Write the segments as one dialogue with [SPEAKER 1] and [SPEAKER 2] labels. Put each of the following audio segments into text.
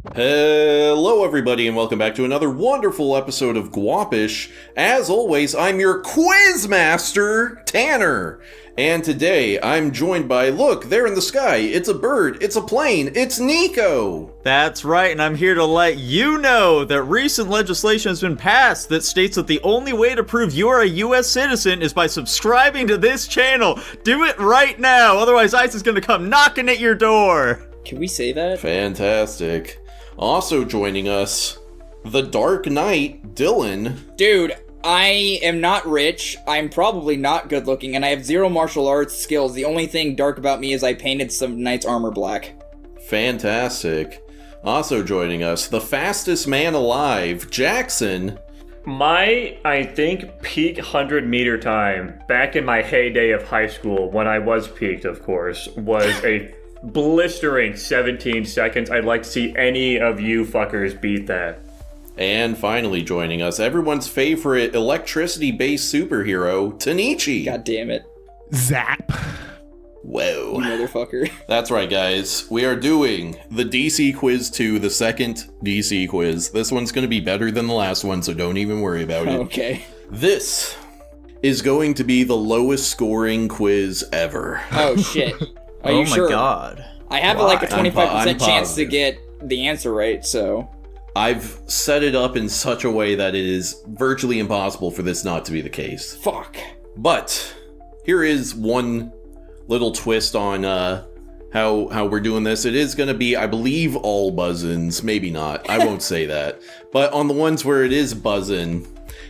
[SPEAKER 1] Hello everybody and welcome back to another wonderful episode of Guapish. As always, I'm your quiz master, Tanner. And today I'm joined by, look, there in the sky, it's a bird, it's a plane, it's Nico.
[SPEAKER 2] That's right, and I'm here to let you know that recent legislation has been passed that states that the only way to prove you are a U.S. citizen is by subscribing to this channel. Do it right now, otherwise ICE is gonna come knocking at your door.
[SPEAKER 3] Can we say that?
[SPEAKER 1] Fantastic. Also joining us, the Dark Knight, Dylan.
[SPEAKER 3] Dude, I am not rich, I'm probably not good looking, and I have zero martial arts skills. The only thing dark about me is I painted some knight's armor black.
[SPEAKER 1] Fantastic. Also joining us, the fastest man alive, Jackson.
[SPEAKER 4] My, I think, peak 100-meter time, back in my heyday of high school, when I was peaked, of course, was a blistering 17 seconds. I'd like to see any of you fuckers beat that.
[SPEAKER 1] And finally joining us, everyone's favorite electricity-based superhero, Tanichi.
[SPEAKER 3] God damn it.
[SPEAKER 5] Zap.
[SPEAKER 1] Whoa.
[SPEAKER 3] You motherfucker.
[SPEAKER 1] That's right, guys. We are doing the DC Quiz 2, the second DC quiz. This one's going to be better than the last one, so don't even worry about it.
[SPEAKER 3] Okay.
[SPEAKER 1] This is going to be the lowest scoring quiz ever.
[SPEAKER 3] Oh, shit. Are you sure?
[SPEAKER 2] Oh my god.
[SPEAKER 3] I have like a 25%
[SPEAKER 1] I'm
[SPEAKER 3] chance to
[SPEAKER 1] positive.
[SPEAKER 3] get the answer right, so...
[SPEAKER 1] I've set it up in such a way that it is virtually impossible for this not to be the case.
[SPEAKER 3] Fuck.
[SPEAKER 1] But here is one little twist on how we're doing this. It is going to be, I believe, all buzz-ins. Maybe not. I won't say that. But on the ones where it is buzz-in,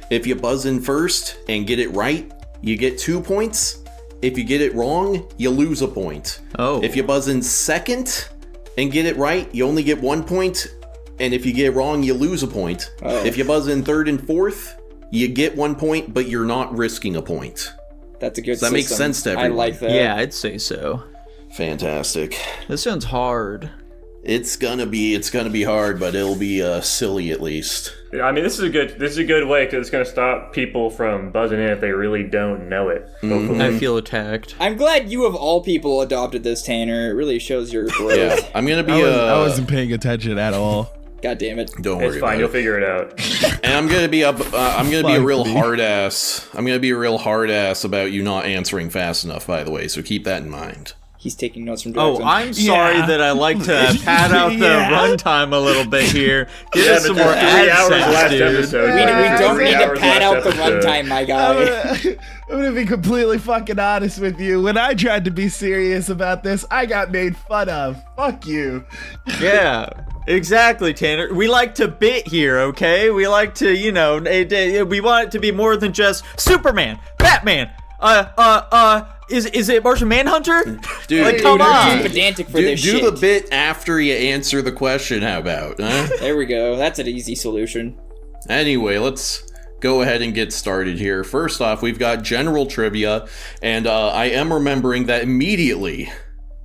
[SPEAKER 1] if you buzz in first and get it right, you get 2 points. If you get it wrong, you lose a point.
[SPEAKER 2] Oh.
[SPEAKER 1] If you buzz in second and get it right, you only get 1 point. And if you get it wrong, you lose a point.
[SPEAKER 3] Oh.
[SPEAKER 1] If you buzz in third and fourth, you get 1 point, but you're not risking a point.
[SPEAKER 3] That's a good
[SPEAKER 1] Does that make
[SPEAKER 3] system.
[SPEAKER 1] sense to everyone?
[SPEAKER 3] I like that.
[SPEAKER 2] Yeah, I'd say so.
[SPEAKER 1] Fantastic.
[SPEAKER 2] This sounds hard.
[SPEAKER 1] It's gonna be hard, but it'll be silly at least.
[SPEAKER 4] I mean, this is a good way, because it's going to stop people from buzzing in if they really don't know it. Hopefully.
[SPEAKER 2] I feel attacked.
[SPEAKER 3] I'm glad you of all people adopted this, Tanner. It really shows your growth.
[SPEAKER 1] Yeah, I'm gonna be
[SPEAKER 5] I wasn't paying attention at all.
[SPEAKER 3] God damn it.
[SPEAKER 1] Don't worry
[SPEAKER 4] It's fine,
[SPEAKER 1] about
[SPEAKER 4] you'll
[SPEAKER 1] it.
[SPEAKER 4] figure it out.
[SPEAKER 1] And I'm gonna be a
[SPEAKER 5] Fuck
[SPEAKER 1] real
[SPEAKER 5] me.
[SPEAKER 1] hard ass. I'm gonna be a real hard ass about you not answering fast enough. By the way, so keep that in mind.
[SPEAKER 3] He's taking notes from Jackson.
[SPEAKER 2] Oh, I'm sorry
[SPEAKER 5] Yeah.
[SPEAKER 2] that I like to pad out the
[SPEAKER 5] Yeah.
[SPEAKER 2] runtime a little bit here. Give us some
[SPEAKER 4] but
[SPEAKER 2] more
[SPEAKER 4] 3 hours
[SPEAKER 2] AdSense,
[SPEAKER 4] last
[SPEAKER 2] dude.
[SPEAKER 4] episode.
[SPEAKER 3] We
[SPEAKER 4] guys.
[SPEAKER 3] don't
[SPEAKER 4] 3
[SPEAKER 3] need to
[SPEAKER 4] hours
[SPEAKER 3] pad
[SPEAKER 4] last
[SPEAKER 3] out the
[SPEAKER 4] episode.
[SPEAKER 3] runtime, my guy.
[SPEAKER 5] I'm gonna be completely fucking honest with you. When I tried to be serious about this, I got made fun of. Fuck you.
[SPEAKER 2] Yeah, exactly, Tanner. We like to bit here, okay? We like to, you know, we want it to be more than just Superman, Batman, is it Martian Manhunter?
[SPEAKER 1] Dude,
[SPEAKER 2] Like,
[SPEAKER 3] Dude,
[SPEAKER 2] come
[SPEAKER 3] you're
[SPEAKER 2] on.
[SPEAKER 3] too pedantic for
[SPEAKER 1] do
[SPEAKER 3] this shit.
[SPEAKER 1] the bit after you answer the question. How about? Huh?
[SPEAKER 3] There we go. That's an easy solution.
[SPEAKER 1] Anyway, let's go ahead and get started here. First off, we've got general trivia, and I am remembering that immediately.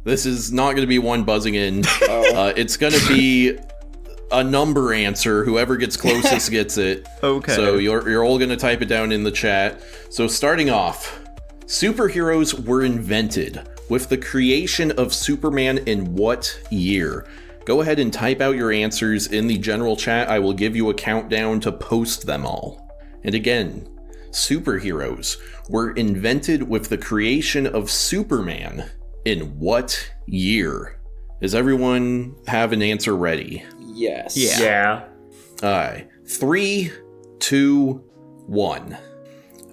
[SPEAKER 1] This is not going to be one buzzing in. It's going to be a number answer. Whoever gets closest gets it.
[SPEAKER 2] Okay.
[SPEAKER 1] So you're all going to type it down in the chat. So starting off, superheroes were invented with the creation of Superman in what year? Go ahead and type out your answers in the general chat. I will give you a countdown to post them all. And again, superheroes were invented with the creation of Superman in what year? Does everyone have an answer ready?
[SPEAKER 3] Yes.
[SPEAKER 2] Yeah.
[SPEAKER 4] Yeah.
[SPEAKER 1] Alright. 3, 2, 1.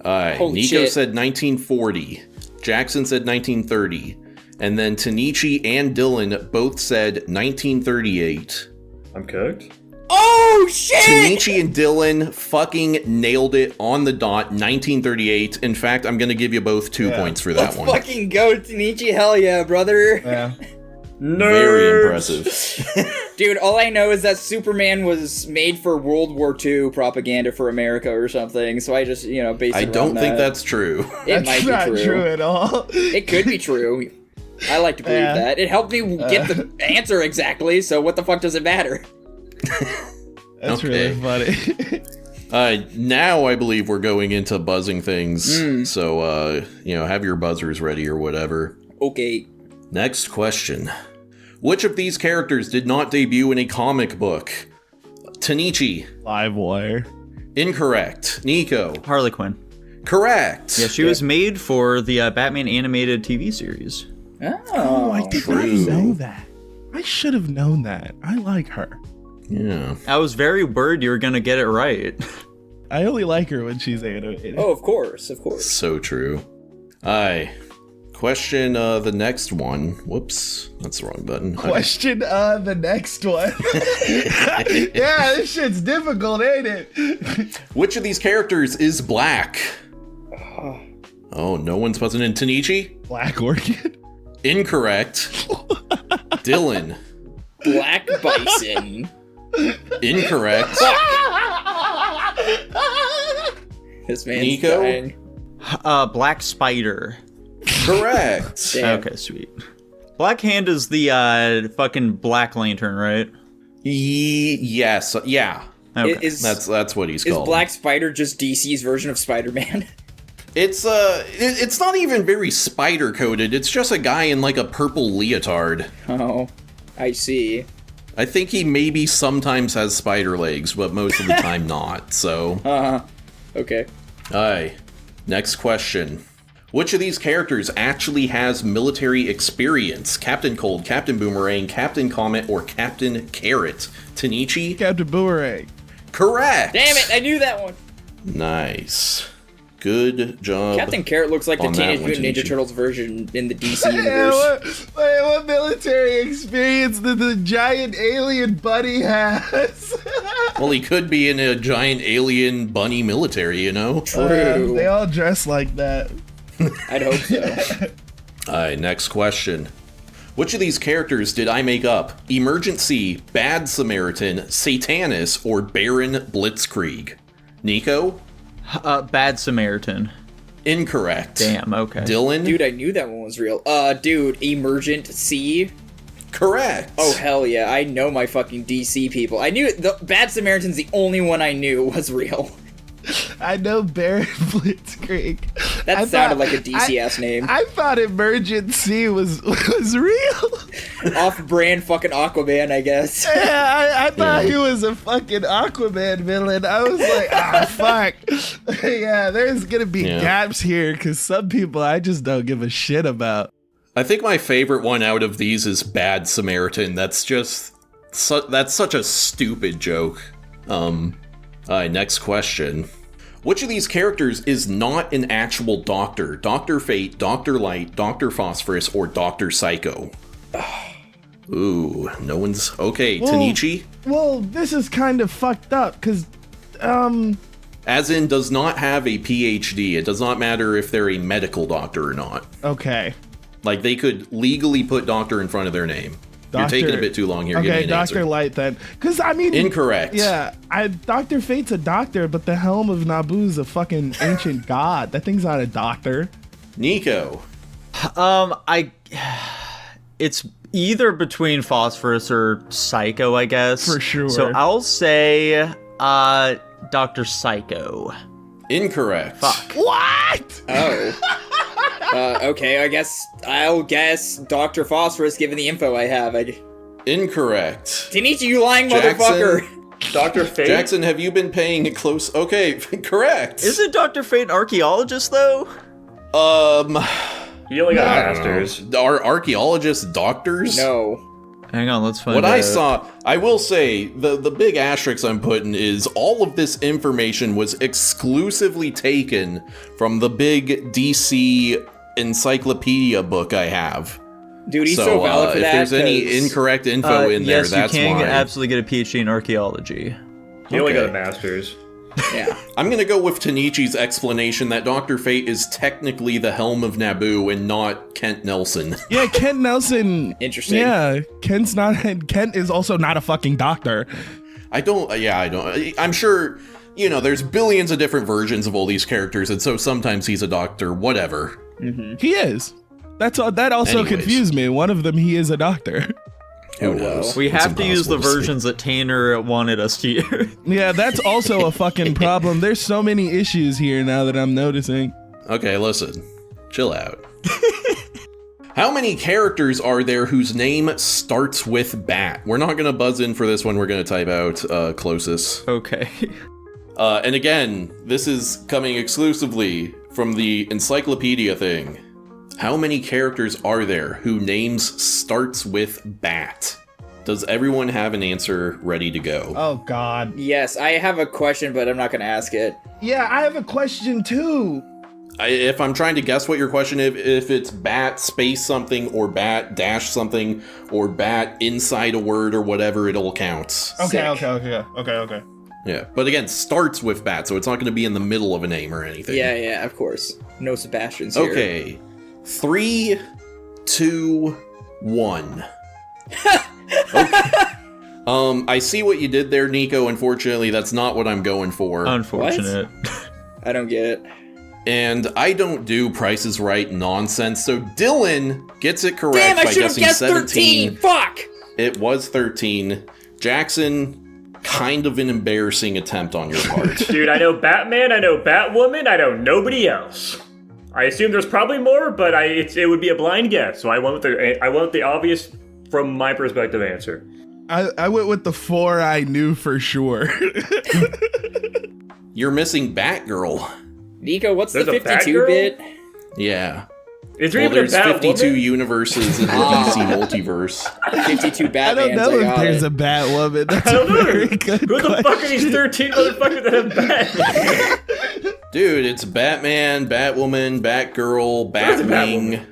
[SPEAKER 1] Alright.
[SPEAKER 3] Holy
[SPEAKER 1] Nico
[SPEAKER 3] shit.
[SPEAKER 1] said 1940. Jackson said 1930. And then Tanichi and Dylan both said 1938.
[SPEAKER 4] I'm cooked.
[SPEAKER 3] Oh, shit!
[SPEAKER 1] Tanichi and Dylan fucking nailed it on the dot, 1938. In fact, I'm gonna give you both 2 points for that
[SPEAKER 3] Let's
[SPEAKER 1] one.
[SPEAKER 3] fucking go, Tanichi. Hell yeah, brother.
[SPEAKER 5] Yeah.
[SPEAKER 1] Very impressive.
[SPEAKER 3] Dude, all I know is that Superman was made for World War II propaganda for America or something, so I just, base it
[SPEAKER 1] I don't
[SPEAKER 3] around
[SPEAKER 1] think
[SPEAKER 3] that.
[SPEAKER 1] that's true.
[SPEAKER 3] It
[SPEAKER 5] That's
[SPEAKER 3] might
[SPEAKER 5] not
[SPEAKER 3] be
[SPEAKER 5] true at all.
[SPEAKER 3] It could be true. I like to believe
[SPEAKER 5] Yeah.
[SPEAKER 3] that. It helped me get the answer exactly, so what the fuck does it matter?
[SPEAKER 5] That's
[SPEAKER 1] Okay.
[SPEAKER 5] really funny.
[SPEAKER 1] Now I believe we're going into buzzing things. So, have your buzzers ready or whatever.
[SPEAKER 3] Okay.
[SPEAKER 1] Next question. Which of these characters did not debut in a comic book? Tanichi.
[SPEAKER 5] Livewire.
[SPEAKER 1] Incorrect. Nico.
[SPEAKER 2] Harley Quinn.
[SPEAKER 1] Correct.
[SPEAKER 2] Yeah, she was made for the Batman animated TV series.
[SPEAKER 5] Oh, I did not
[SPEAKER 1] true.
[SPEAKER 5] know that. I should have known that. I like her.
[SPEAKER 1] Yeah.
[SPEAKER 2] I was very worried you were gonna get it right.
[SPEAKER 5] I only like her when she's animated.
[SPEAKER 3] Oh, of course, of course.
[SPEAKER 1] So true. Aye. Question the next one. Whoops. That's the wrong button. Okay.
[SPEAKER 5] Question the next one. Yeah, this shit's difficult, ain't it?
[SPEAKER 1] Which of these characters is black? Oh, no one's buzzing in. Tanichi?
[SPEAKER 5] Black Orchid?
[SPEAKER 1] Incorrect. Dylan?
[SPEAKER 3] Black Bison.
[SPEAKER 1] Incorrect.
[SPEAKER 3] This man's
[SPEAKER 1] Nico?
[SPEAKER 3] dying.
[SPEAKER 2] Black Spider.
[SPEAKER 1] Correct.
[SPEAKER 3] Damn.
[SPEAKER 2] Okay, sweet. Black Hand is the fucking Black Lantern, right?
[SPEAKER 1] Yes. Yeah.
[SPEAKER 2] Okay.
[SPEAKER 1] That's what he's
[SPEAKER 3] Is
[SPEAKER 1] called.
[SPEAKER 3] Black Spider just DC's version of Spider-Man?
[SPEAKER 1] It's it's not even very spider coded. It's just a guy in like a purple leotard.
[SPEAKER 3] Oh, I see.
[SPEAKER 1] I think he maybe sometimes has spider legs, but most of the time not. So,
[SPEAKER 3] Okay.
[SPEAKER 1] aye. Next question. Which of these characters actually has military experience? Captain Cold, Captain Boomerang, Captain Comet, or Captain Carrot? Tanichi?
[SPEAKER 5] Captain Boomerang.
[SPEAKER 1] Correct!
[SPEAKER 3] Damn it, I knew that one.
[SPEAKER 1] Nice. Good job.
[SPEAKER 3] Captain Carrot looks like the
[SPEAKER 1] on that
[SPEAKER 3] Teenage
[SPEAKER 1] one,
[SPEAKER 3] Mutant Ninja
[SPEAKER 1] Tanichi.
[SPEAKER 3] Turtles version in the DC
[SPEAKER 5] Yeah,
[SPEAKER 3] universe.
[SPEAKER 5] what military experience did the giant alien buddy has?
[SPEAKER 1] Well, he could be in a giant alien bunny military, you know?
[SPEAKER 3] True.
[SPEAKER 5] They all dress like that.
[SPEAKER 3] I'd hope so.
[SPEAKER 1] Alright, next question. Which of these characters did I make up? Emergency, Bad Samaritan, Satanus, or Baron Blitzkrieg? Nico?
[SPEAKER 2] Bad Samaritan.
[SPEAKER 1] Incorrect.
[SPEAKER 2] Damn, okay.
[SPEAKER 1] Dylan?
[SPEAKER 3] Dude, I knew that one was real. Dude, Emergent C.
[SPEAKER 1] Correct.
[SPEAKER 3] Oh, hell yeah, I know my fucking DC people. I knew the Bad Samaritan's the only one I knew was real.
[SPEAKER 5] I know Baron Blitzkrieg.
[SPEAKER 3] That sounded like a DC-ass name.
[SPEAKER 5] I thought Emergency was real.
[SPEAKER 3] Off-brand fucking Aquaman, I guess.
[SPEAKER 5] Yeah, I thought he was a fucking Aquaman villain. I was like, fuck. Yeah, there's gonna be gaps here because some people I just don't give a shit about.
[SPEAKER 1] I think my favorite one out of these is Bad Samaritan. That's just... that's such a stupid joke. Alright, next question. Which of these characters is not an actual doctor? Dr. Fate, Dr. Light, Dr. Phosphorus, or Dr. Psycho? Ooh, no one's... Okay, Tanichi?
[SPEAKER 5] Well, this is kind of fucked up because,
[SPEAKER 1] As in, does not have a PhD. It does not matter if they're a medical doctor or not.
[SPEAKER 5] okay.
[SPEAKER 1] Like, they could legally put doctor in front of their name. You're
[SPEAKER 5] Doctor-
[SPEAKER 1] taking a bit too long here. Give me
[SPEAKER 5] Okay,
[SPEAKER 1] an
[SPEAKER 5] Dr.
[SPEAKER 1] answer.
[SPEAKER 5] Light then. Because, I mean...
[SPEAKER 1] Incorrect.
[SPEAKER 5] Yeah, Dr. Fate's a doctor, but the Helm of Naboo's a fucking ancient god. That thing's not a doctor.
[SPEAKER 1] Nico.
[SPEAKER 2] It's either between Phosphorus or Psycho, I guess.
[SPEAKER 5] For sure.
[SPEAKER 2] So I'll say, Dr. Psycho.
[SPEAKER 1] Incorrect.
[SPEAKER 2] Fuck.
[SPEAKER 5] What?
[SPEAKER 3] Oh. Okay, I'll guess Dr. Phosphorus given the info I have.
[SPEAKER 1] Incorrect.
[SPEAKER 3] Tanichi, you lying
[SPEAKER 1] Jackson?
[SPEAKER 3] motherfucker!
[SPEAKER 4] Dr. Fate?
[SPEAKER 1] Jackson, have you been paying close... Okay, correct.
[SPEAKER 2] Isn't Dr. Fate an archaeologist, though?
[SPEAKER 4] He only got
[SPEAKER 1] I
[SPEAKER 4] a
[SPEAKER 1] don't
[SPEAKER 4] master's.
[SPEAKER 1] know. Are archaeologists doctors?
[SPEAKER 3] No.
[SPEAKER 2] Hang on, let's find
[SPEAKER 1] What
[SPEAKER 2] out.
[SPEAKER 1] I saw, I will say, the big asterisk I'm putting is all of this information was exclusively taken from the big DC encyclopedia book I have.
[SPEAKER 3] Dude, he's so valid for
[SPEAKER 1] if
[SPEAKER 3] that.
[SPEAKER 1] there's any
[SPEAKER 3] 'cause-
[SPEAKER 1] incorrect info in there,
[SPEAKER 2] yes,
[SPEAKER 1] that's
[SPEAKER 2] you can
[SPEAKER 1] why.
[SPEAKER 2] absolutely get a PhD in archaeology.
[SPEAKER 4] He only got
[SPEAKER 1] Okay.
[SPEAKER 4] a master's.
[SPEAKER 3] Yeah.
[SPEAKER 1] I'm gonna go with Tanichi's explanation that Dr. Fate is technically the Helm of Naboo and not Kent Nelson.
[SPEAKER 5] Yeah, Kent Nelson.
[SPEAKER 3] Interesting.
[SPEAKER 5] Yeah, Kent is also not a fucking doctor.
[SPEAKER 1] I don't. I'm sure, there's billions of different versions of all these characters, and so sometimes he's a doctor, whatever.
[SPEAKER 5] He is. That also
[SPEAKER 1] Anyways.
[SPEAKER 5] confused me. One of them, he is a doctor.
[SPEAKER 1] Who knows?
[SPEAKER 2] We
[SPEAKER 1] It's
[SPEAKER 2] have to use the
[SPEAKER 1] impossible to say.
[SPEAKER 2] versions that Tanner wanted us to use.
[SPEAKER 5] Yeah, that's also a fucking problem. There's so many issues here now that I'm noticing.
[SPEAKER 1] Okay, listen. Chill out. How many characters are there whose name starts with bat? We're not going to buzz in for this one. We're going to type out closest.
[SPEAKER 2] Okay.
[SPEAKER 1] And again, this is coming exclusively from the encyclopedia thing. How many characters are there whose names starts with bat? Does everyone have an answer ready to go?
[SPEAKER 5] Oh, God.
[SPEAKER 3] Yes, I have a question, but I'm not gonna ask it.
[SPEAKER 5] Yeah, I have a question, too.
[SPEAKER 1] If I'm trying to guess what your question is, if it's bat space something or bat dash something or bat inside a word or whatever, it all counts.
[SPEAKER 5] Okay.
[SPEAKER 1] Yeah, but again, starts with bat, so it's not going to be in the middle of a name or anything.
[SPEAKER 3] Yeah, of course. No Sebastians here.
[SPEAKER 1] Okay. 3, 2, 1. Okay. I see what you did there, Nico. Unfortunately, that's not what I'm going for.
[SPEAKER 2] Unfortunate.
[SPEAKER 3] I don't get it.
[SPEAKER 1] And I don't do Price is Right nonsense, so Dylan gets it correct
[SPEAKER 3] Damn, I
[SPEAKER 1] by
[SPEAKER 3] should have
[SPEAKER 1] guessing
[SPEAKER 3] guessed
[SPEAKER 1] 17.
[SPEAKER 3] 13! Fuck!
[SPEAKER 1] It was 13. Jackson, kind of an embarrassing attempt on your part.
[SPEAKER 4] Dude, I know Batman, I know Batwoman, I know nobody else. I assume there's probably more, but it would be a blind guess, so I went with the obvious, from my perspective, answer.
[SPEAKER 5] I went with the 4 I knew for sure.
[SPEAKER 1] You're missing Batgirl.
[SPEAKER 3] Nico, what's
[SPEAKER 4] There's
[SPEAKER 3] the
[SPEAKER 4] a
[SPEAKER 3] 52-bit?
[SPEAKER 1] Yeah.
[SPEAKER 4] Is there
[SPEAKER 1] Well,
[SPEAKER 4] even a
[SPEAKER 1] there's 52
[SPEAKER 4] Batwoman?
[SPEAKER 1] universes in the DC multiverse.
[SPEAKER 3] 52
[SPEAKER 5] I
[SPEAKER 3] Batmans,
[SPEAKER 5] don't know if
[SPEAKER 3] got
[SPEAKER 5] there's
[SPEAKER 3] it.
[SPEAKER 5] a Batwoman. That's
[SPEAKER 4] I don't
[SPEAKER 5] a
[SPEAKER 4] know.
[SPEAKER 5] very good
[SPEAKER 4] Who the fuck are
[SPEAKER 5] question.
[SPEAKER 4] these 13 motherfuckers that have Batman?
[SPEAKER 1] Dude, it's Batman, Batwoman, Batgirl, Batwing,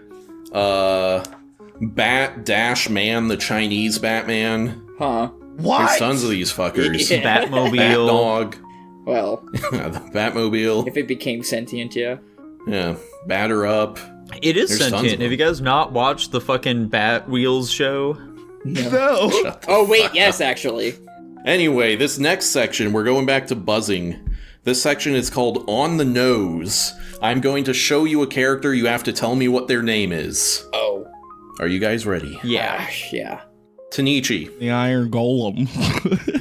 [SPEAKER 1] Bat Dash Man, the Chinese Batman.
[SPEAKER 3] Huh.
[SPEAKER 5] What?
[SPEAKER 1] There's tons of these fuckers.
[SPEAKER 3] Yeah.
[SPEAKER 1] Bat
[SPEAKER 2] Batmobile.
[SPEAKER 1] Dog.
[SPEAKER 3] Well,
[SPEAKER 1] The Batmobile.
[SPEAKER 3] if it became sentient, yeah.
[SPEAKER 1] Yeah. Batter Up.
[SPEAKER 2] It is
[SPEAKER 1] There's tons of
[SPEAKER 2] sentient.
[SPEAKER 1] them.
[SPEAKER 2] Have you guys not watched the fucking Bat Wheels show?
[SPEAKER 5] No.
[SPEAKER 3] Oh, wait, yes, actually.
[SPEAKER 1] Anyway, this next section, we're going back to buzzing. This section is called On the Nose. I'm going to show you a character. You have to tell me what their name is.
[SPEAKER 3] Oh.
[SPEAKER 1] Are you guys ready?
[SPEAKER 2] Yeah.
[SPEAKER 3] Yeah.
[SPEAKER 1] Tanichi.
[SPEAKER 5] The Iron Golem.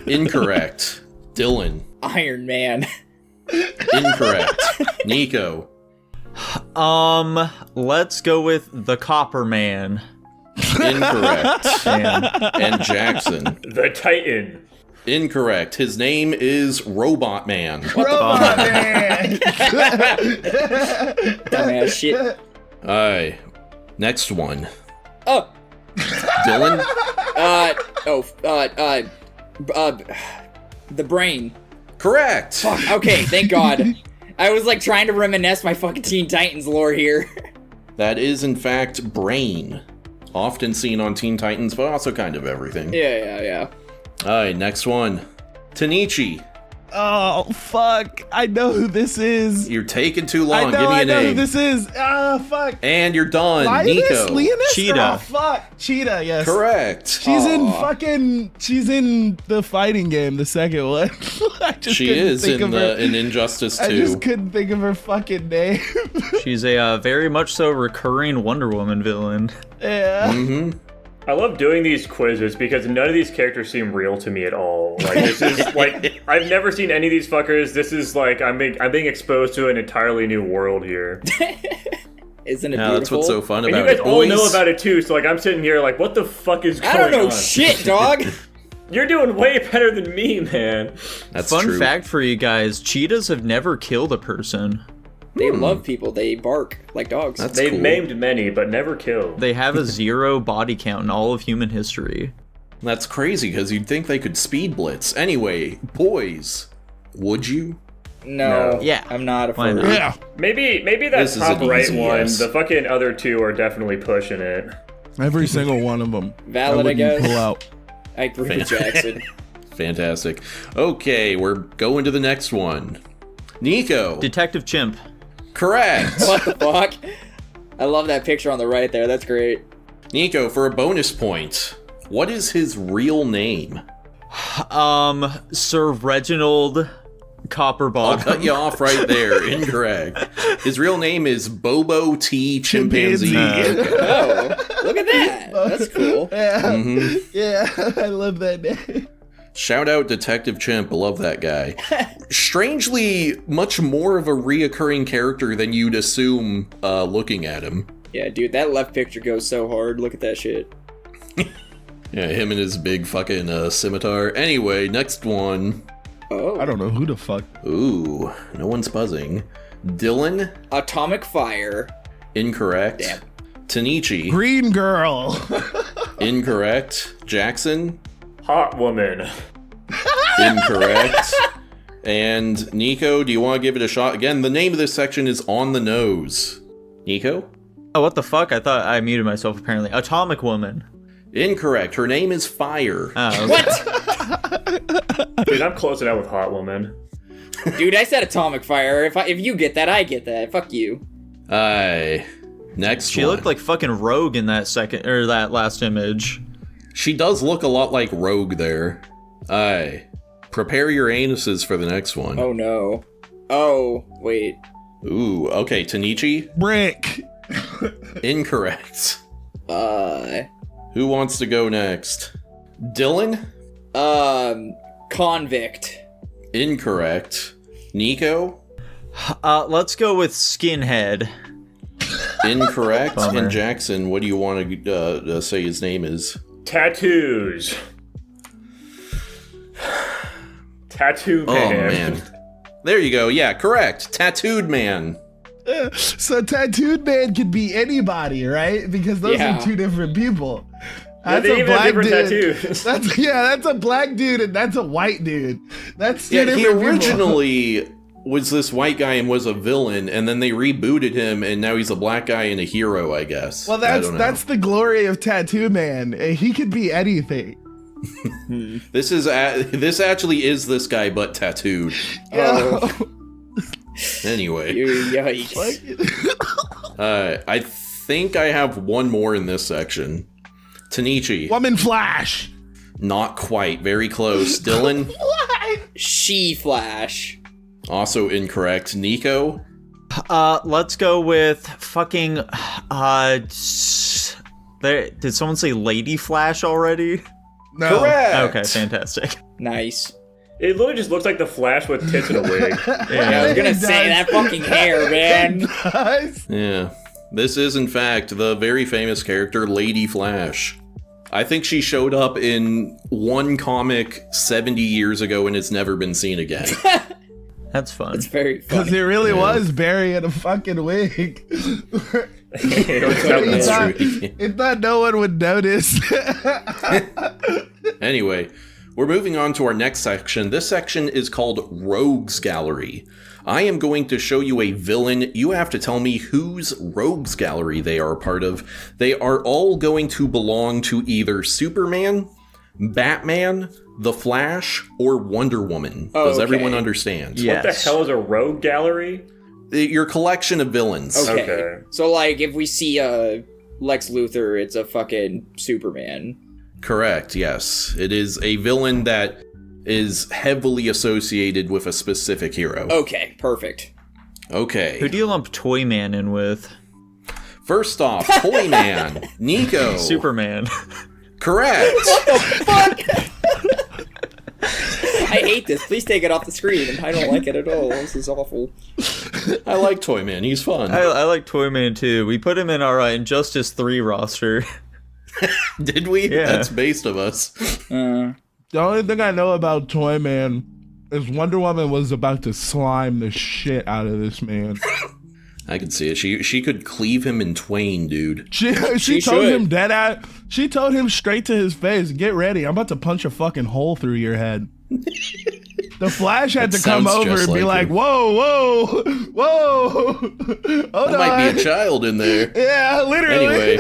[SPEAKER 1] Incorrect. Dylan.
[SPEAKER 3] Iron Man.
[SPEAKER 1] Incorrect. Nico.
[SPEAKER 2] Let's go with the Copper Man.
[SPEAKER 1] Incorrect.
[SPEAKER 2] Man.
[SPEAKER 1] And Jackson.
[SPEAKER 4] The Titan.
[SPEAKER 1] Incorrect. His name is Robot Man.
[SPEAKER 5] Robot Man.
[SPEAKER 3] Dumbass shit.
[SPEAKER 1] Alright. Next one.
[SPEAKER 3] Oh.
[SPEAKER 1] Dylan.
[SPEAKER 3] The brain.
[SPEAKER 1] Correct.
[SPEAKER 3] Okay, thank God. I was like trying to reminisce my fucking Teen Titans lore here.
[SPEAKER 1] That is, in fact, Brain. Often seen on Teen Titans, but also kind of everything.
[SPEAKER 3] Yeah.
[SPEAKER 1] Alright, next one. Tanichi.
[SPEAKER 5] Oh, fuck. I know who this is.
[SPEAKER 1] You're taking too long.
[SPEAKER 5] I
[SPEAKER 1] Give me
[SPEAKER 5] know
[SPEAKER 1] a
[SPEAKER 5] who
[SPEAKER 1] name.
[SPEAKER 5] this is. Ah, fuck.
[SPEAKER 1] And you're done.
[SPEAKER 5] Lioness?
[SPEAKER 1] Nico.
[SPEAKER 5] Leoness?
[SPEAKER 2] Cheetah.
[SPEAKER 5] Oh, fuck. Cheetah, yes.
[SPEAKER 1] Correct.
[SPEAKER 5] She's in the fighting game, the second one. I just
[SPEAKER 1] She
[SPEAKER 5] couldn't
[SPEAKER 1] is
[SPEAKER 5] think
[SPEAKER 1] in
[SPEAKER 5] of her.
[SPEAKER 1] in Injustice 2.
[SPEAKER 5] I just couldn't think of her fucking name.
[SPEAKER 2] She's a very much so recurring Wonder Woman villain.
[SPEAKER 5] Yeah.
[SPEAKER 1] Mm-hmm.
[SPEAKER 4] I love doing these quizzes because none of these characters seem real to me at all. Like, this is like, I've never seen any of these fuckers. This is like, I'm being exposed to an entirely new world here.
[SPEAKER 3] Isn't it
[SPEAKER 1] Yeah,
[SPEAKER 3] beautiful?
[SPEAKER 1] that's what's so fun
[SPEAKER 4] And
[SPEAKER 1] about
[SPEAKER 4] you guys
[SPEAKER 1] it.
[SPEAKER 4] all
[SPEAKER 1] Boys.
[SPEAKER 4] know about it too, so like, I'm sitting here like, what the fuck is going
[SPEAKER 3] I don't know
[SPEAKER 4] on?
[SPEAKER 3] shit, dog.
[SPEAKER 4] You're doing way better than me, man.
[SPEAKER 1] That's
[SPEAKER 2] Fun
[SPEAKER 1] true.
[SPEAKER 2] fact for you guys, cheetahs have never killed a person.
[SPEAKER 3] They love people. They bark like dogs.
[SPEAKER 1] That's
[SPEAKER 4] They've
[SPEAKER 1] cool.
[SPEAKER 4] maimed many, but never killed.
[SPEAKER 2] They have a 0 body count in all of human history.
[SPEAKER 1] That's crazy, because you'd think they could speed blitz. Anyway, boys, would you?
[SPEAKER 3] No.
[SPEAKER 2] Yeah.
[SPEAKER 3] I'm not a
[SPEAKER 2] Why
[SPEAKER 3] furry.
[SPEAKER 2] not?
[SPEAKER 5] Yeah.
[SPEAKER 4] Maybe that
[SPEAKER 1] This is
[SPEAKER 4] top
[SPEAKER 1] an
[SPEAKER 4] right
[SPEAKER 1] easy
[SPEAKER 4] one.
[SPEAKER 1] yes.
[SPEAKER 4] The fucking other two are definitely pushing it.
[SPEAKER 5] Every single one of them.
[SPEAKER 3] Valid, I
[SPEAKER 5] wouldn't
[SPEAKER 3] guess.
[SPEAKER 5] pull out.
[SPEAKER 3] I agree with Jackson.
[SPEAKER 1] Fantastic. Okay, we're going to the next one. Nico.
[SPEAKER 2] Detective Chimp.
[SPEAKER 1] Correct.
[SPEAKER 3] What the fuck? I love that picture on the right there. That's great.
[SPEAKER 1] Nico, for a bonus point, what is his real name?
[SPEAKER 2] Sir Reginald
[SPEAKER 1] I'll
[SPEAKER 2] Copperbottom.
[SPEAKER 1] cut you off right there. Incorrect. His real name is Bobo T. Chimpanzee.
[SPEAKER 3] Oh, look at that. That's cool.
[SPEAKER 5] Yeah.
[SPEAKER 1] Mm-hmm.
[SPEAKER 5] Yeah. I love that name.
[SPEAKER 1] Shout out Detective Chimp. Love that guy. Strangely, much more of a reoccurring character than you'd assume looking at him.
[SPEAKER 3] Yeah, dude, that left picture goes so hard. Look at that shit.
[SPEAKER 1] Yeah, him and his big fucking scimitar. Anyway, next one.
[SPEAKER 3] Oh.
[SPEAKER 5] I don't know who the fuck.
[SPEAKER 1] Ooh, no one's buzzing. Dylan?
[SPEAKER 3] Atomic Fire.
[SPEAKER 1] Incorrect.
[SPEAKER 3] Damn.
[SPEAKER 1] Tanichi?
[SPEAKER 5] Green girl.
[SPEAKER 1] Incorrect. Jackson?
[SPEAKER 4] Hot woman.
[SPEAKER 1] Incorrect. And Nico, do you want to give it a shot? Again, the name of this section is On the Nose. Nico?
[SPEAKER 2] Oh, what the fuck? I thought I muted myself, apparently. Atomic Woman.
[SPEAKER 1] Incorrect. Her name is Fire.
[SPEAKER 2] Oh, okay.
[SPEAKER 3] What?
[SPEAKER 4] Dude, I'm close enough with hot woman.
[SPEAKER 3] Dude, I said Atomic Fire. If you get that, I get that. Fuck you.
[SPEAKER 1] Aye. Next
[SPEAKER 2] She
[SPEAKER 1] one.
[SPEAKER 2] looked like fucking Rogue in that that last image.
[SPEAKER 1] She does look a lot like Rogue there. Aye. Prepare your anuses for the next one.
[SPEAKER 3] Oh no. Oh, wait.
[SPEAKER 1] Ooh, okay, Tanichi?
[SPEAKER 5] Brick.
[SPEAKER 1] Incorrect. Who wants to go next? Dylan?
[SPEAKER 3] Convict.
[SPEAKER 1] Incorrect. Nico?
[SPEAKER 2] Let's go with Skinhead.
[SPEAKER 1] Incorrect.
[SPEAKER 2] Bummer.
[SPEAKER 1] And Jackson, what do you want to say his name is?
[SPEAKER 4] Tattoos. Tattoo
[SPEAKER 1] Oh,
[SPEAKER 4] man.
[SPEAKER 1] man. There you go. Yeah, correct. Tattooed man.
[SPEAKER 5] So tattooed man could be anybody, right? Because those
[SPEAKER 3] Yeah.
[SPEAKER 5] are two different people.
[SPEAKER 4] Yeah,
[SPEAKER 5] That's
[SPEAKER 4] they
[SPEAKER 5] a
[SPEAKER 4] even have
[SPEAKER 5] black
[SPEAKER 4] different
[SPEAKER 5] dude.
[SPEAKER 4] tattoos.
[SPEAKER 5] That's a black dude and that's a white dude. That's two
[SPEAKER 1] Yeah,
[SPEAKER 5] different
[SPEAKER 1] he
[SPEAKER 5] people.
[SPEAKER 1] originally was this white guy and was a villain, and then they rebooted him, and now he's a black guy and a hero, I guess.
[SPEAKER 5] Well,
[SPEAKER 1] I don't know.
[SPEAKER 5] that's the glory of Tattoo Man. He could be anything.
[SPEAKER 1] This actually is this guy, but tattooed.
[SPEAKER 3] Oh,
[SPEAKER 1] Anyway,
[SPEAKER 3] yikes.
[SPEAKER 1] I think I have one more in this section. Tanichi,
[SPEAKER 5] Woman Flash.
[SPEAKER 1] not quite, very close. Dylan,
[SPEAKER 5] What?
[SPEAKER 3] She-Flash.
[SPEAKER 1] also incorrect. Nico,
[SPEAKER 2] Let's go with fucking, did someone say Lady Flash already?
[SPEAKER 5] No.
[SPEAKER 1] correct.
[SPEAKER 2] Okay, fantastic.
[SPEAKER 3] Nice.
[SPEAKER 4] It literally just looks like the Flash with tits and a wig.
[SPEAKER 3] Yeah, I was gonna
[SPEAKER 5] It
[SPEAKER 3] say
[SPEAKER 5] does.
[SPEAKER 3] that fucking hair, man.
[SPEAKER 5] Guys.
[SPEAKER 1] Yeah, this is in fact the very famous character Lady Flash. I think she showed up in one comic 70 years ago and it's never been seen again.
[SPEAKER 2] That's fun.
[SPEAKER 3] It's very
[SPEAKER 5] Because
[SPEAKER 3] funny.
[SPEAKER 5] it really was Barry in a fucking wig.
[SPEAKER 1] That's
[SPEAKER 5] thought,
[SPEAKER 1] true.
[SPEAKER 5] it thought no one would notice.
[SPEAKER 1] Anyway, we're moving on to our next section. This section is called Rogues Gallery. I am going to show you a villain. You have to tell me whose Rogues Gallery they are a part of. They are all going to belong to either Superman, Batman, The Flash, or Wonder Woman. Does
[SPEAKER 3] Okay.
[SPEAKER 1] everyone understand?
[SPEAKER 2] Yeah.
[SPEAKER 4] What the hell is a rogue gallery?
[SPEAKER 1] Your collection of villains.
[SPEAKER 3] Okay.
[SPEAKER 4] Okay.
[SPEAKER 3] So, like, if we see Lex Luthor, it's a fucking Superman.
[SPEAKER 1] Correct, yes. It is a villain that is heavily associated with a specific hero.
[SPEAKER 3] Okay, perfect.
[SPEAKER 1] Okay.
[SPEAKER 2] Who do you lump Toyman in with?
[SPEAKER 1] First off, Toyman, Nico.
[SPEAKER 2] Superman.
[SPEAKER 1] Correct.
[SPEAKER 3] Fuck! I hate this. Please take it off the screen. I don't like it at all. This is awful.
[SPEAKER 1] I like Toyman. He's fun.
[SPEAKER 2] I like Toyman too. We put him in our Injustice 3 roster.
[SPEAKER 1] Did we?
[SPEAKER 2] Yeah.
[SPEAKER 1] That's based of us.
[SPEAKER 5] The only thing I know about Toyman is Wonder Woman was about to slime the shit out of this man.
[SPEAKER 1] I can see it. She could cleave him in twain, dude.
[SPEAKER 5] She
[SPEAKER 3] She
[SPEAKER 5] told
[SPEAKER 3] should.
[SPEAKER 5] him dead out. She told him straight to his face, "Get ready. I'm about to punch a fucking hole through your head." The Flash had
[SPEAKER 1] That
[SPEAKER 5] to come
[SPEAKER 1] sounds
[SPEAKER 5] over
[SPEAKER 1] just
[SPEAKER 5] and be
[SPEAKER 1] like
[SPEAKER 5] like,
[SPEAKER 1] him.
[SPEAKER 5] "Whoa, whoa, hold
[SPEAKER 1] There might
[SPEAKER 5] on."
[SPEAKER 1] be a child in there.
[SPEAKER 5] Yeah, literally.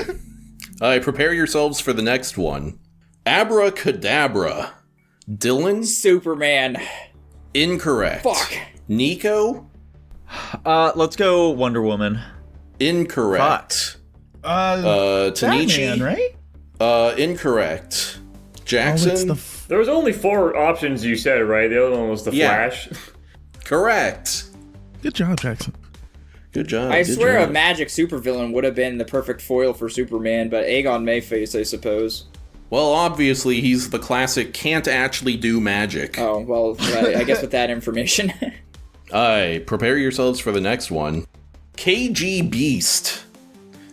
[SPEAKER 1] Anyway, prepare yourselves for the next one. Abracadabra. Dylan?
[SPEAKER 3] Superman.
[SPEAKER 1] Incorrect.
[SPEAKER 3] Fuck.
[SPEAKER 1] Nico?
[SPEAKER 2] Let's go Wonder Woman.
[SPEAKER 1] Incorrect. Tanichi?
[SPEAKER 5] Batman, right?
[SPEAKER 1] Incorrect.
[SPEAKER 5] Oh,
[SPEAKER 1] Jackson?
[SPEAKER 5] it's the
[SPEAKER 4] There was only 4 options you said, right? The other one was the
[SPEAKER 1] Yeah.
[SPEAKER 4] Flash.
[SPEAKER 1] Correct.
[SPEAKER 5] Good job, Jackson.
[SPEAKER 1] Good job.
[SPEAKER 3] I
[SPEAKER 1] good
[SPEAKER 3] swear
[SPEAKER 1] job.
[SPEAKER 3] a magic supervillain would have been the perfect foil for Superman, but Aegon Mayface, I suppose.
[SPEAKER 1] Well, obviously, he's the classic can't actually do magic.
[SPEAKER 3] Oh, well, I guess with that information.
[SPEAKER 1] Aye, prepare yourselves for the next one. KG Beast.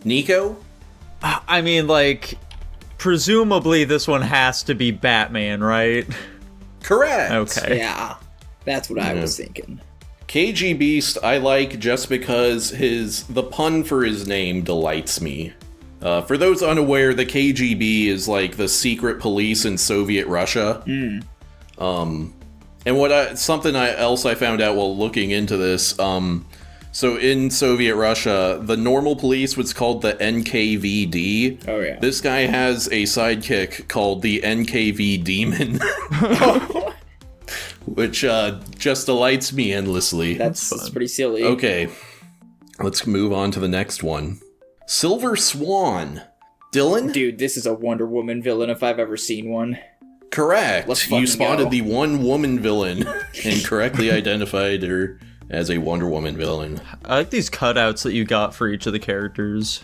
[SPEAKER 1] Nico?
[SPEAKER 2] I mean, like, presumably this one has to be Batman, right?
[SPEAKER 1] Correct.
[SPEAKER 2] Okay.
[SPEAKER 3] Yeah, that's what I was thinking.
[SPEAKER 1] KG Beast I like just because the pun for his name delights me. For those unaware, the KGB is like the secret police in Soviet Russia. And something else I found out while looking into this, so in Soviet Russia, the normal police was called the NKVD.
[SPEAKER 3] Oh yeah.
[SPEAKER 1] This guy has a sidekick called the NKV Demon. Which just delights me endlessly.
[SPEAKER 3] That's pretty silly.
[SPEAKER 1] Okay, let's move on to the next one. Silver Swan. Dylan?
[SPEAKER 3] Dude, this is a Wonder Woman villain if I've ever seen one.
[SPEAKER 1] Correct.
[SPEAKER 3] Let's
[SPEAKER 1] You
[SPEAKER 3] fucking
[SPEAKER 1] spotted
[SPEAKER 3] go.
[SPEAKER 1] the one woman villain and correctly identified her as a Wonder Woman villain.
[SPEAKER 2] I like these cutouts that you got for each of the characters.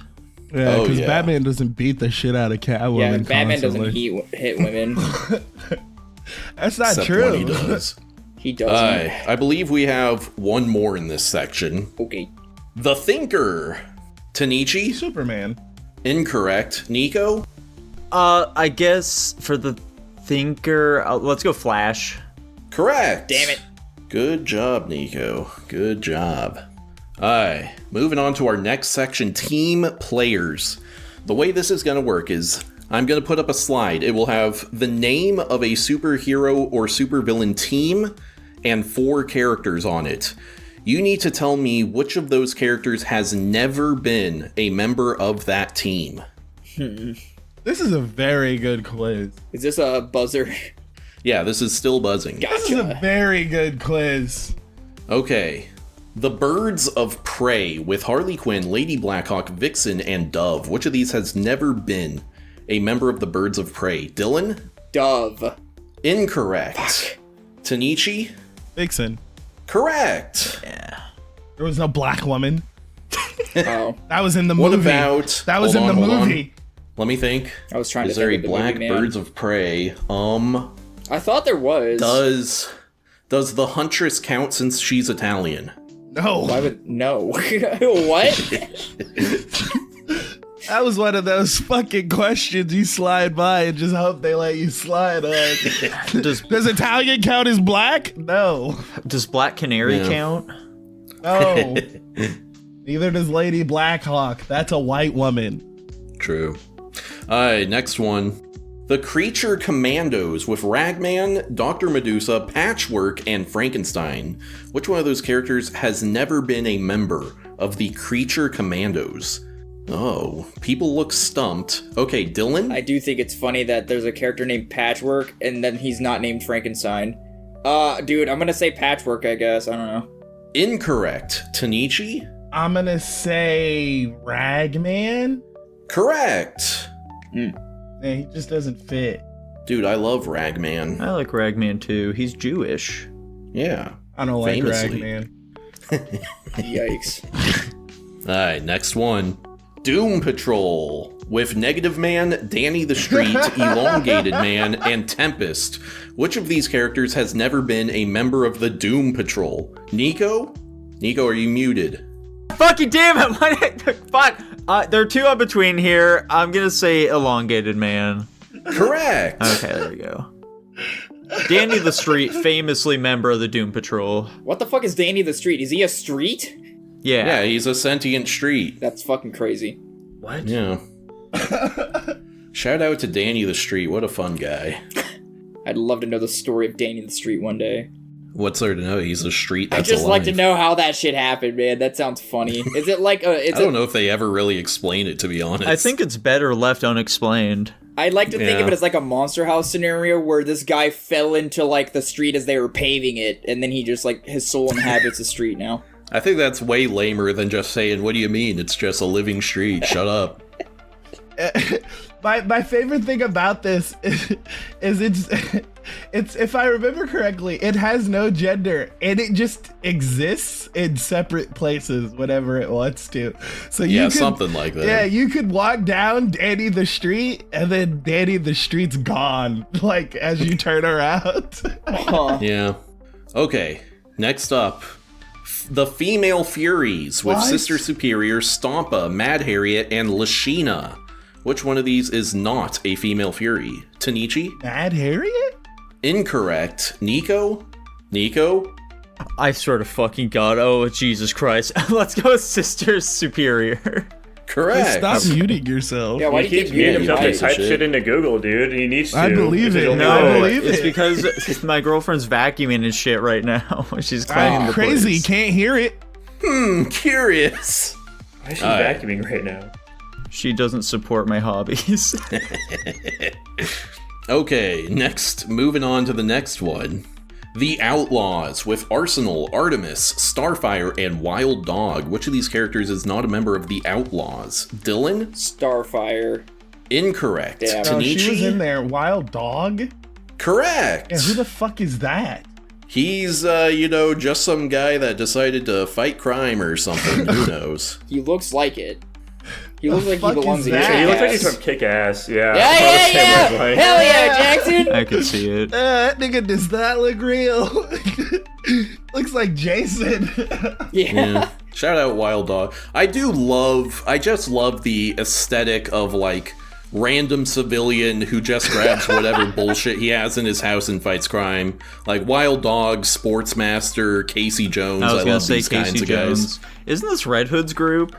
[SPEAKER 5] Yeah,
[SPEAKER 1] Oh,
[SPEAKER 5] because
[SPEAKER 1] yeah.
[SPEAKER 5] Batman doesn't beat the shit out of Catwoman.
[SPEAKER 3] Yeah, Batman
[SPEAKER 5] constantly.
[SPEAKER 3] doesn't hit women.
[SPEAKER 5] That's not
[SPEAKER 1] Except
[SPEAKER 5] true.
[SPEAKER 1] when he does.
[SPEAKER 3] He doesn't.
[SPEAKER 1] I believe we have one more in this section.
[SPEAKER 3] Okay.
[SPEAKER 1] The Thinker. Tanichi?
[SPEAKER 5] Superman.
[SPEAKER 1] Incorrect. Nico?
[SPEAKER 2] I guess for the Thinker, let's go Flash.
[SPEAKER 1] Correct.
[SPEAKER 3] Damn it.
[SPEAKER 1] Good job, Nico. Good job. Alright, moving on to our next section, team players. The way this is going to work is I'm going to put up a slide. It will have the name of a superhero or supervillain team and 4 characters on it. You need to tell me which of those characters has never been a member of that team.
[SPEAKER 5] This is a very good quiz.
[SPEAKER 3] Is this a buzzer?
[SPEAKER 1] Yeah, this is still buzzing.
[SPEAKER 5] This is a very good quiz.
[SPEAKER 1] Okay. The Birds of Prey with Harley Quinn, Lady Blackhawk, Vixen, and Dove. Which of these has never been a member of the Birds of Prey? Dylan?
[SPEAKER 3] Dove.
[SPEAKER 1] Incorrect. Tanichi?
[SPEAKER 5] Vixen.
[SPEAKER 1] Correct.
[SPEAKER 2] Yeah.
[SPEAKER 5] There was no black woman.
[SPEAKER 3] Oh,
[SPEAKER 5] That was in the
[SPEAKER 1] What
[SPEAKER 5] movie.
[SPEAKER 1] about...
[SPEAKER 5] That was
[SPEAKER 1] hold
[SPEAKER 5] in
[SPEAKER 1] on,
[SPEAKER 5] the
[SPEAKER 1] hold on.
[SPEAKER 5] movie.
[SPEAKER 1] Let me think.
[SPEAKER 3] I was trying
[SPEAKER 1] Is
[SPEAKER 3] to
[SPEAKER 1] there a
[SPEAKER 3] think of the
[SPEAKER 1] black
[SPEAKER 3] movie, man.
[SPEAKER 1] Birds of Prey?
[SPEAKER 3] I thought there was.
[SPEAKER 1] Does the Huntress count since she's Italian?
[SPEAKER 5] No.
[SPEAKER 3] Why would no? What?
[SPEAKER 5] That was one of those fucking questions you slide by and just hope they let you slide on.
[SPEAKER 2] Does
[SPEAKER 5] Italian count as black? No.
[SPEAKER 2] Black Canary
[SPEAKER 1] Yeah.
[SPEAKER 2] count?
[SPEAKER 5] No. Neither does Lady Blackhawk. That's a white woman.
[SPEAKER 1] True. Alright, next one. The Creature Commandos with Ragman, Dr. Medusa, Patchwork, and Frankenstein. Which one of those characters has never been a member of the Creature Commandos? Oh, people look stumped. Okay, Dylan?
[SPEAKER 3] I do think it's funny that there's a character named Patchwork and then he's not named Frankenstein. Dude, I'm gonna say Patchwork, I guess. I don't know.
[SPEAKER 1] Incorrect. Tanichi?
[SPEAKER 5] I'm gonna say Ragman.
[SPEAKER 1] Correct.
[SPEAKER 5] Yeah, he just doesn't fit.
[SPEAKER 1] Dude, I love Ragman.
[SPEAKER 2] I like Ragman too. He's Jewish.
[SPEAKER 1] Yeah.
[SPEAKER 5] I don't like
[SPEAKER 1] Famously.
[SPEAKER 5] Ragman.
[SPEAKER 3] Yikes.
[SPEAKER 1] Alright, next one. Doom Patrol with Negative Man, Danny the Street, Elongated Man, and Tempest. Which of these characters has never been a member of the Doom Patrol? Nico? Nico, are you muted?
[SPEAKER 2] Fucking damn it! Fuck! There are 2 in between here. I'm gonna say Elongated Man.
[SPEAKER 1] Correct.
[SPEAKER 2] Okay, there we go. Danny the Street, famously member of the Doom Patrol.
[SPEAKER 3] What the fuck is Danny the Street? Is he a street?
[SPEAKER 2] Yeah.
[SPEAKER 1] Yeah, he's a sentient street.
[SPEAKER 3] That's fucking crazy.
[SPEAKER 2] What?
[SPEAKER 1] Yeah. Shout out to Danny the Street. What a fun guy.
[SPEAKER 3] I'd love to know the story of Danny the Street one day.
[SPEAKER 1] What's there to know? He's a street that's
[SPEAKER 3] I'd just
[SPEAKER 1] alive.
[SPEAKER 3] like to know how that shit happened, man. That sounds funny. Is it like a...
[SPEAKER 1] I don't know if they ever really explain it, to be honest.
[SPEAKER 2] I think it's better left unexplained.
[SPEAKER 3] I'd like to think of
[SPEAKER 1] Yeah.
[SPEAKER 3] it as like a Monster House scenario where this guy fell into like the street as they were paving it, and then he just like his soul inhabits the street now.
[SPEAKER 1] I think that's way lamer than just saying, what do you mean? It's just a living street. Shut up.
[SPEAKER 5] My favorite thing about this is it's if I remember correctly, it has no gender and it just exists in separate places whenever it wants to. So you
[SPEAKER 1] Yeah,
[SPEAKER 5] could,
[SPEAKER 1] something like that.
[SPEAKER 5] Yeah, you could walk down Danny the Street and then Danny the Street's gone, like as you turn around.
[SPEAKER 3] Huh.
[SPEAKER 1] Yeah. Okay, next up. The female Furies with
[SPEAKER 5] What?
[SPEAKER 1] Sister Superior, Stompa, Mad Harriet, and Lashina. Which one of these is not a female Fury? Tanichi?
[SPEAKER 5] Mad Harriet?
[SPEAKER 1] Incorrect. Nico? Nico?
[SPEAKER 2] I swear to fucking God. Oh, Jesus Christ. Let's go with Sister Superior.
[SPEAKER 1] Correct.
[SPEAKER 5] Stop muting yourself.
[SPEAKER 3] Yeah, why
[SPEAKER 4] He
[SPEAKER 3] do you
[SPEAKER 4] keeps
[SPEAKER 3] keep
[SPEAKER 4] muting
[SPEAKER 3] muting
[SPEAKER 4] himself to
[SPEAKER 3] your mic?
[SPEAKER 4] type
[SPEAKER 1] shit.
[SPEAKER 4] shit into Google, dude. He needs to.
[SPEAKER 5] I believe
[SPEAKER 4] It's
[SPEAKER 5] it.
[SPEAKER 4] his
[SPEAKER 5] No,
[SPEAKER 4] only
[SPEAKER 5] I
[SPEAKER 4] way.
[SPEAKER 5] believe
[SPEAKER 2] It's
[SPEAKER 5] it.
[SPEAKER 2] because my girlfriend's vacuuming and shit right now. She's cleaning the
[SPEAKER 5] Crazy,
[SPEAKER 2] place.
[SPEAKER 5] can't hear it.
[SPEAKER 1] Curious.
[SPEAKER 4] Why is she
[SPEAKER 1] Alright.
[SPEAKER 4] vacuuming right now?
[SPEAKER 2] She doesn't support my hobbies.
[SPEAKER 1] Okay, next, moving on to the next one. The Outlaws with Arsenal, Artemis, Starfire, and Wild Dog. Which of these characters is not a member of the Outlaws? Dylan?
[SPEAKER 3] Starfire.
[SPEAKER 1] Incorrect.
[SPEAKER 3] Damn.
[SPEAKER 5] No, she was in
[SPEAKER 1] Tanichi?
[SPEAKER 5] there. Wild Dog?
[SPEAKER 1] Correct.
[SPEAKER 5] Yeah, who the fuck is that?
[SPEAKER 1] He's, just some guy that decided to fight crime or something. Who knows?
[SPEAKER 3] He looks like it. He looks like he
[SPEAKER 5] fuck
[SPEAKER 3] belongs
[SPEAKER 5] is
[SPEAKER 3] in
[SPEAKER 5] that?
[SPEAKER 4] He looks like he's
[SPEAKER 3] Kick-Ass.
[SPEAKER 4] from Kick-Ass. Yeah.
[SPEAKER 3] Yeah, yeah, yeah!
[SPEAKER 4] Same way.
[SPEAKER 3] Hell yeah, Jackson!
[SPEAKER 2] I could see it.
[SPEAKER 5] That nigga does not look real. Looks like Jason.
[SPEAKER 1] Yeah. Shout out Wild Dog. I just love the aesthetic of, like, random civilian who just grabs whatever bullshit he has in his house and fights crime. Like Wild Dog, Sportsmaster, Casey Jones.
[SPEAKER 2] I was gonna
[SPEAKER 1] love
[SPEAKER 2] say
[SPEAKER 1] these kinds
[SPEAKER 2] Casey
[SPEAKER 1] of guys.
[SPEAKER 2] Jones. Isn't this Red Hood's group?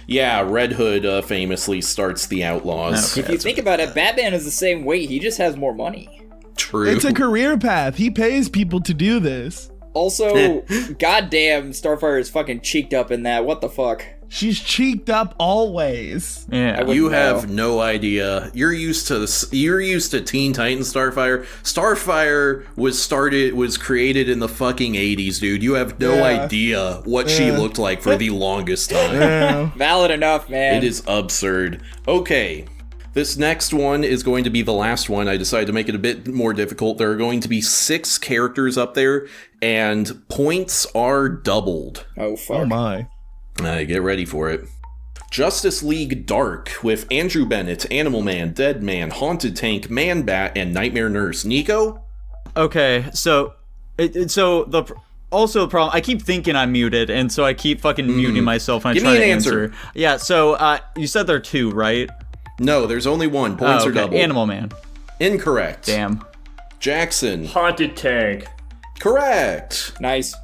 [SPEAKER 1] Yeah, Red Hood famously starts the Outlaws.
[SPEAKER 2] Okay.
[SPEAKER 3] If you think about it, Batman is the same weight. He just has more money.
[SPEAKER 1] True.
[SPEAKER 5] It's a career path. He pays people to do this.
[SPEAKER 3] Also, goddamn, Starfire is fucking cheeked up in that. What the fuck?
[SPEAKER 5] She's cheeked up always.
[SPEAKER 2] Yeah.
[SPEAKER 3] wouldn't
[SPEAKER 1] You
[SPEAKER 3] know.
[SPEAKER 1] have no idea. You're used to Teen Titans Starfire. Starfire was created in the fucking 80s, dude. You have no
[SPEAKER 5] Yeah.
[SPEAKER 1] idea what she looked like for the longest time.
[SPEAKER 5] Yeah.
[SPEAKER 3] Valid enough, man.
[SPEAKER 1] It is absurd. Okay. This next one is going to be the last one. I decided to make it a bit more difficult. There are going to be 6 characters up there, and points are doubled.
[SPEAKER 3] Oh, fuck.
[SPEAKER 5] Oh my.
[SPEAKER 1] Get ready for it. Justice League Dark with Andrew Bennett, Animal Man, Dead Man, Haunted Tank, Man Bat, and Nightmare Nurse. Nico?
[SPEAKER 2] Okay, so the problem, I keep thinking I'm muted, and so I keep fucking muting myself when I
[SPEAKER 1] Give
[SPEAKER 2] try
[SPEAKER 1] me
[SPEAKER 2] to
[SPEAKER 1] an
[SPEAKER 2] answer. Yeah, so you said there are 2, right?
[SPEAKER 1] No, there's only one. Points
[SPEAKER 2] Oh,
[SPEAKER 1] are
[SPEAKER 2] okay.
[SPEAKER 1] doubled.
[SPEAKER 2] Animal Man.
[SPEAKER 1] Incorrect.
[SPEAKER 2] Damn.
[SPEAKER 1] Jackson.
[SPEAKER 4] Haunted Tank.
[SPEAKER 1] Correct.
[SPEAKER 3] Nice.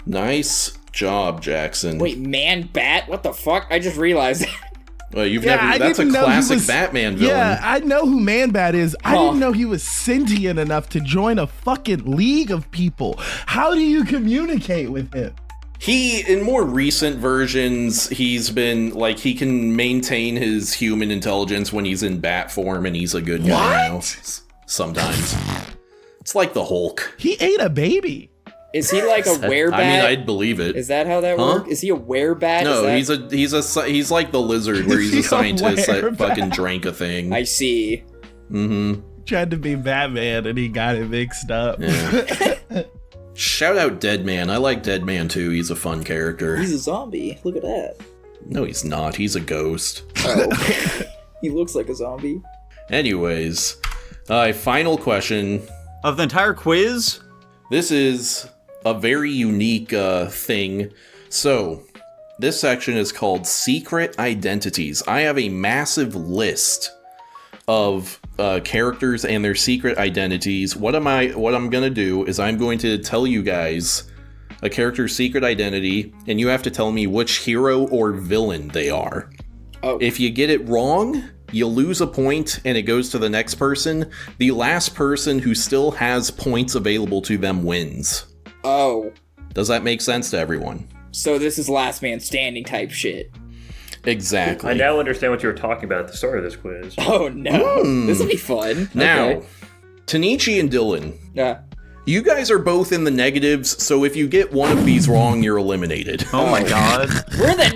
[SPEAKER 1] Nice job, Jackson.
[SPEAKER 3] Wait, Man Bat? What the fuck? I just realized.
[SPEAKER 1] Well, you've
[SPEAKER 5] Yeah,
[SPEAKER 1] never.
[SPEAKER 5] I
[SPEAKER 1] That's a
[SPEAKER 5] didn't know he
[SPEAKER 1] classic
[SPEAKER 5] was-
[SPEAKER 1] Batman villain.
[SPEAKER 5] Yeah, I know who Man-Bat is. I
[SPEAKER 3] Huh.
[SPEAKER 5] didn't know he was sentient enough to join a fucking league of people. How do you communicate with him?
[SPEAKER 1] He, in more recent versions, he's been, like, he can maintain his human intelligence when he's in bat form, and he's a good guy now. Sometimes. It's like the Hulk.
[SPEAKER 5] He ate a baby.
[SPEAKER 3] Is he like a werebat?
[SPEAKER 1] I mean, I'd believe it.
[SPEAKER 3] Is that how that
[SPEAKER 1] Huh?
[SPEAKER 3] works? Is he a werebat?
[SPEAKER 1] No,
[SPEAKER 3] Is that...
[SPEAKER 1] he's like the lizard, where he's
[SPEAKER 5] Is he
[SPEAKER 1] a
[SPEAKER 5] a
[SPEAKER 1] scientist that
[SPEAKER 5] werebat?
[SPEAKER 1] fucking drank a thing.
[SPEAKER 3] I see.
[SPEAKER 5] Tried to be Batman and he got it mixed up.
[SPEAKER 1] Yeah. Shout out Dead Man. I like Dead Man too. He's a fun character.
[SPEAKER 3] He's a zombie. Look at that.
[SPEAKER 1] No, he's not. He's a ghost.
[SPEAKER 3] Oh. He looks like a zombie.
[SPEAKER 1] Anyways, final question.
[SPEAKER 2] Of the entire quiz?
[SPEAKER 1] This is a very unique thing. So, this section is called Secret Identities. I have a massive list of characters and their secret identities. What I'm gonna do is I'm going to tell you guys a character's secret identity, and you have to tell me which hero or villain they are.
[SPEAKER 3] Oh.
[SPEAKER 1] If you get it wrong, you lose a point and it goes to the next person. The last person who still has points available to them wins.
[SPEAKER 3] Oh.
[SPEAKER 1] Does that make sense to everyone?
[SPEAKER 3] So this is last man standing type shit.
[SPEAKER 1] Exactly.
[SPEAKER 4] I now understand what you were talking about at the start of this quiz.
[SPEAKER 3] Oh no. This will be fun.
[SPEAKER 1] Now,
[SPEAKER 3] Okay.
[SPEAKER 1] Tanichi and Dylan,
[SPEAKER 3] Yeah.
[SPEAKER 1] you guys are both in the negatives, so if you get one of these wrong, you're eliminated.
[SPEAKER 2] Oh my god.
[SPEAKER 3] We're the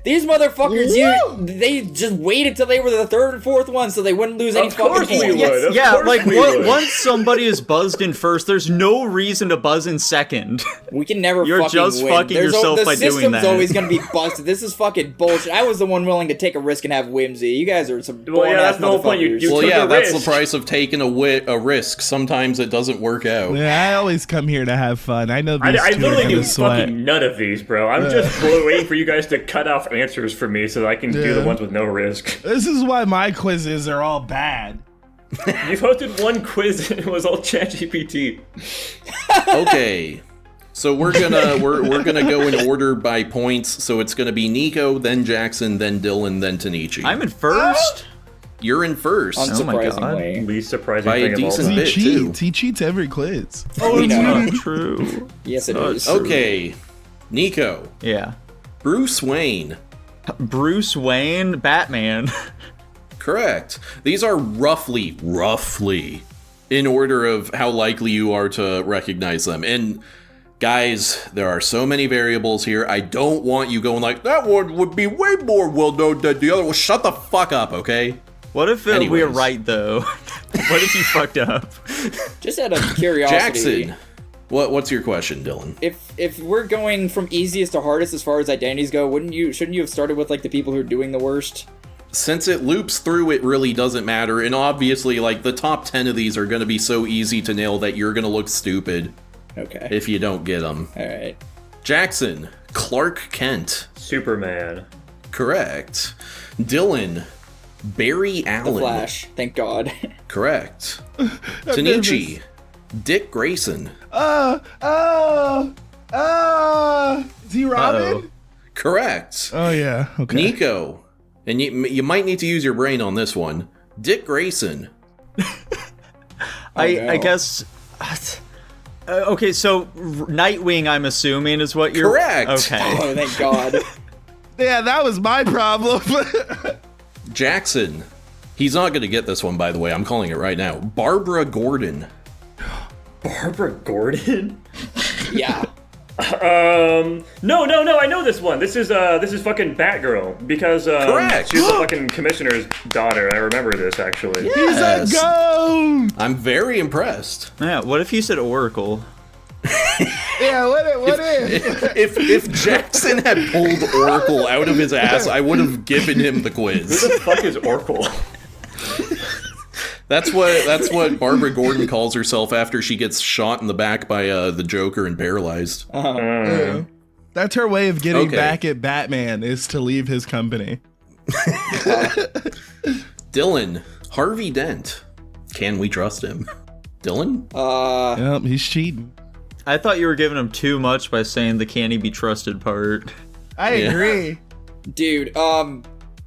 [SPEAKER 3] these motherfuckers, they just waited till they were the third and fourth one so they wouldn't lose any
[SPEAKER 4] Of
[SPEAKER 3] fucking
[SPEAKER 4] course we
[SPEAKER 3] points.
[SPEAKER 4] would. Of
[SPEAKER 2] Yeah,
[SPEAKER 4] course
[SPEAKER 2] like
[SPEAKER 4] we would.
[SPEAKER 2] once somebody is buzzed in first, there's no reason to buzz in second.
[SPEAKER 3] We can never
[SPEAKER 2] You're
[SPEAKER 3] fucking
[SPEAKER 2] just
[SPEAKER 3] win.
[SPEAKER 2] fucking yourself
[SPEAKER 3] the
[SPEAKER 2] by doing
[SPEAKER 3] system's
[SPEAKER 2] that.
[SPEAKER 3] always gonna be busted. This is fucking bullshit. I was the one willing to take a risk and have whimsy. You guys are some
[SPEAKER 4] Well, yeah,
[SPEAKER 3] born-ass
[SPEAKER 4] that's the whole point.
[SPEAKER 3] motherfuckers.
[SPEAKER 4] You
[SPEAKER 1] Well,
[SPEAKER 4] took
[SPEAKER 1] yeah,
[SPEAKER 4] a
[SPEAKER 1] that's the
[SPEAKER 4] risk.
[SPEAKER 1] price of taking a risk. Sometimes it doesn't doesn't work out.
[SPEAKER 5] Yeah, I always come here to have fun. I know these
[SPEAKER 4] I
[SPEAKER 5] two are
[SPEAKER 4] literally
[SPEAKER 5] gonna
[SPEAKER 4] do
[SPEAKER 5] sweat.
[SPEAKER 4] fucking none of these, bro. I'm just waiting for you guys to cut off answers for me so that I can do the ones with no risk.
[SPEAKER 5] This is why my quizzes are all bad.
[SPEAKER 4] You've hosted one quiz and it was all ChatGPT.
[SPEAKER 1] Okay. So we're gonna go in order by points. So it's gonna be Nico, then Jackson, then Dylan, then Tanichi.
[SPEAKER 2] I'm in first?
[SPEAKER 1] You're in first
[SPEAKER 3] Unsurprisingly.
[SPEAKER 4] Least surprising
[SPEAKER 1] by
[SPEAKER 4] thing
[SPEAKER 1] a
[SPEAKER 4] of all
[SPEAKER 1] decent
[SPEAKER 4] time.
[SPEAKER 1] bit
[SPEAKER 5] He
[SPEAKER 1] too.
[SPEAKER 5] cheats. He cheats every quiz.
[SPEAKER 3] We know.
[SPEAKER 2] True.
[SPEAKER 3] Yes, it is.
[SPEAKER 1] Okay, Nico,
[SPEAKER 2] Yeah.
[SPEAKER 1] Bruce Wayne.
[SPEAKER 2] Bruce Wayne, Batman.
[SPEAKER 1] Correct. These are roughly in order of how likely you are to recognize them. And guys, there are so many variables here. I don't want you going like, that one would be way more well-known than the other one. Shut the fuck up, okay?
[SPEAKER 2] What if
[SPEAKER 1] Anyways.
[SPEAKER 2] we're right, though? What if you fucked up?
[SPEAKER 3] Just out of curiosity.
[SPEAKER 1] Jackson, what's your question, Dylan?
[SPEAKER 3] If we're going from easiest to hardest as far as identities go, shouldn't you have started with like the people who are doing the worst?
[SPEAKER 1] Since it loops through, it really doesn't matter. And obviously, like, the top 10 of these are going to be so easy to nail that you're going to look stupid
[SPEAKER 3] Okay.
[SPEAKER 1] if you don't get them.
[SPEAKER 3] All right.
[SPEAKER 1] Jackson, Clark Kent.
[SPEAKER 4] Superman.
[SPEAKER 1] Correct. Dylan, Barry Allen.
[SPEAKER 3] The Flash. Thank God.
[SPEAKER 1] Correct. Tanichi, Dick Grayson.
[SPEAKER 5] Is he Robin?
[SPEAKER 1] Correct.
[SPEAKER 5] Oh yeah. Okay.
[SPEAKER 1] Nico, and you might need to use your brain on this one. Dick Grayson.
[SPEAKER 2] I guess. Okay, so Nightwing, I'm assuming, is what you're.
[SPEAKER 1] Correct.
[SPEAKER 2] Okay.
[SPEAKER 3] Oh, thank God.
[SPEAKER 5] Yeah, that was my problem.
[SPEAKER 1] Jackson. He's not going to get this one, by the way. I'm calling it right now. Barbara Gordon.
[SPEAKER 4] Barbara Gordon?
[SPEAKER 3] Yeah.
[SPEAKER 4] No, I know this one. This is fucking Batgirl because
[SPEAKER 1] Correct.
[SPEAKER 4] she's the fucking commissioner's daughter. I remember this actually.
[SPEAKER 1] Yes.
[SPEAKER 5] Go.
[SPEAKER 1] I'm very impressed.
[SPEAKER 2] Yeah, what if you said Oracle?
[SPEAKER 5] Yeah. What if?
[SPEAKER 1] If Jackson had pulled Oracle out of his ass, I would have given him the quiz.
[SPEAKER 4] Who the fuck is Oracle?
[SPEAKER 1] That's what Barbara Gordon calls herself after she gets shot in the back by the Joker and paralyzed.
[SPEAKER 5] Yeah. That's her way of getting
[SPEAKER 1] Okay.
[SPEAKER 5] back at Batman is to leave his company.
[SPEAKER 1] Dylan, Harvey Dent. Can we trust him? Dylan?
[SPEAKER 5] Yep, he's cheating.
[SPEAKER 2] I thought you were giving him too much by saying the can he be trusted part.
[SPEAKER 5] I agree.
[SPEAKER 3] Dude,
[SPEAKER 5] I'm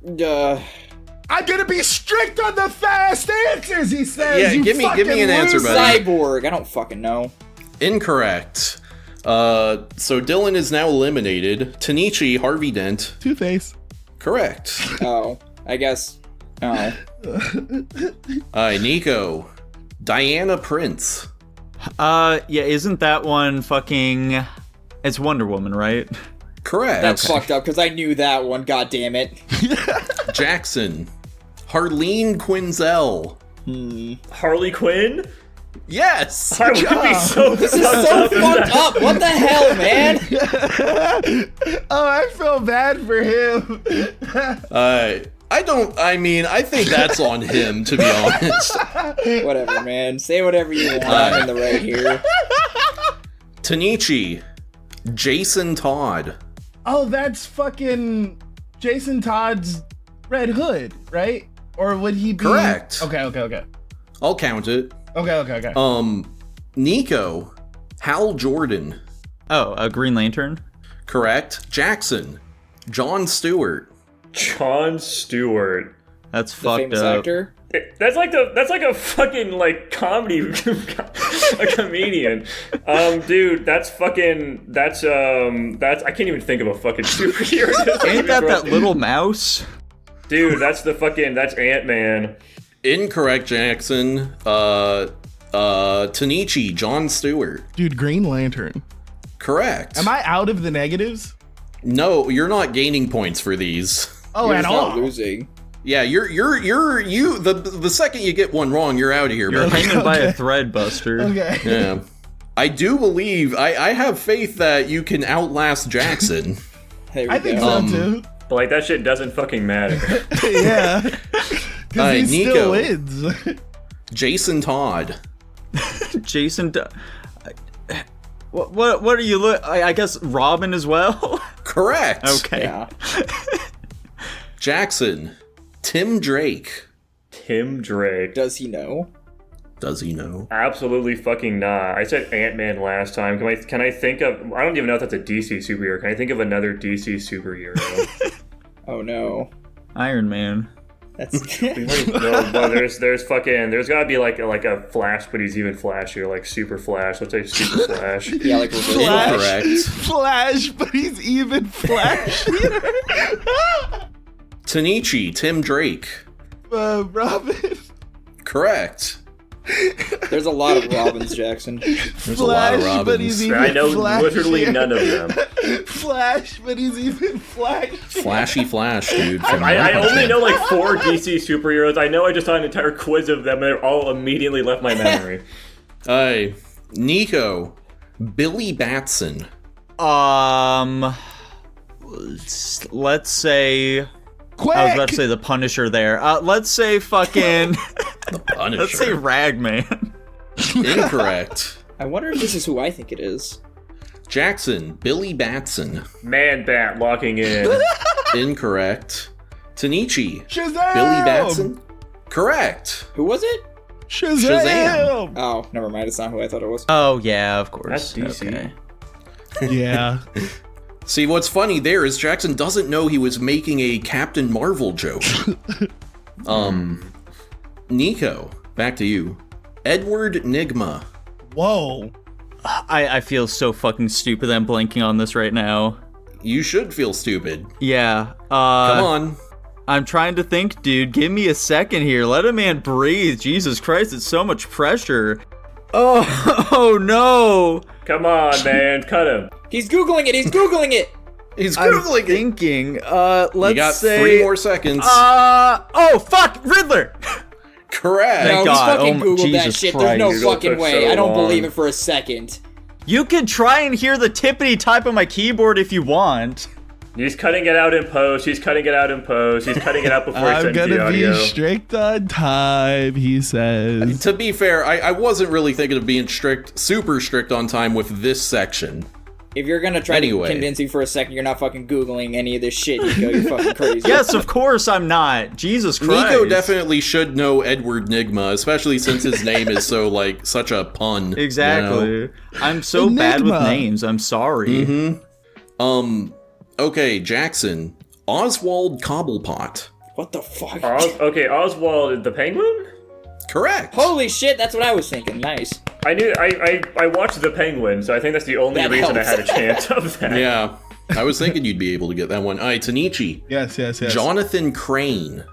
[SPEAKER 5] gonna be strict on the fast answers, he says.
[SPEAKER 1] Yeah,
[SPEAKER 5] you
[SPEAKER 1] give me
[SPEAKER 5] fucking
[SPEAKER 1] an answer,
[SPEAKER 5] loser.
[SPEAKER 1] buddy.
[SPEAKER 3] Cyborg. I don't fucking know.
[SPEAKER 1] Incorrect. So Dylan is now eliminated. Tanichi, Harvey Dent.
[SPEAKER 5] Two-Face.
[SPEAKER 1] Correct.
[SPEAKER 3] Oh, I guess. Oh.
[SPEAKER 1] Nico, Diana Prince.
[SPEAKER 2] Yeah, isn't that one fucking. It's Wonder Woman, right?
[SPEAKER 1] Correct.
[SPEAKER 3] That's fucked up because I knew that one. God damn it.
[SPEAKER 1] Jackson, Harleen Quinzel.
[SPEAKER 4] Harley Quinn?
[SPEAKER 1] Yes.
[SPEAKER 4] I would be so
[SPEAKER 3] This is so fucked up. What the hell, man?
[SPEAKER 5] Oh, I feel bad for him.
[SPEAKER 1] I think that's on him, to be honest.
[SPEAKER 3] Whatever, man. Say whatever you want. I'm in the right here.
[SPEAKER 1] Tanichi, Jason Todd.
[SPEAKER 5] Oh, that's fucking Jason Todd's Red Hood, right? Or would he be?
[SPEAKER 1] Correct.
[SPEAKER 5] Okay.
[SPEAKER 1] I'll count it.
[SPEAKER 5] Okay.
[SPEAKER 1] Nico, Hal Jordan.
[SPEAKER 2] Oh, a Green Lantern?
[SPEAKER 1] Correct. Jackson, Jon Stewart.
[SPEAKER 4] Jon Stewart.
[SPEAKER 2] That's
[SPEAKER 3] The
[SPEAKER 2] fucked
[SPEAKER 3] famous
[SPEAKER 2] up.
[SPEAKER 3] actor.
[SPEAKER 4] That's like a fucking like comedy a comedian. Dude, that's I can't even think of a fucking superhero.
[SPEAKER 2] Ain't that little mouse?
[SPEAKER 4] Dude, that's Ant-Man.
[SPEAKER 1] Incorrect, Jackson. Tanichi, Jon Stewart.
[SPEAKER 5] Dude, Green Lantern.
[SPEAKER 1] Correct.
[SPEAKER 5] Am I out of the negatives?
[SPEAKER 1] No, you're not gaining points for these.
[SPEAKER 5] Oh,
[SPEAKER 3] You're
[SPEAKER 5] at
[SPEAKER 3] just not
[SPEAKER 5] all.
[SPEAKER 3] losing.
[SPEAKER 1] Yeah, the second you get one wrong, you're out of here,
[SPEAKER 2] You're
[SPEAKER 1] buddy.
[SPEAKER 2] hanging by a thread, Buster.
[SPEAKER 5] Okay.
[SPEAKER 1] Yeah. I do believe, I have faith that you can outlast Jackson.
[SPEAKER 3] There we
[SPEAKER 5] I think
[SPEAKER 3] go.
[SPEAKER 5] so too.
[SPEAKER 4] But like that shit doesn't fucking matter.
[SPEAKER 5] Yeah. Because he
[SPEAKER 1] Nico.
[SPEAKER 5] still wins.
[SPEAKER 1] Jason Todd.
[SPEAKER 2] Jason. What are you I guess Robin as well.
[SPEAKER 1] Correct.
[SPEAKER 2] Okay.
[SPEAKER 3] Yeah.
[SPEAKER 1] Jackson. Tim Drake.
[SPEAKER 4] Tim Drake.
[SPEAKER 3] Does he know?
[SPEAKER 1] Does he know?
[SPEAKER 4] Absolutely fucking not. I said Ant-Man last time. Can I think of... I don't even know if that's a DC superhero. Can I think of another DC superhero?
[SPEAKER 3] Oh no.
[SPEAKER 2] Iron Man.
[SPEAKER 3] That's
[SPEAKER 4] No, well, there's gotta be like a Flash, but he's even flashier, like Super Flash. Let's say Super Flash.
[SPEAKER 3] yeah, like reverse.
[SPEAKER 1] Incorrect.
[SPEAKER 5] Flash, but he's even flashier.
[SPEAKER 1] Tanichi. Tim Drake.
[SPEAKER 5] Robin.
[SPEAKER 1] Correct.
[SPEAKER 3] There's a lot of Robins, Jackson.
[SPEAKER 1] There's a lot of
[SPEAKER 5] Flash, but he's
[SPEAKER 1] Robins.
[SPEAKER 5] even
[SPEAKER 4] I know
[SPEAKER 5] flashier.
[SPEAKER 4] literally none of them.
[SPEAKER 5] Flash, but he's even flashier.
[SPEAKER 1] Flashy Flash, dude. from
[SPEAKER 4] I only
[SPEAKER 1] Robin.
[SPEAKER 4] know like 4 DC superheroes. I know I just saw an entire quiz of them, and they're all immediately left my memory.
[SPEAKER 1] Nico. Billy Batson.
[SPEAKER 2] Let's say.
[SPEAKER 5] Quick!
[SPEAKER 2] I was about to say the Punisher there. Let's say fucking.
[SPEAKER 1] The Punisher.
[SPEAKER 2] Let's say Ragman.
[SPEAKER 1] Incorrect.
[SPEAKER 3] I wonder if this is who I think it is.
[SPEAKER 1] Jackson. Billy Batson.
[SPEAKER 4] Man Bat locking in.
[SPEAKER 1] Incorrect. Tanichi.
[SPEAKER 5] Shazam!
[SPEAKER 1] Billy Batson. Correct.
[SPEAKER 3] Who was it?
[SPEAKER 5] Shazam!
[SPEAKER 3] Oh, never mind. It's not who I thought it was.
[SPEAKER 2] Oh yeah, of course.
[SPEAKER 4] That's DC.
[SPEAKER 2] Okay.
[SPEAKER 5] Yeah.
[SPEAKER 1] See, what's funny there is Jackson doesn't know he was making a Captain Marvel joke. Nico, back to you. Edward Nygma.
[SPEAKER 5] Whoa.
[SPEAKER 2] I feel so fucking stupid that I'm blanking on this right now.
[SPEAKER 1] You should feel stupid.
[SPEAKER 2] Yeah.
[SPEAKER 1] Come on.
[SPEAKER 2] I'm trying to think, dude. Give me a second here. Let a man breathe. Jesus Christ, it's so much pressure. Oh no.
[SPEAKER 4] Come on, man. Cut him.
[SPEAKER 3] He's Googling it. He's Googling it.
[SPEAKER 1] He's
[SPEAKER 2] I'm
[SPEAKER 1] Googling it.
[SPEAKER 2] thinking.
[SPEAKER 1] You
[SPEAKER 2] Let's
[SPEAKER 1] got
[SPEAKER 2] say
[SPEAKER 1] 3 more seconds.
[SPEAKER 2] oh fuck, Riddler.
[SPEAKER 1] Correct.
[SPEAKER 3] No,
[SPEAKER 2] God.
[SPEAKER 3] he's fucking
[SPEAKER 2] Oh,
[SPEAKER 3] Googled that
[SPEAKER 2] Jesus
[SPEAKER 3] shit. There's no
[SPEAKER 2] Christ.
[SPEAKER 3] fucking
[SPEAKER 4] Google took
[SPEAKER 3] way.
[SPEAKER 4] so
[SPEAKER 3] I don't
[SPEAKER 4] long.
[SPEAKER 3] believe it for a second.
[SPEAKER 2] You can try and hear the tippity type on my keyboard if you want.
[SPEAKER 4] He's cutting it out in post. He's cutting it out in post. He's cutting it out before he
[SPEAKER 5] I'm
[SPEAKER 4] sends the
[SPEAKER 5] gonna
[SPEAKER 4] audio.
[SPEAKER 5] be strict on time, he says.
[SPEAKER 1] To be fair, I wasn't really thinking of being super strict on time with this section.
[SPEAKER 3] If you're gonna try
[SPEAKER 1] Anyway.
[SPEAKER 3] to convince me for a second, you're not fucking Googling any of this shit, Nico. You're fucking crazy.
[SPEAKER 2] Yes, of course I'm not. Jesus Christ.
[SPEAKER 1] Nico definitely should know Edward Nygma, especially since his name is so, like, such a pun.
[SPEAKER 2] Exactly.
[SPEAKER 1] You
[SPEAKER 2] I'm so bad with
[SPEAKER 5] Enigma.
[SPEAKER 2] names. I'm sorry.
[SPEAKER 1] know? Okay, Jackson. Oswald Cobblepot.
[SPEAKER 3] What the fuck?
[SPEAKER 4] Okay, Oswald the Penguin?
[SPEAKER 1] Correct.
[SPEAKER 3] Holy shit, that's what I was thinking. Nice.
[SPEAKER 4] I watched The Penguin, so I think that's the only
[SPEAKER 3] That
[SPEAKER 4] reason
[SPEAKER 3] helps.
[SPEAKER 4] I had a chance of that.
[SPEAKER 1] Yeah. I was thinking you'd be able to get that one. Alright, Tanichi.
[SPEAKER 5] Yes.
[SPEAKER 1] Jonathan Crane.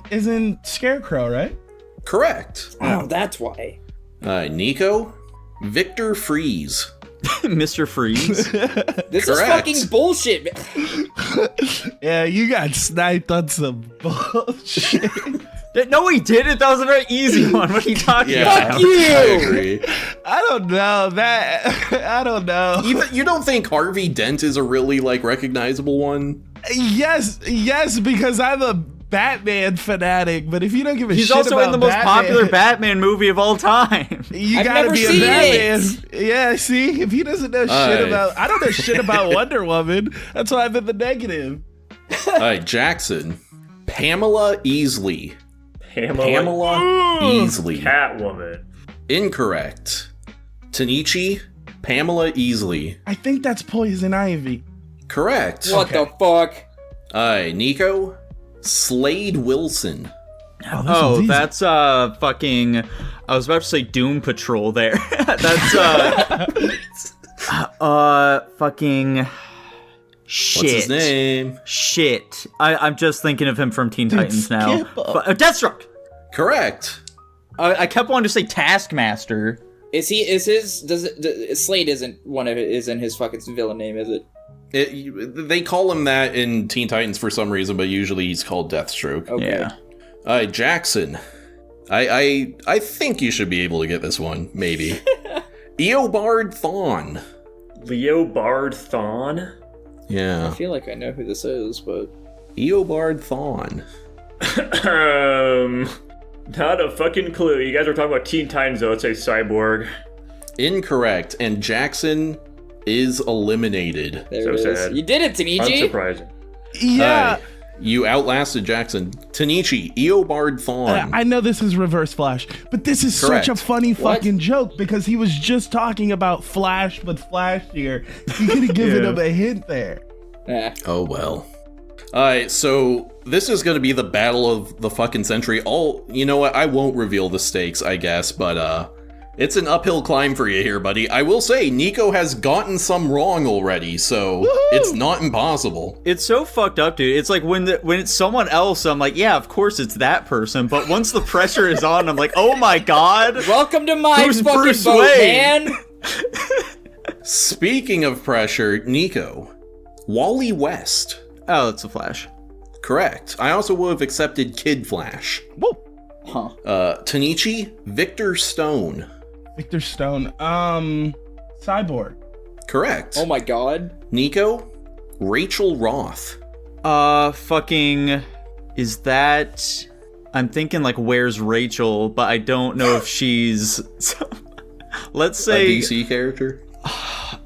[SPEAKER 5] Isn't Scarecrow, right?
[SPEAKER 1] Correct.
[SPEAKER 3] Oh, that's why.
[SPEAKER 1] Nico. Victor Freeze.
[SPEAKER 2] Mr. Freeze.
[SPEAKER 3] This
[SPEAKER 1] Correct.
[SPEAKER 3] is fucking bullshit.
[SPEAKER 5] Yeah, you got sniped on some bullshit.
[SPEAKER 2] No, he didn't. That was a very easy one. What are you talking
[SPEAKER 1] Yeah,
[SPEAKER 2] about?
[SPEAKER 3] you!
[SPEAKER 1] I agree.
[SPEAKER 5] I don't know that. I don't know.
[SPEAKER 1] You don't think Harvey Dent is a really, like, recognizable one?
[SPEAKER 5] Yes, because I'm a Batman fanatic. But if you don't give a
[SPEAKER 2] He's
[SPEAKER 5] shit
[SPEAKER 2] also
[SPEAKER 5] about
[SPEAKER 2] in the most
[SPEAKER 5] Batman,
[SPEAKER 2] popular Batman movie of all time.
[SPEAKER 5] You
[SPEAKER 3] I've
[SPEAKER 5] gotta
[SPEAKER 3] never
[SPEAKER 5] be a
[SPEAKER 3] seen
[SPEAKER 5] Batman.
[SPEAKER 3] it.
[SPEAKER 5] Yeah, see, if he doesn't know
[SPEAKER 1] Alright.
[SPEAKER 5] shit about, I don't know shit about Wonder Woman. That's why I'm in the negative.
[SPEAKER 1] Alright, Jackson. Pamela Easley. Pamela Easley.
[SPEAKER 4] Catwoman.
[SPEAKER 1] Incorrect. Tanichi. Pamela Easley.
[SPEAKER 5] I think that's Poison Ivy.
[SPEAKER 1] Correct.
[SPEAKER 3] What the fuck?
[SPEAKER 1] Nico. Slade Wilson.
[SPEAKER 2] Oh, that's fucking. I was about to say Doom Patrol there. That's fucking. Shit.
[SPEAKER 1] What's his name?
[SPEAKER 2] Shit. I'm just thinking of him from Teen Titans now.
[SPEAKER 5] skip up.
[SPEAKER 2] Deathstroke.
[SPEAKER 1] Correct.
[SPEAKER 2] I kept wanting to say Taskmaster.
[SPEAKER 3] Slade isn't his fucking villain name, is it?
[SPEAKER 1] They call him that in Teen Titans for some reason, but usually he's called Deathstroke.
[SPEAKER 3] Okay.
[SPEAKER 2] Yeah.
[SPEAKER 1] Jackson. I think you should be able to get this one, maybe. Eobard Thawne.
[SPEAKER 4] Leobard Thawne?
[SPEAKER 3] I
[SPEAKER 1] Yeah.
[SPEAKER 3] feel like I know who this is, but
[SPEAKER 1] Eobard Thawne.
[SPEAKER 4] Not a fucking clue. You guys were talking about Teen Titans, though. Let's say Cyborg.
[SPEAKER 1] Incorrect. And Jackson is eliminated.
[SPEAKER 3] There
[SPEAKER 4] So
[SPEAKER 3] it is.
[SPEAKER 4] sad.
[SPEAKER 3] You did it, Tanichi.
[SPEAKER 4] Unsurprising.
[SPEAKER 5] Yeah.
[SPEAKER 1] You outlasted Jackson. Tanichi, Eobard Thawne.
[SPEAKER 5] I know this is Reverse Flash, but this is such a
[SPEAKER 1] Correct.
[SPEAKER 5] funny
[SPEAKER 3] What?
[SPEAKER 5] fucking joke because he was just talking about Flash, but Flash here. You could have given
[SPEAKER 2] Yeah.
[SPEAKER 5] him a hint there.
[SPEAKER 3] Yeah.
[SPEAKER 1] Oh well. Alright, so this is gonna be the battle of the fucking century. You know what? I won't reveal the stakes, I guess, but it's an uphill climb for you here, buddy. I will say, Nico has gotten some wrong already, so it's not impossible.
[SPEAKER 2] It's so fucked up, dude. It's like when it's someone else, I'm like, yeah, of course it's that person. But once the pressure is on, I'm like, oh my god.
[SPEAKER 3] Welcome to my
[SPEAKER 2] Who's
[SPEAKER 3] fucking
[SPEAKER 2] Bruce
[SPEAKER 3] boat,
[SPEAKER 2] Wayne?
[SPEAKER 3] man.
[SPEAKER 1] Speaking of pressure, Nico, Wally West.
[SPEAKER 2] Oh, it's a Flash.
[SPEAKER 1] Correct. I also would have accepted Kid Flash.
[SPEAKER 5] Whoa.
[SPEAKER 3] Huh.
[SPEAKER 1] Tanichi, Victor Stone.
[SPEAKER 5] Victor Stone. Cyborg.
[SPEAKER 1] Correct.
[SPEAKER 3] Oh my god.
[SPEAKER 1] Nico, Rachel Roth.
[SPEAKER 2] Fucking, is that? I'm thinking like, where's Rachel? But I don't know if she's. Let's
[SPEAKER 1] A
[SPEAKER 2] say.
[SPEAKER 1] DC character.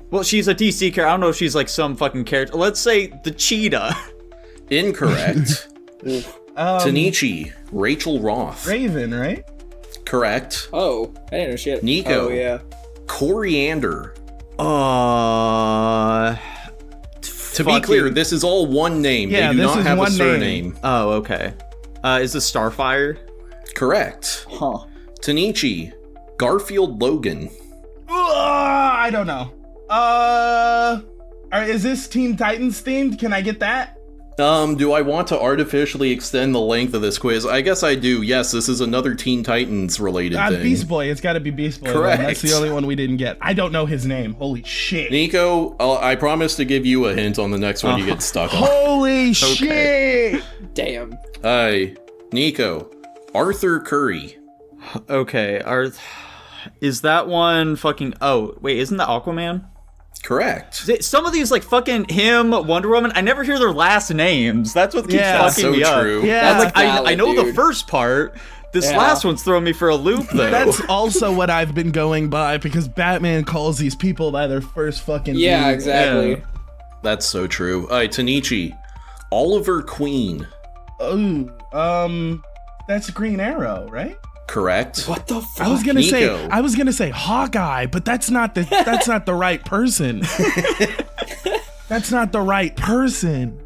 [SPEAKER 2] Well, she's a DC character. I don't know if she's like some fucking character. Let's say the Cheetah.
[SPEAKER 1] Incorrect.
[SPEAKER 5] Um,
[SPEAKER 1] Tanichi, Rachel Roth.
[SPEAKER 5] Raven, right?
[SPEAKER 1] Correct.
[SPEAKER 3] Oh, I didn't know shit.
[SPEAKER 1] Nico.
[SPEAKER 3] Oh yeah.
[SPEAKER 1] Coriander. To be
[SPEAKER 2] Fucking-
[SPEAKER 1] clear, this is all one name.
[SPEAKER 5] Yeah,
[SPEAKER 1] they do
[SPEAKER 5] this
[SPEAKER 1] not
[SPEAKER 5] is
[SPEAKER 1] have a
[SPEAKER 5] one name.
[SPEAKER 1] surname.
[SPEAKER 2] Oh, okay. Is this Starfire?
[SPEAKER 1] Correct.
[SPEAKER 3] Huh.
[SPEAKER 1] Tanichi, Garfield Logan.
[SPEAKER 5] I don't know. Is this Teen Titans themed? Can I get that?
[SPEAKER 1] Do I want to artificially extend the length of this quiz? I guess I do. Yes, this is another Teen Titans related thing.
[SPEAKER 5] Beast Boy. It's got to be Beast Boy.
[SPEAKER 1] Correct.
[SPEAKER 5] That's the only one we didn't get. I don't know his name. Holy shit.
[SPEAKER 1] Nico, I promise to give you a hint on the next one you get stuck on.
[SPEAKER 5] Holy shit.
[SPEAKER 3] Damn.
[SPEAKER 1] Hi, Nico, Arthur Curry.
[SPEAKER 2] Okay. Is that one fucking? Oh, wait. Isn't that Aquaman?
[SPEAKER 1] Correct.
[SPEAKER 2] Some of these, like fucking him, Wonder Woman, I never hear their last names. That's what keeps
[SPEAKER 5] Yeah.
[SPEAKER 2] fucking
[SPEAKER 1] So
[SPEAKER 2] me up.
[SPEAKER 1] true.
[SPEAKER 5] Yeah.
[SPEAKER 2] That's like I
[SPEAKER 3] valid,
[SPEAKER 2] know the
[SPEAKER 3] dude.
[SPEAKER 2] first part. This
[SPEAKER 3] Yeah.
[SPEAKER 2] last one's throwing me for a loop, though.
[SPEAKER 5] That's also what I've been going by because Batman calls these people by their first fucking
[SPEAKER 3] Yeah,
[SPEAKER 5] name.
[SPEAKER 3] exactly.
[SPEAKER 2] Yeah.
[SPEAKER 1] That's so true. Tanichi, Oliver Queen.
[SPEAKER 5] Oh, that's Green Arrow, right?
[SPEAKER 1] Correct.
[SPEAKER 3] What the fuck?
[SPEAKER 5] I was gonna
[SPEAKER 1] Nico.
[SPEAKER 5] say Hawkeye, but that's not the right person. That's not the right person.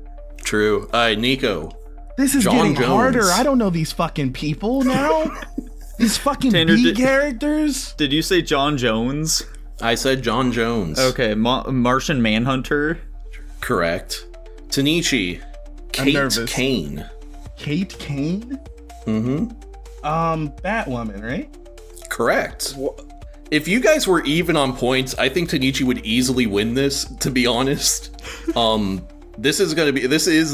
[SPEAKER 1] True. Nico,
[SPEAKER 5] This is
[SPEAKER 1] John
[SPEAKER 5] getting
[SPEAKER 1] Jones.
[SPEAKER 5] harder. I don't know these fucking people now. These fucking
[SPEAKER 2] Tanner,
[SPEAKER 5] B
[SPEAKER 2] did-
[SPEAKER 5] characters.
[SPEAKER 2] Did you say John Jones?
[SPEAKER 1] I said John Jones.
[SPEAKER 2] Okay, Martian Manhunter.
[SPEAKER 1] Correct. Tanichi,
[SPEAKER 5] I'm
[SPEAKER 1] Kate
[SPEAKER 5] nervous.
[SPEAKER 1] Kane.
[SPEAKER 5] Kate Kane.
[SPEAKER 1] Mm-hmm.
[SPEAKER 5] Batwoman, right?
[SPEAKER 1] Correct. If you guys were even on points, I think Tanichi would easily win this, to be honest. This is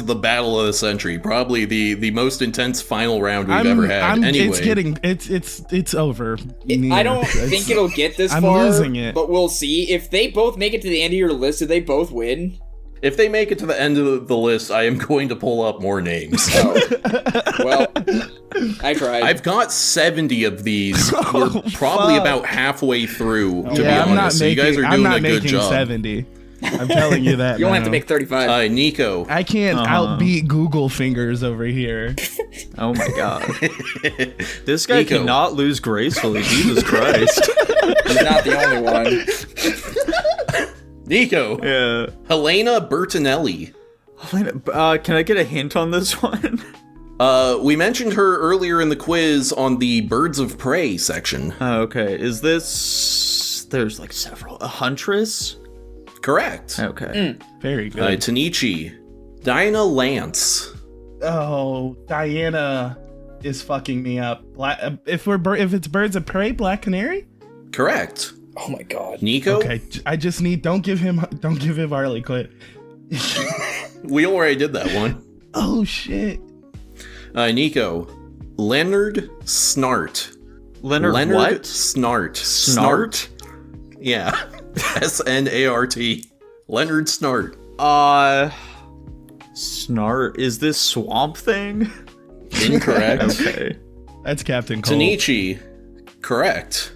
[SPEAKER 1] the battle of the century, probably the most intense final round we've ever had. Anyway,
[SPEAKER 5] It's over.
[SPEAKER 3] I don't think it'll get this
[SPEAKER 5] I'm
[SPEAKER 3] far,
[SPEAKER 5] losing it.
[SPEAKER 3] but we'll see. If they both make it to the end of your list, do they both win?
[SPEAKER 1] if they make it to the end of the list, I am going to pull up more names.
[SPEAKER 3] Oh. Well, I tried.
[SPEAKER 1] I've got 70 of these. We're probably
[SPEAKER 5] fuck.
[SPEAKER 1] about halfway through, to be
[SPEAKER 5] Yeah, I'm not
[SPEAKER 1] honest. So you
[SPEAKER 5] making.
[SPEAKER 1] guys are
[SPEAKER 5] I'm
[SPEAKER 1] doing
[SPEAKER 5] not
[SPEAKER 1] a good
[SPEAKER 5] making
[SPEAKER 1] job.
[SPEAKER 5] 70. I'm telling you that.
[SPEAKER 3] you only have to
[SPEAKER 5] now.
[SPEAKER 3] make 35.
[SPEAKER 1] Nico.
[SPEAKER 5] I can't outbeat Google fingers over here.
[SPEAKER 2] Oh my god. This guy
[SPEAKER 1] Nico.
[SPEAKER 2] cannot lose gracefully. Jesus Christ.
[SPEAKER 3] He's not the only one.
[SPEAKER 1] Nico.
[SPEAKER 2] Yeah.
[SPEAKER 1] Helena Bertinelli.
[SPEAKER 2] Can I get a hint on this one?
[SPEAKER 1] We mentioned her earlier in the quiz on the Birds of Prey section.
[SPEAKER 2] Oh, okay. Is this... There's like several. A Huntress?
[SPEAKER 1] Correct.
[SPEAKER 2] Okay.
[SPEAKER 5] Very good.
[SPEAKER 1] Tanichi. Dinah Lance.
[SPEAKER 5] Oh, Diana is fucking me up. If it's Birds of Prey, Black Canary.
[SPEAKER 1] Correct.
[SPEAKER 3] Oh my god.
[SPEAKER 1] Nico.
[SPEAKER 5] Okay, I just need. Don't give him Harley Quinn.
[SPEAKER 1] We already did that one.
[SPEAKER 5] Oh shit.
[SPEAKER 1] Nico. Leonard Snart.
[SPEAKER 2] Leonard what?
[SPEAKER 1] Snart.
[SPEAKER 2] Snart?
[SPEAKER 1] Yeah. Snart. Leonard Snart.
[SPEAKER 2] Snart. Is this Swamp Thing?
[SPEAKER 1] Incorrect.
[SPEAKER 2] Okay.
[SPEAKER 5] That's Captain Cole.
[SPEAKER 1] Tanichi, correct.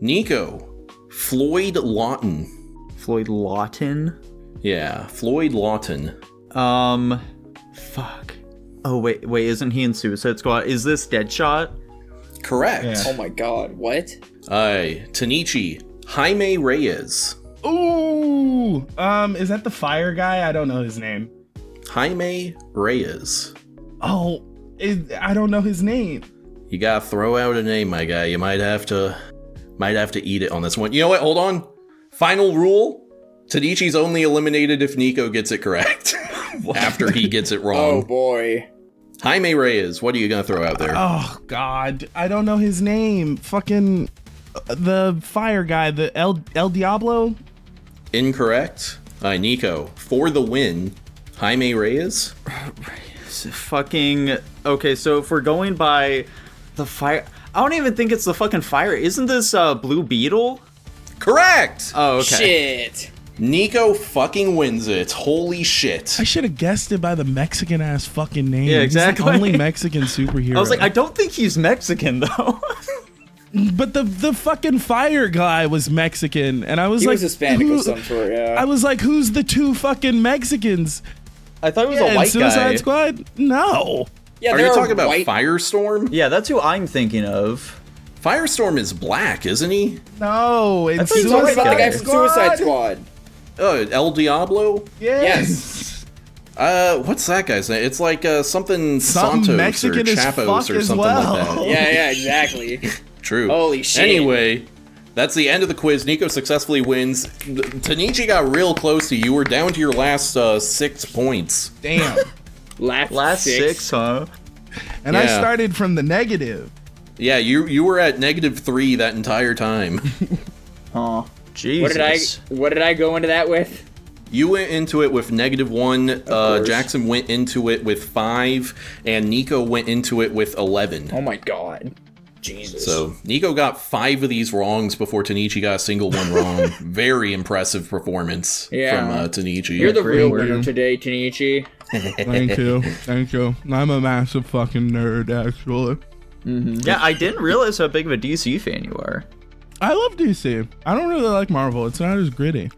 [SPEAKER 1] Nico, Floyd Lawton.
[SPEAKER 2] Floyd Lawton?
[SPEAKER 1] Yeah, Floyd Lawton.
[SPEAKER 2] Fuck. Oh, wait, isn't he in Suicide Squad? Is this Deadshot?
[SPEAKER 1] Correct.
[SPEAKER 5] Yeah.
[SPEAKER 3] Oh my god, what?
[SPEAKER 1] Tanichi, Jaime Reyes.
[SPEAKER 5] Ooh. Is that the fire guy? I don't know his name.
[SPEAKER 1] Jaime Reyes.
[SPEAKER 5] Oh, I don't know his name.
[SPEAKER 1] You gotta throw out a name, my guy. You might have to eat it on this one. You know what? Hold on. Final rule. Tanichi's only eliminated if Nico gets it correct. After he gets it
[SPEAKER 3] Oh
[SPEAKER 1] wrong.
[SPEAKER 3] boy.
[SPEAKER 1] Jaime Reyes, what are you gonna throw out there?
[SPEAKER 5] Oh God, I don't know his name. Fucking the fire guy, the El Diablo.
[SPEAKER 1] Incorrect. Nico, for the win, Jaime Reyes.
[SPEAKER 2] Fucking... Okay, so if we're going by the fire... I don't even think it's the fucking fire. Isn't this Blue Beetle?
[SPEAKER 1] Correct!
[SPEAKER 2] Oh, okay.
[SPEAKER 3] Shit.
[SPEAKER 1] Nico fucking wins it. Holy shit.
[SPEAKER 5] I should have guessed it by the Mexican ass fucking name.
[SPEAKER 2] Yeah,
[SPEAKER 5] He's the
[SPEAKER 2] exactly.
[SPEAKER 5] only Mexican superhero.
[SPEAKER 2] I was like, I don't think he's Mexican, though.
[SPEAKER 5] But the fucking fire guy was Mexican, and I was
[SPEAKER 3] He
[SPEAKER 5] like,
[SPEAKER 3] was Hispanic
[SPEAKER 5] who-
[SPEAKER 3] of some sort, yeah.
[SPEAKER 5] I was like, who's the two fucking Mexicans?
[SPEAKER 2] I thought it was
[SPEAKER 5] Yeah,
[SPEAKER 2] a
[SPEAKER 5] in
[SPEAKER 2] white
[SPEAKER 5] Suicide
[SPEAKER 2] guy.
[SPEAKER 5] Squad? No.
[SPEAKER 3] Yeah,
[SPEAKER 1] Are
[SPEAKER 3] there
[SPEAKER 1] you talking about
[SPEAKER 3] white...
[SPEAKER 1] Firestorm?
[SPEAKER 2] Yeah, that's who I'm thinking of.
[SPEAKER 1] Firestorm is black, isn't he?
[SPEAKER 5] No, it's
[SPEAKER 2] thought you were
[SPEAKER 3] Talking about the guy
[SPEAKER 2] Suicide
[SPEAKER 3] from Suicide Squad.
[SPEAKER 1] El Diablo?
[SPEAKER 5] Yes.
[SPEAKER 1] What's that guy's name? It's like
[SPEAKER 5] Something
[SPEAKER 1] something Santos
[SPEAKER 5] Mexican
[SPEAKER 1] or
[SPEAKER 5] as
[SPEAKER 1] Chapos
[SPEAKER 5] fuck
[SPEAKER 1] or
[SPEAKER 5] as
[SPEAKER 1] something
[SPEAKER 5] well.
[SPEAKER 1] like that.
[SPEAKER 3] Yeah, exactly.
[SPEAKER 1] True.
[SPEAKER 3] Holy shit.
[SPEAKER 1] Anyway, that's the end of the quiz. Nico successfully wins. Tanichi got real close to you. You were down to your last 6 points.
[SPEAKER 5] Damn.
[SPEAKER 2] Last six, huh?
[SPEAKER 5] And I
[SPEAKER 1] Yeah.
[SPEAKER 5] started from the negative.
[SPEAKER 1] Yeah, you were at -3 that entire time.
[SPEAKER 2] Oh, Jesus.
[SPEAKER 3] What did I go into that with?
[SPEAKER 1] You went into it with -1,
[SPEAKER 3] course.
[SPEAKER 1] Jackson went into it with 5, and Nico went into it with 11.
[SPEAKER 3] Oh my god. Jesus.
[SPEAKER 1] So Nico got 5 of these wrongs before Tanichi got a single one wrong. Very impressive performance
[SPEAKER 3] Yeah.
[SPEAKER 1] from Tanichi.
[SPEAKER 3] You're the real
[SPEAKER 5] Thank
[SPEAKER 3] winner
[SPEAKER 5] you.
[SPEAKER 3] today, Tanichi.
[SPEAKER 5] Thank you. Thank you. I'm a massive fucking nerd, actually.
[SPEAKER 2] Yeah, I didn't realize how big of a DC fan you are.
[SPEAKER 5] I love DC. I don't really like Marvel. It's not as gritty.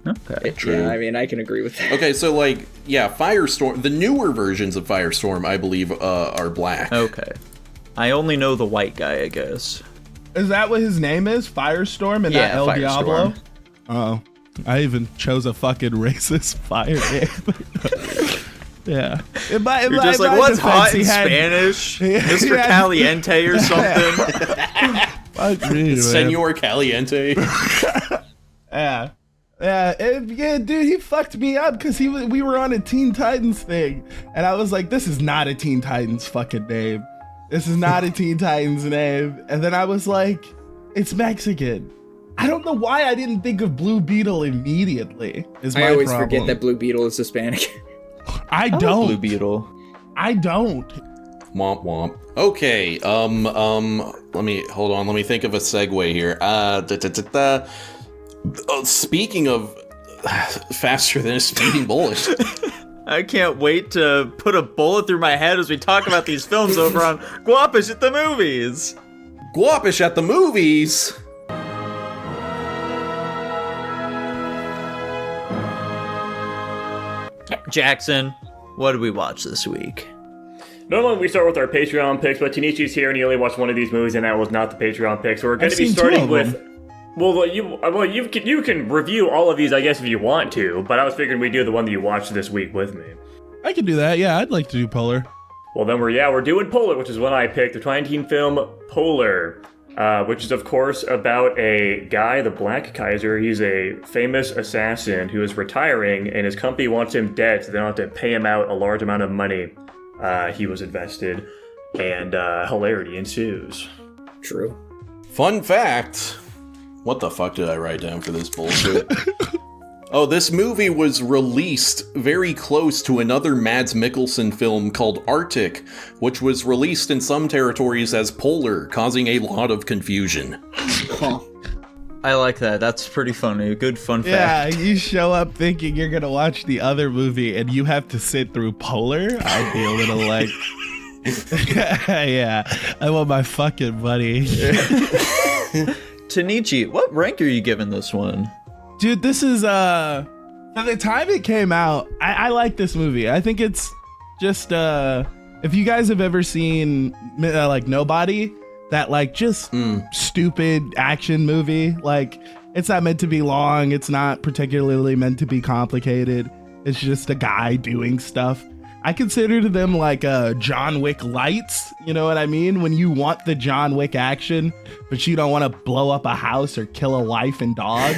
[SPEAKER 2] Okay.
[SPEAKER 1] True.
[SPEAKER 3] Yeah, I mean, I can agree with that.
[SPEAKER 1] Okay, so like, yeah, Firestorm, the newer versions of Firestorm, I believe, are black.
[SPEAKER 2] Okay. I only know the white guy, I guess.
[SPEAKER 5] Is that what his name is? Firestorm and
[SPEAKER 2] Yeah,
[SPEAKER 5] not El Diablo?
[SPEAKER 2] Firestorm.
[SPEAKER 5] Oh. I even chose a fucking racist fire name. Yeah.
[SPEAKER 2] You're just like, what's hot in Spanish?
[SPEAKER 5] Yeah,
[SPEAKER 2] Mr.
[SPEAKER 5] yeah.
[SPEAKER 2] Caliente or something?
[SPEAKER 5] Fuck me, man.
[SPEAKER 1] Senor Caliente.
[SPEAKER 5] Yeah. Yeah, dude, he fucked me up because we were on a Teen Titans thing, and I was like, this is not a Teen Titans fucking name. This is not a Teen Titans name. And then I was like, it's Mexican. I don't know why I didn't think of Blue Beetle immediately. Is my
[SPEAKER 3] I always
[SPEAKER 5] problem.
[SPEAKER 3] forget that Blue Beetle is Hispanic.
[SPEAKER 5] I don't.
[SPEAKER 2] Blue Beetle.
[SPEAKER 5] I don't.
[SPEAKER 1] Womp womp. Okay, let me think of a segue here. Speaking of faster than a speeding bullet.
[SPEAKER 2] I can't wait to put a bullet through my head as we talk about these films over on Guapish at the Movies.
[SPEAKER 1] Guapish at the Movies.
[SPEAKER 2] Jackson, what did we watch this week?
[SPEAKER 4] Normally we start with our Patreon picks, but Tanichi's here and he only watched one of these movies, and that was not the Patreon pick. So we're going
[SPEAKER 5] I've
[SPEAKER 4] to be
[SPEAKER 5] seen two
[SPEAKER 4] starting
[SPEAKER 5] of
[SPEAKER 4] with.
[SPEAKER 5] them.
[SPEAKER 4] Well, you can review all of these, I guess, if you want to. But I was figuring we'd do the one that you watched this week with me.
[SPEAKER 5] I can do that. Yeah, I'd like to do Polar.
[SPEAKER 4] Well, then we're doing Polar, which is one I picked. The 2019 film Polar, which is of course about a guy, the Black Kaiser. He's a famous assassin who is retiring, and his company wants him dead, so they don't have to pay him out a large amount of money he was invested, and hilarity ensues.
[SPEAKER 3] True.
[SPEAKER 1] Fun fact. What the fuck did I write down for this bullshit? Oh, this movie was released very close to another Mads Mikkelsen film called Arctic, which was released in some territories as Polar, causing a lot of confusion.
[SPEAKER 3] Huh.
[SPEAKER 2] I like that. That's pretty funny. Good fun
[SPEAKER 5] Yeah,
[SPEAKER 2] fact.
[SPEAKER 5] you show up thinking you're gonna watch the other movie and you have to sit through Polar. I'd be a little like, Yeah, I want my fucking buddy.
[SPEAKER 2] Tanichi, what rank are you giving this one?
[SPEAKER 5] Dude, this is by the time it came out, I like this movie. I think it's just if you guys have ever seen like Nobody, that like just stupid action movie, like it's not meant to be long, it's not particularly meant to be complicated, it's just a guy doing stuff. I consider them like John Wick lights, you know what I mean? When you want the John Wick action, but you don't want to blow up a house or kill a wife and dog.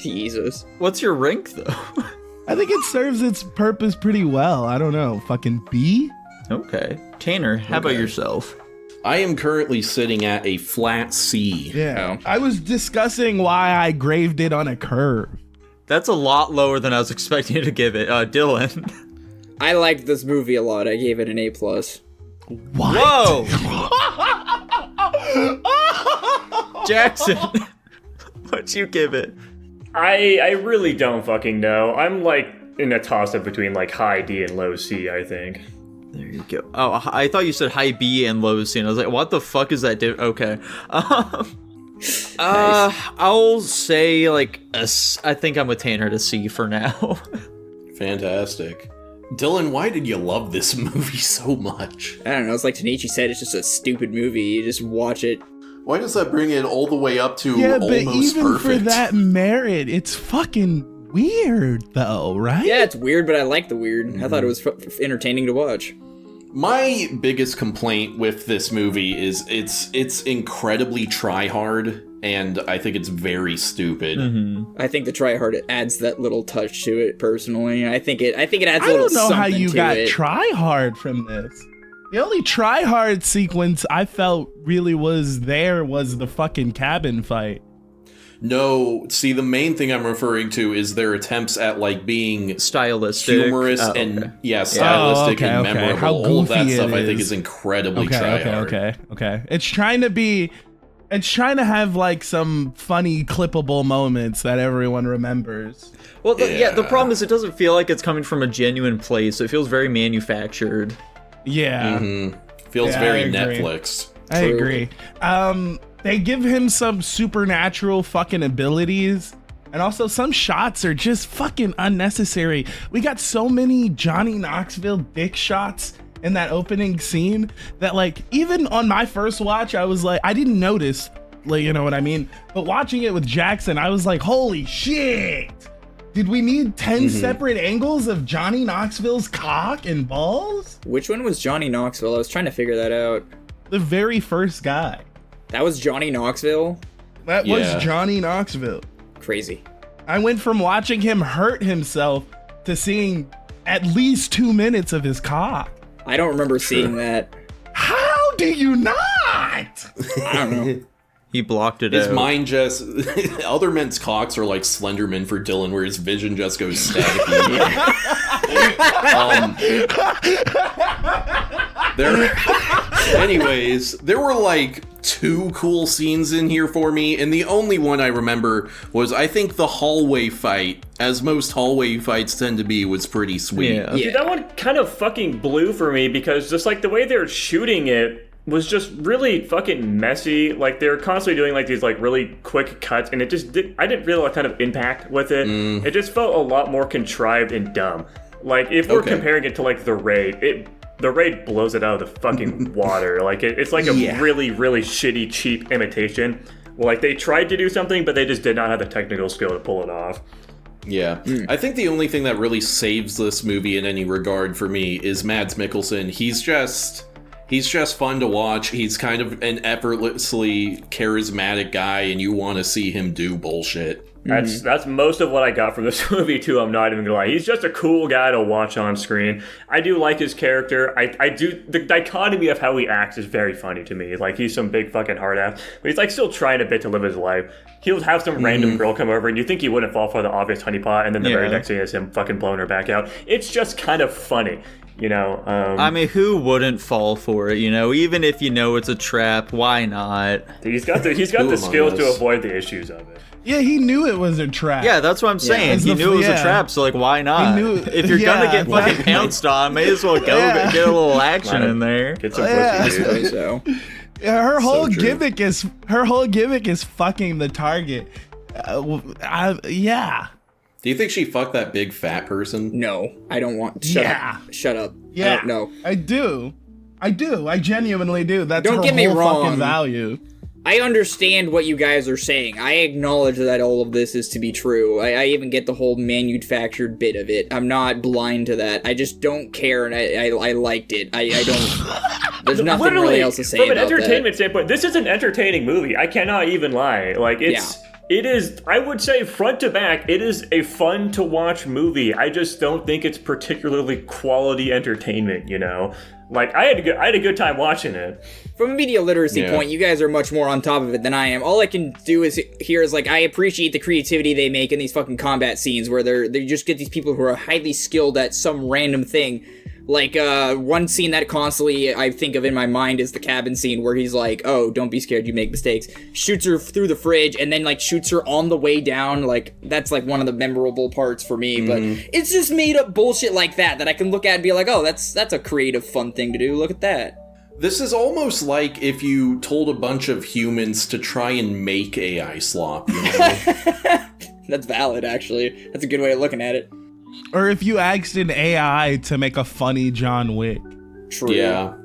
[SPEAKER 3] Jesus.
[SPEAKER 2] What's your rank, though?
[SPEAKER 5] I think it serves its purpose pretty well. I don't know. Fucking B?
[SPEAKER 2] Okay. Tanner, how about yourself?
[SPEAKER 1] I am currently sitting at a flat C.
[SPEAKER 5] Yeah. I was discussing why I graved it on a curve.
[SPEAKER 2] That's a lot lower than I was expecting you to give it. Dylan.
[SPEAKER 3] I liked this movie a lot. I gave it an A+.
[SPEAKER 5] What?
[SPEAKER 2] Whoa! Jackson, what'd you give it?
[SPEAKER 4] I really don't fucking know. I'm like in a toss-up between like high D and low C, I think.
[SPEAKER 2] There you go. Oh, I thought you said high B and low C, and I was like, what the fuck is that? Okay. I'll say like I think I'm with Tanner to C for now.
[SPEAKER 1] Fantastic. Dylan, why did you love this movie so much?
[SPEAKER 3] I don't know. It's like Tanichi said. It's just a stupid movie. You just watch it.
[SPEAKER 1] Why does that bring it all the way up to
[SPEAKER 5] Yeah, but
[SPEAKER 1] almost
[SPEAKER 5] even
[SPEAKER 1] perfect?
[SPEAKER 5] for that merit, it's fucking weird though, right?
[SPEAKER 3] Yeah, it's weird, but I like the weird. I thought it was entertaining to watch.
[SPEAKER 1] My biggest complaint with this movie is it's incredibly try-hard, and I think it's very stupid.
[SPEAKER 3] I think the try hard adds that little touch to it. Personally, I think it adds a
[SPEAKER 5] I
[SPEAKER 3] little
[SPEAKER 5] don't know
[SPEAKER 3] something
[SPEAKER 5] how you
[SPEAKER 3] to
[SPEAKER 5] got
[SPEAKER 3] it.
[SPEAKER 5] try hard from this. The only try hard sequence I felt really was the fucking cabin fight.
[SPEAKER 1] No, see, the main thing I'm referring to is their attempts at like being
[SPEAKER 2] Stylistic.
[SPEAKER 1] humorous
[SPEAKER 2] Oh, okay.
[SPEAKER 1] and stylistic
[SPEAKER 5] Oh, okay,
[SPEAKER 1] and
[SPEAKER 5] okay.
[SPEAKER 1] memorable.
[SPEAKER 5] How
[SPEAKER 1] All of that
[SPEAKER 5] goofy it
[SPEAKER 1] stuff I think
[SPEAKER 5] is.
[SPEAKER 1] is incredibly
[SPEAKER 5] Okay,
[SPEAKER 1] try-hard.
[SPEAKER 5] okay. It's trying to have like some funny clippable moments that everyone remembers.
[SPEAKER 2] Well, the problem is it doesn't feel like it's coming from a genuine place. It feels very manufactured.
[SPEAKER 5] Yeah.
[SPEAKER 1] Feels
[SPEAKER 5] Yeah,
[SPEAKER 1] very
[SPEAKER 5] I agree.
[SPEAKER 1] Netflix.
[SPEAKER 5] I
[SPEAKER 3] True.
[SPEAKER 5] agree. They give him some supernatural fucking abilities, and also some shots are just fucking unnecessary. We got so many Johnny Knoxville dick shots in that opening scene that, like, even on my first watch, I was like, I didn't notice, like, you know what I mean? But watching it with Jackson, I was like, holy shit! Did we need 10 separate angles of Johnny Knoxville's cock and balls?
[SPEAKER 3] Which one was Johnny Knoxville? I was trying to figure that out.
[SPEAKER 5] The very first guy.
[SPEAKER 3] That was Johnny Knoxville?
[SPEAKER 5] That
[SPEAKER 1] Yeah.
[SPEAKER 5] was Johnny Knoxville.
[SPEAKER 3] Crazy.
[SPEAKER 5] I went from watching him hurt himself to seeing at least 2 minutes of his cock.
[SPEAKER 3] I don't remember seeing that.
[SPEAKER 5] How do you not?
[SPEAKER 3] I don't know.
[SPEAKER 2] He blocked it
[SPEAKER 1] His
[SPEAKER 2] out.
[SPEAKER 1] mind just... Other men's cocks are like Slenderman for Dylan, where his vision just goes staticky. Anyways, there were like 2 cool scenes in here for me, and the only one I remember was, I think, the hallway fight, as most hallway fights tend to be, was pretty sweet.
[SPEAKER 2] Yeah.
[SPEAKER 3] Yeah.
[SPEAKER 4] Dude, that one kind of fucking blew for me because just like the way they were shooting it was just really fucking messy. Like they were constantly doing like these like really quick cuts, and it just I didn't feel a kind of impact with it. It just felt a lot more contrived and dumb. Like if we're comparing it to like the raid, the raid blows it out of the fucking water. Like it's like a really, really shitty, cheap imitation. Like they tried to do something, but they just did not have the technical skill to pull it off.
[SPEAKER 1] Yeah. I think the only thing that really saves this movie in any regard for me is Mads Mikkelsen. He's just fun to watch. He's kind of an effortlessly charismatic guy, and you want to see him do bullshit.
[SPEAKER 4] That's most of what I got from this movie too. I'm not even gonna lie. He's just a cool guy to watch on screen. I do like his character. I do. The dichotomy of how he acts is very funny to me. Like he's some big fucking hard ass, but he's like still trying a bit to live his life. He'll have some random girl come over, and you think he wouldn't fall for the obvious honeypot, and then the very next thing is him fucking blowing her back out. It's just kind of funny. You know,
[SPEAKER 2] I mean, who wouldn't fall for it? You know, even if you know it's a trap, why not?
[SPEAKER 4] he's got the
[SPEAKER 1] Who
[SPEAKER 4] skills
[SPEAKER 1] among
[SPEAKER 4] to
[SPEAKER 1] us?
[SPEAKER 4] avoid the issues of it.
[SPEAKER 5] Yeah, he knew it was a trap.
[SPEAKER 2] Yeah, that's what I'm saying.
[SPEAKER 5] Yeah.
[SPEAKER 2] He knew it was a trap, so like, why not?
[SPEAKER 5] He knew-
[SPEAKER 2] if you're gonna get fucking pounced on, may as well go get a little action in there.
[SPEAKER 4] Get some
[SPEAKER 5] Yeah.
[SPEAKER 4] pussy, dude.
[SPEAKER 3] So
[SPEAKER 5] Her whole
[SPEAKER 1] true.
[SPEAKER 5] gimmick is fucking the target. Yeah.
[SPEAKER 1] Do you think she fucked that big fat person?
[SPEAKER 3] no, I don't want. Shut
[SPEAKER 5] Yeah.
[SPEAKER 3] up. Shut up.
[SPEAKER 5] Yeah.
[SPEAKER 3] No.
[SPEAKER 5] I do. I genuinely do. That's
[SPEAKER 3] Don't
[SPEAKER 5] her
[SPEAKER 3] get me
[SPEAKER 5] whole
[SPEAKER 3] wrong.
[SPEAKER 5] fucking value.
[SPEAKER 3] I understand what you guys are saying. I acknowledge that all of this is to be true. I even get the whole manufactured bit of it. I'm not blind to that. I just don't care, and I liked it. I don't. There's nothing
[SPEAKER 4] Literally,
[SPEAKER 3] really else to say
[SPEAKER 4] from an
[SPEAKER 3] about
[SPEAKER 4] entertainment standpoint, this is an entertaining movie. I cannot even lie. Like it is. I would say front to back, it is a fun to watch movie. I just don't think it's particularly quality entertainment. You know, like I had a good time watching it.
[SPEAKER 3] From a media literacy point, you guys are much more on top of it than I am. All I can do is like I appreciate the creativity they make in these fucking combat scenes where they just get these people who are highly skilled at some random thing. Like, one scene that constantly I think of in my mind is the cabin scene where he's like, oh, don't be scared, you make mistakes. Shoots her through the fridge and then, like, shoots her on the way down. Like, that's, like, one of the memorable parts for me. But it's just made up bullshit like that I can look at and be like, oh, that's a creative, fun thing to do. Look at that.
[SPEAKER 1] This is almost like if you told a bunch of humans to try and make AI slop, you know?
[SPEAKER 3] That's valid, actually. That's a good way of looking at it.
[SPEAKER 5] Or if you asked an AI to make a funny John Wick.
[SPEAKER 3] True.
[SPEAKER 1] Yeah.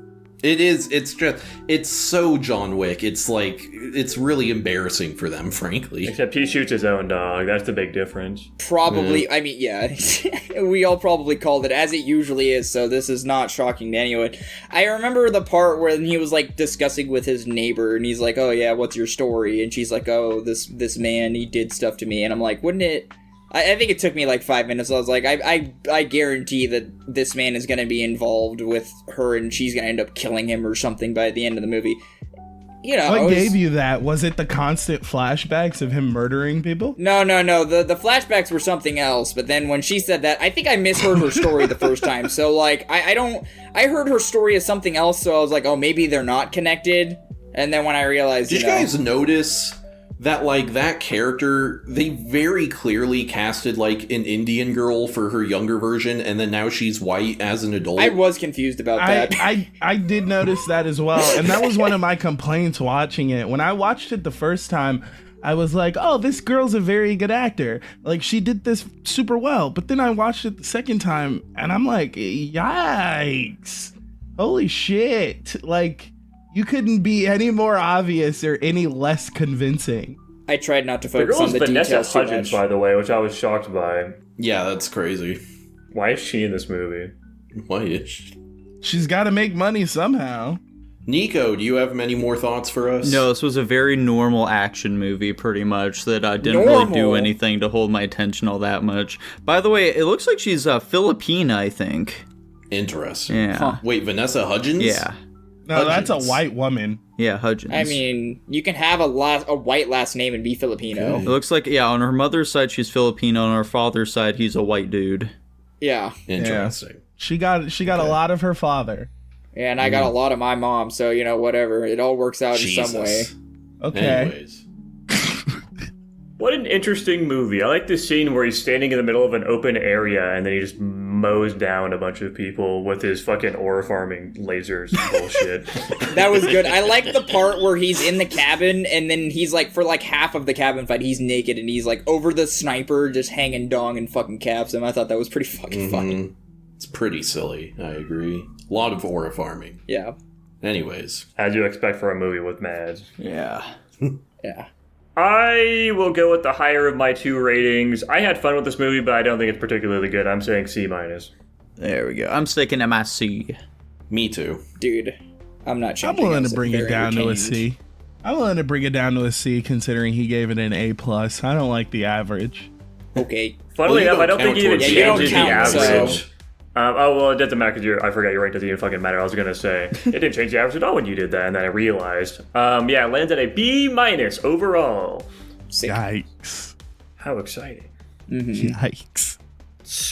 [SPEAKER 1] It is. It's so John Wick. It's like, it's really embarrassing for them, frankly.
[SPEAKER 4] Except he shoots his own dog. That's the big difference.
[SPEAKER 3] Probably, I mean, yeah, we all probably called it, as it usually is, so this is not shocking to anyone. I remember the part where he was, like, discussing with his neighbor, and he's like, oh, yeah, what's your story? And she's like, oh, this man, he did stuff to me, and I'm like, wouldn't it... I think it took me like 5 minutes. I was like, I guarantee that this man is going to be involved with her and she's going to end up killing him or something by the end of the movie. You know,
[SPEAKER 5] What gave you that? Was it the constant flashbacks of him murdering people?
[SPEAKER 3] No. The flashbacks were something else. But then when she said that, I think I misheard her story the first time. So like, I heard her story as something else. So I was like, oh, maybe they're not connected. And then when I realized,
[SPEAKER 1] Did you guys notice that, like, that character, they very clearly casted, like, an Indian girl for her younger version, and then now she's white as an adult?
[SPEAKER 3] I was confused about that.
[SPEAKER 5] I did notice that as well, and that was one of my complaints watching it. When I watched it the first time, I was like, oh, this girl's a very good actor. Like, she did this super well. But then I watched it the second time, and I'm like, yikes. Holy shit. Like... You couldn't be any more obvious or any less convincing.
[SPEAKER 3] I tried not to
[SPEAKER 4] The
[SPEAKER 3] focus on
[SPEAKER 4] girl's
[SPEAKER 3] the
[SPEAKER 4] Vanessa
[SPEAKER 3] details too
[SPEAKER 4] Hudgens,
[SPEAKER 3] much.
[SPEAKER 4] by the way, which I was shocked by.
[SPEAKER 1] Yeah, that's crazy.
[SPEAKER 4] Why is she in this movie?
[SPEAKER 1] Why is she?
[SPEAKER 5] She's got to make money somehow.
[SPEAKER 1] Nico, do you have many more thoughts for us?
[SPEAKER 2] No, this was a very normal action movie, pretty much, that didn't really do
[SPEAKER 3] Normal?
[SPEAKER 2] anything to hold my attention all that much. By the way, it looks like she's Filipina, I think.
[SPEAKER 1] Interesting.
[SPEAKER 2] Yeah.
[SPEAKER 3] Huh.
[SPEAKER 1] Wait, Vanessa Hudgens?
[SPEAKER 2] Yeah.
[SPEAKER 5] No, that's a
[SPEAKER 1] Hudgens.
[SPEAKER 5] white woman.
[SPEAKER 2] Yeah, Hudgens.
[SPEAKER 3] I mean, you can have a white last name and be Filipino.
[SPEAKER 2] It looks like, yeah, on her mother's side, she's Filipino. On her father's side, he's a white dude.
[SPEAKER 3] Yeah.
[SPEAKER 1] Interesting.
[SPEAKER 5] She got a lot of her father.
[SPEAKER 3] Yeah, and I got a lot of my mom, so, you know, whatever. It all works out in some way.
[SPEAKER 1] Jesus.
[SPEAKER 5] Okay.
[SPEAKER 1] Anyways.
[SPEAKER 4] What an interesting movie. I like this scene where he's standing in the middle of an open area and then he just mows down a bunch of people with his fucking ore farming lasers bullshit.
[SPEAKER 3] That was good. I like the part where he's in the cabin and then he's like, for like half of the cabin fight, he's naked and he's like over the sniper just hanging dong and fucking caps him. I thought that was pretty fucking funny.
[SPEAKER 1] It's pretty silly, I agree. A lot of aura farming.
[SPEAKER 3] Yeah.
[SPEAKER 1] Anyways.
[SPEAKER 4] As you expect for a movie with Mads.
[SPEAKER 2] Yeah.
[SPEAKER 3] Yeah.
[SPEAKER 4] I will go with the higher of my two ratings. I had fun with this movie, but I don't think it's particularly good. I'm saying C-.
[SPEAKER 2] There we go. I'm sticking MIC.
[SPEAKER 1] Me too.
[SPEAKER 3] Dude, I'm not
[SPEAKER 5] I'm
[SPEAKER 3] changing.
[SPEAKER 5] willing
[SPEAKER 3] It's
[SPEAKER 5] to bring it
[SPEAKER 3] very
[SPEAKER 5] down to a
[SPEAKER 3] entertaining.
[SPEAKER 5] C. I'm willing to bring it down to a C considering he gave it an A+. I don't like the average.
[SPEAKER 3] Okay.
[SPEAKER 4] Funnily
[SPEAKER 1] Well, you
[SPEAKER 4] enough, I
[SPEAKER 1] don't
[SPEAKER 4] don't think
[SPEAKER 1] count
[SPEAKER 4] he even
[SPEAKER 1] towards
[SPEAKER 3] the
[SPEAKER 4] changes the
[SPEAKER 3] average. You don't count,
[SPEAKER 4] average. Oh, well, it doesn't matter because I forgot your rank doesn't even fucking matter. I was going to say, it didn't change the average at all when you did that, and then I realized. Yeah, it lands at a B- overall.
[SPEAKER 3] Sick.
[SPEAKER 5] Yikes.
[SPEAKER 4] How exciting.
[SPEAKER 5] Yikes.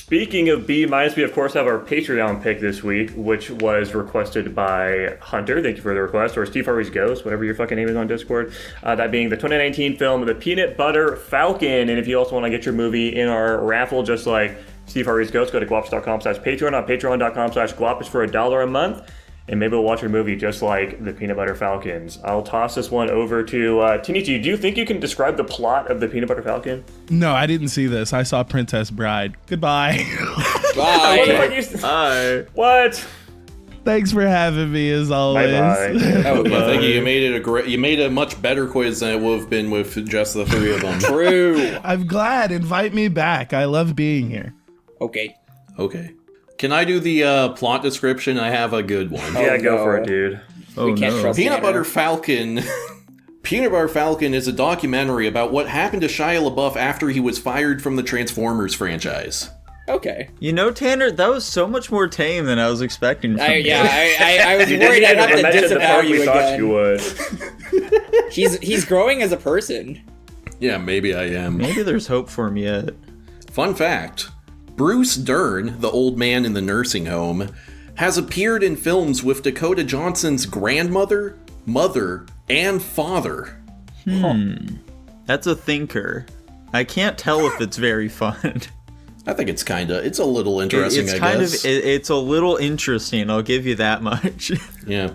[SPEAKER 4] Speaking of B-, we of course have our Patreon pick this week, which was requested by Hunter. Thank you for the request. Or Steve Harvey's Ghost, whatever your fucking name is on Discord. That being the 2019 film, The Peanut Butter Falcon. And if you also want to get your movie in our raffle, just like Steve Harvey's Ghost, go to guapish.com/Patreon on patreon.com/guapish for $1 a month. And maybe we'll watch your movie just like The Peanut Butter Falcons. I'll toss this one over to Tinichi. Do you think you can describe the plot of The Peanut Butter Falcon?
[SPEAKER 5] No, I didn't see this. I saw Princess Bride. Goodbye.
[SPEAKER 3] Bye.
[SPEAKER 4] What?
[SPEAKER 5] Thanks for having me, as always.
[SPEAKER 4] Bye-bye.
[SPEAKER 1] Well, thank you. You made a much better quiz than it would have been with just the three of them.
[SPEAKER 3] True.
[SPEAKER 5] I'm glad. Invite me back. I love being here.
[SPEAKER 3] Okay.
[SPEAKER 1] Can I do the plot description? I have a good one.
[SPEAKER 4] Yeah, go for it, dude.
[SPEAKER 3] We can't trust
[SPEAKER 1] Peanut
[SPEAKER 3] Tanner.
[SPEAKER 1] Butter Falcon. Peanut Butter Falcon is a documentary about what happened to Shia LaBeouf after he was fired from the Transformers franchise.
[SPEAKER 3] Okay.
[SPEAKER 2] You know, Tanner, that was so much more tame than I was expecting from you.
[SPEAKER 3] I was worried I'd have to disavow you
[SPEAKER 4] thought you
[SPEAKER 3] again.
[SPEAKER 4] would.
[SPEAKER 3] He's growing as a person.
[SPEAKER 1] Yeah, maybe I am.
[SPEAKER 2] Maybe there's hope for him yet.
[SPEAKER 1] Fun fact. Bruce Dern, the old man in the nursing home, has appeared in films with Dakota Johnson's grandmother, mother, and father.
[SPEAKER 2] That's a thinker. I can't tell if it's very fun.
[SPEAKER 1] I think it's a little interesting, I guess.
[SPEAKER 2] It's a little interesting, I'll give you that much.
[SPEAKER 1] Yeah.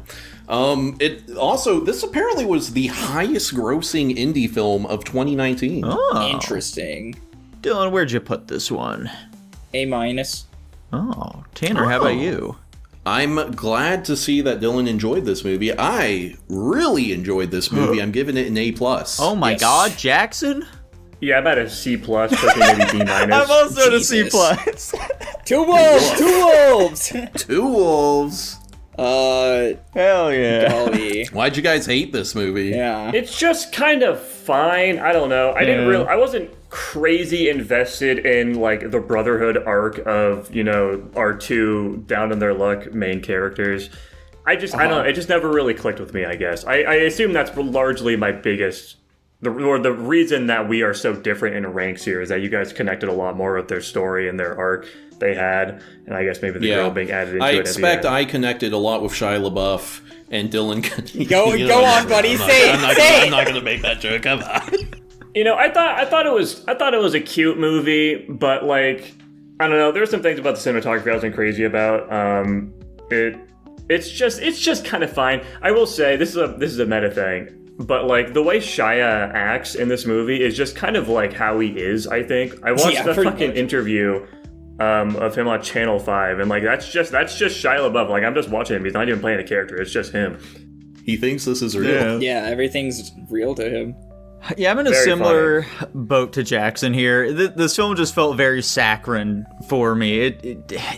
[SPEAKER 1] This apparently was the highest grossing indie film of 2019.
[SPEAKER 2] Oh.
[SPEAKER 3] Interesting.
[SPEAKER 2] Dylan, where'd you put this one?
[SPEAKER 3] A-.
[SPEAKER 2] Oh, Tanner, how about you?
[SPEAKER 1] I'm glad to see that Dylan enjoyed this movie. I really enjoyed this movie. I'm giving it an A+.
[SPEAKER 2] Oh my
[SPEAKER 3] Yes.
[SPEAKER 2] god, Jackson?
[SPEAKER 4] Yeah, I'm at a C+, pushing maybe B-.
[SPEAKER 2] I'm also at a C+.
[SPEAKER 3] Jesus. Two wolves!
[SPEAKER 1] Two wolves.
[SPEAKER 2] Hell yeah.
[SPEAKER 3] Golly.
[SPEAKER 1] Why'd you guys hate this movie?
[SPEAKER 3] Yeah.
[SPEAKER 4] It's just kind of fine. I don't know. I wasn't crazy invested in like the Brotherhood arc of, our two down in their luck main characters. I don't know. It just never really clicked with me, I guess. I assume that's largely my biggest, the reason that we are so different in ranks here is that you guys connected a lot more with their story and their arc they had, and I guess maybe the girl being added into it.
[SPEAKER 1] I expect I connected a lot with Shia LaBeouf, and Dylan.
[SPEAKER 3] Go on, buddy. Say it.
[SPEAKER 1] I'm not gonna make that joke. Come on.
[SPEAKER 4] I thought it was a cute movie, but like, I don't know. There's some things about the cinematography I wasn't crazy about. It's just kind of fine. I will say this is a meta thing. But like the way Shia acts in this movie is just kind of like how he is, I think. I watched the fucking interview of him on Channel 5, and like that's just Shia LaBeouf. Like I'm just watching him. He's not even playing a character. It's just him.
[SPEAKER 1] He thinks this is real.
[SPEAKER 3] Yeah, everything's real to him.
[SPEAKER 2] Yeah, I'm in a similar boat to Jackson here. This film just felt very saccharine for me.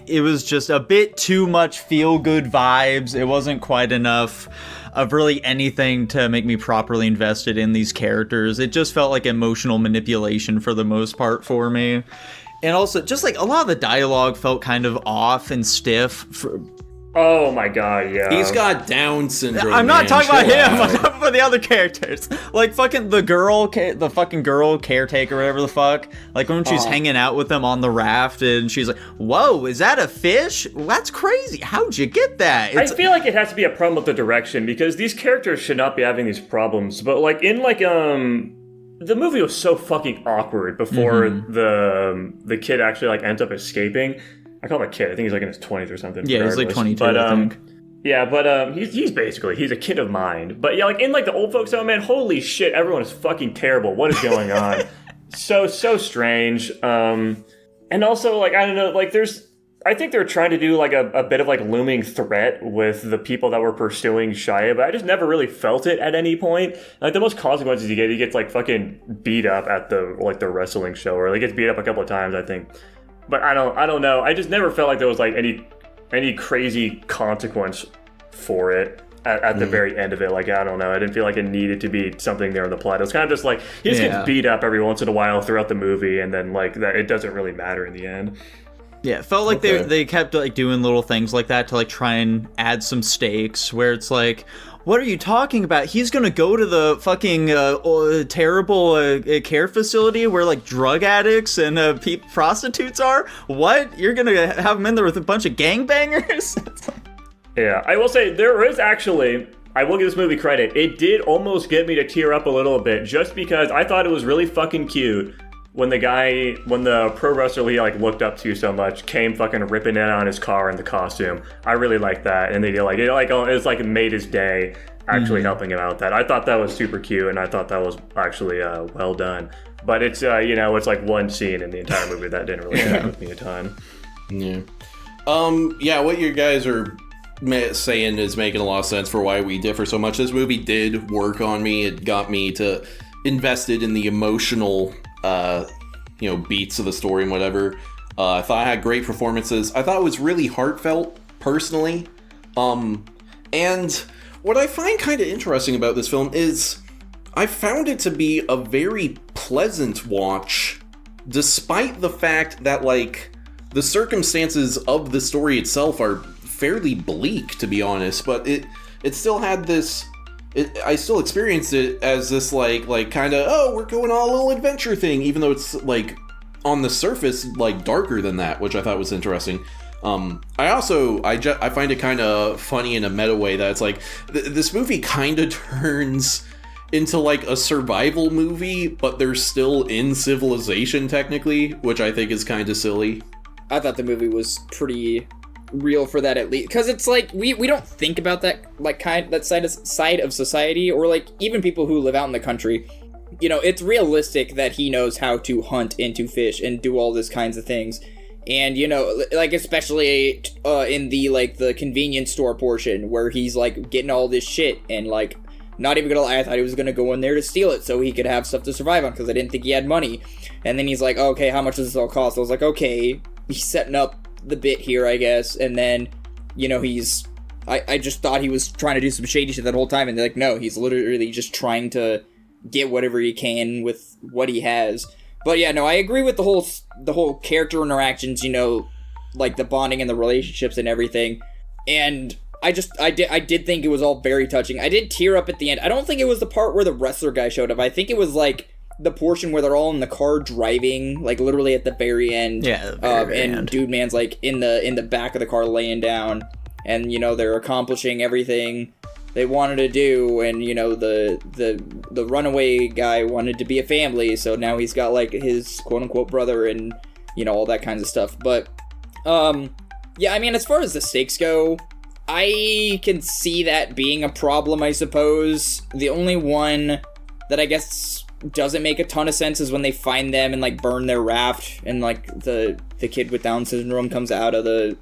[SPEAKER 2] It was just a bit too much feel-good vibes. It wasn't quite enough of really anything to make me properly invested in these characters. It just felt like emotional manipulation for the most part for me. And also, just like a lot of the dialogue felt kind of off and stiff.
[SPEAKER 4] Oh my god, yeah.
[SPEAKER 1] He's got Down syndrome.
[SPEAKER 2] I'm not talking about him.
[SPEAKER 1] Out.
[SPEAKER 2] I'm talking about the other characters. Like fucking the fucking girl caretaker, whatever the fuck. Like when she's hanging out with them on the raft, and she's like, "Whoa, is that a fish? That's crazy. How'd you get that?"
[SPEAKER 4] I feel like it has to be a problem with the direction because these characters should not be having these problems. But like in like the movie was so fucking awkward before the kid actually like ends up escaping. I call him a kid. I think he's like in his 20s or something.
[SPEAKER 2] Yeah, he's like 22,
[SPEAKER 4] but,
[SPEAKER 2] I think.
[SPEAKER 4] Yeah, but he's a kid of mine. But yeah, like in like the old folks home, man, holy shit, everyone is fucking terrible. What is going on? so strange. And also like I don't know, like I think they're trying to do like a bit of like looming threat with the people that were pursuing Shia, but I just never really felt it at any point. Like the most consequences he gets like fucking beat up at the wrestling show, or like gets beat up a couple of times, I think. But I don't know. I just never felt like there was like any crazy consequence for it at the very end of it. Like I don't know. I didn't feel like it needed to be something there in the plot. It was kind of just like he just gets beat up every once in a while throughout the movie, and then like that it doesn't really matter in the end.
[SPEAKER 2] Yeah, it felt like they kept like doing little things like that to like try and add some stakes where it's like, What are you talking about? He's gonna go to the fucking terrible care facility where like drug addicts and prostitutes are? What? You're gonna have him in there with a bunch of gangbangers?
[SPEAKER 4] Yeah, I will say there is actually, I will give this movie credit, it did almost get me to tear up a little bit just because I thought it was really fucking cute when the pro wrestler he like looked up to so much came fucking ripping in on his car in the costume. I really liked that, and it's like made his day actually helping him out with that. I thought that was super cute, and I thought that was actually well done. But it's it's like one scene in the entire movie that didn't really connect with me a ton.
[SPEAKER 1] Yeah. Yeah, what you guys are saying is making a lot of sense for why we differ so much. This movie did work on me. It got me to invested in the emotional beats of the story and whatever. I thought I had great performances. I thought it was really heartfelt personally. And what I find kind of interesting about this film is I found it to be a very pleasant watch, despite the fact that like the circumstances of the story itself are fairly bleak, to be honest, but it still had this, I still experienced it as this like kind of, we're going on a little adventure thing, even though it's like on the surface like darker than that, which I thought was interesting. I find it kind of funny in a meta way that it's like this movie kind of turns into like a survival movie, but they're still in civilization technically, which I think is kind of silly.
[SPEAKER 3] I thought the movie was pretty real for that, at least, because it's like we don't think about that that side of society, or like even people who live out in the country. It's realistic that he knows how to hunt and to fish and do all these kinds of things, and like especially in the convenience store portion where he's like getting all this shit and like not even gonna lie, I thought he was gonna go in there to steal it so he could have stuff to survive on, because I didn't think he had money. And then he's like, okay, how much does this all cost? I was like, okay, he's setting up the bit here, I guess. And then I just thought he was trying to do some shady shit that whole time, and they're like, no, he's literally just trying to get whatever he can with what he has. But yeah, no, I agree with the whole character interactions, like the bonding and the relationships and everything. And I did think it was all very touching. I did tear up at the end. I don't think it was the part where the wrestler guy showed up. I think it was like the portion where they're all in the car driving, like literally at the very end.
[SPEAKER 2] Yeah, the very end.
[SPEAKER 3] Dude man's like in the back of the car laying down, and they're accomplishing everything they wanted to do, and the runaway guy wanted to be a family, so now he's got like his quote unquote brother and all that kinds of stuff. But yeah, I mean, as far as the stakes go, I can see that being a problem, I suppose. The only one that I guess doesn't make a ton of sense is when they find them and like burn their raft, and like the kid with Down syndrome comes out of the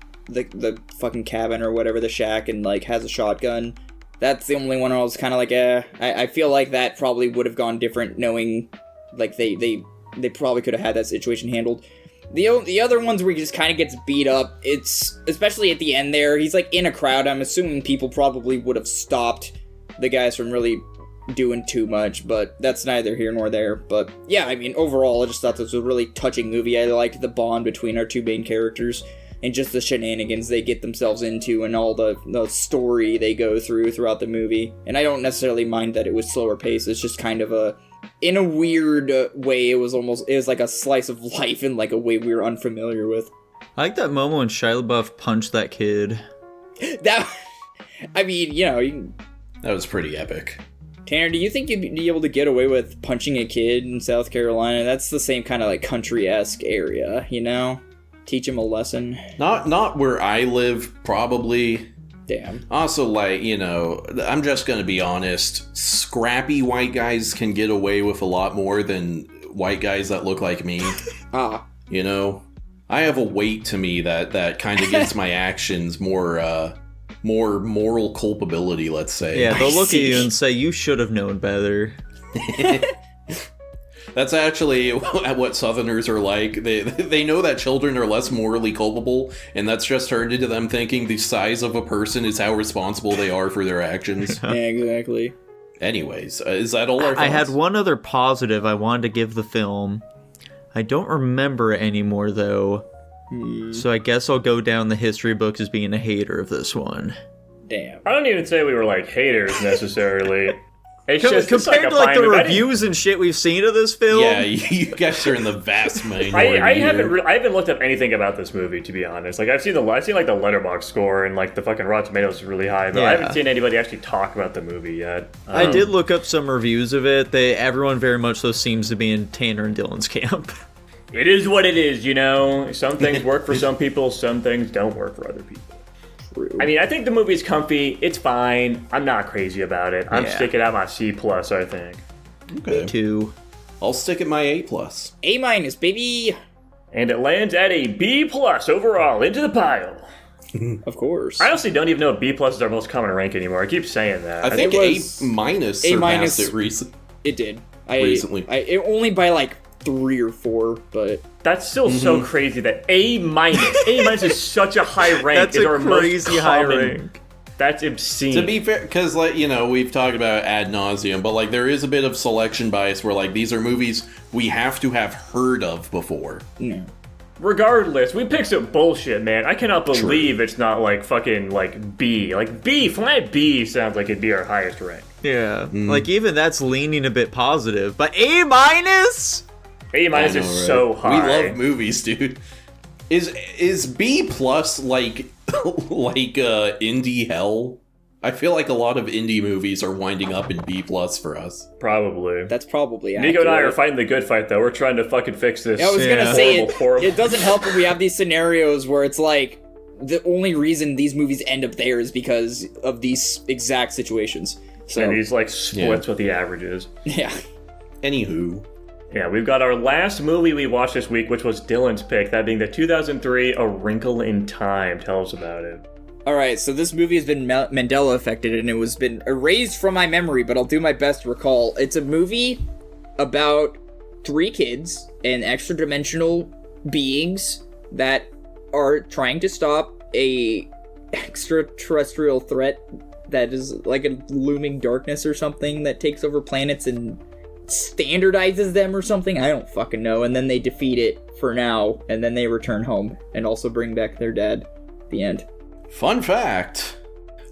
[SPEAKER 3] fucking cabin or whatever, the shack, and like has a shotgun. That's the only one where I was kind of like, I feel like that probably would have gone different, knowing like they probably could have had that situation handled. The other ones where he just kind of gets beat up, it's especially at the end there, he's like in a crowd. I'm assuming people probably would have stopped the guys from really doing too much, but that's neither here nor there. But yeah, I mean, overall, I just thought this was a really touching movie. I liked the bond between our two main characters and just the shenanigans they get themselves into and all the story they go throughout the movie. And I don't necessarily mind that it was slower paced. It's just kind of in a weird way, it was like a slice of life in like a way we were unfamiliar with.
[SPEAKER 2] I like that moment when Shia LaBeouf punched that kid.
[SPEAKER 3] I mean,
[SPEAKER 1] that was pretty epic.
[SPEAKER 3] Tanner, do you think you'd be able to get away with punching a kid in South Carolina? That's the same kind of like country-esque area, Teach him a lesson.
[SPEAKER 1] Not where I live, probably.
[SPEAKER 3] Damn.
[SPEAKER 1] Also, like, I'm just gonna be honest, scrappy white guys can get away with a lot more than white guys that look like me. I have a weight to me that kind of gives my actions more moral culpability, let's say.
[SPEAKER 2] Yeah, they'll look at you and say, you should have known better.
[SPEAKER 1] That's actually what Southerners are like. They know that children are less morally culpable, and that's just turned into them thinking the size of a person is how responsible they are for their actions.
[SPEAKER 3] Yeah, exactly.
[SPEAKER 1] Anyways, is that all our thoughts?
[SPEAKER 2] I had one other positive I wanted to give the film. I don't remember it anymore, though. So I guess I'll go down the history books as being a hater of this one.
[SPEAKER 3] Damn.
[SPEAKER 4] I don't even say we were like haters necessarily. It's just
[SPEAKER 2] compared to like the reviews and shit we've seen of this film.
[SPEAKER 1] Yeah, you guys are in the vast minority.
[SPEAKER 4] I haven't looked up anything about this movie, to be honest. Like I've seen like the Letterboxd score and like the fucking Rotten Tomatoes is really high, but I haven't seen anybody actually talk about the movie yet.
[SPEAKER 2] I did look up some reviews of it. Everyone very much so seems to be in Tanner and Dylan's camp.
[SPEAKER 4] It is what it is, you know. Some things work for some people, some things don't work for other people.
[SPEAKER 3] True.
[SPEAKER 4] I mean, I think the movie's comfy. It's fine. I'm not crazy about it. I'm sticking out my C+, I think.
[SPEAKER 1] Okay.
[SPEAKER 2] 2.
[SPEAKER 1] I'll stick at my A+.
[SPEAKER 3] A-, baby!
[SPEAKER 4] And it lands at a B+ overall into the pile.
[SPEAKER 3] Of course.
[SPEAKER 4] I honestly don't even know if B+ is our most common rank anymore. I keep saying that.
[SPEAKER 1] I think
[SPEAKER 3] it was
[SPEAKER 1] A- surpassed it recently.
[SPEAKER 3] It did.
[SPEAKER 1] Recently.
[SPEAKER 3] It only by like 3 or 4, but...
[SPEAKER 4] That's still so crazy that A-. A- is such a high rank.
[SPEAKER 2] That's
[SPEAKER 4] is
[SPEAKER 2] a
[SPEAKER 4] our
[SPEAKER 2] crazy
[SPEAKER 4] most
[SPEAKER 2] high
[SPEAKER 4] common.
[SPEAKER 2] rank.
[SPEAKER 4] That's obscene.
[SPEAKER 1] To be fair, because, like, you know, we've talked about ad nauseum, but, like, there is a bit of selection bias where, like, these are movies we have to have heard of before.
[SPEAKER 3] No.
[SPEAKER 4] Regardless, we picked some bullshit, man. I cannot believe it's not, like, fucking, like, B. Like, B, flat B sounds like it'd be our highest rank.
[SPEAKER 2] Yeah. Like, even that's leaning a bit positive. But A-?
[SPEAKER 4] A- is so high.
[SPEAKER 1] We love movies, dude. Is B+ like indie hell? I feel like a lot of indie movies are winding up in B+ for us.
[SPEAKER 4] Probably.
[SPEAKER 3] That's probably
[SPEAKER 4] Nico and I are
[SPEAKER 3] accurate.
[SPEAKER 4] fighting the good fight, though. We're trying to fucking fix this.
[SPEAKER 3] I was gonna say,
[SPEAKER 4] horrible.
[SPEAKER 3] it doesn't help when we have these scenarios where it's like, the only reason these movies end up there is because of these exact situations. So,
[SPEAKER 4] And he's like splits with the averages.
[SPEAKER 3] yeah.
[SPEAKER 1] Anywho.
[SPEAKER 4] Yeah, we've got our last movie we watched this week, which was Dylan's pick, that being the 2003 A Wrinkle in Time. Tell us about it.
[SPEAKER 3] Alright, so this movie has been Mandela affected and it was been erased from my memory, but I'll do my best to recall. It's a movie about 3 kids and extra-dimensional beings that are trying to stop a extraterrestrial threat that is like a looming darkness or something that takes over planets and standardizes them or something. I don't fucking know. And then they defeat it for now, and then they return home and also bring back their dad at the end.
[SPEAKER 1] Fun fact.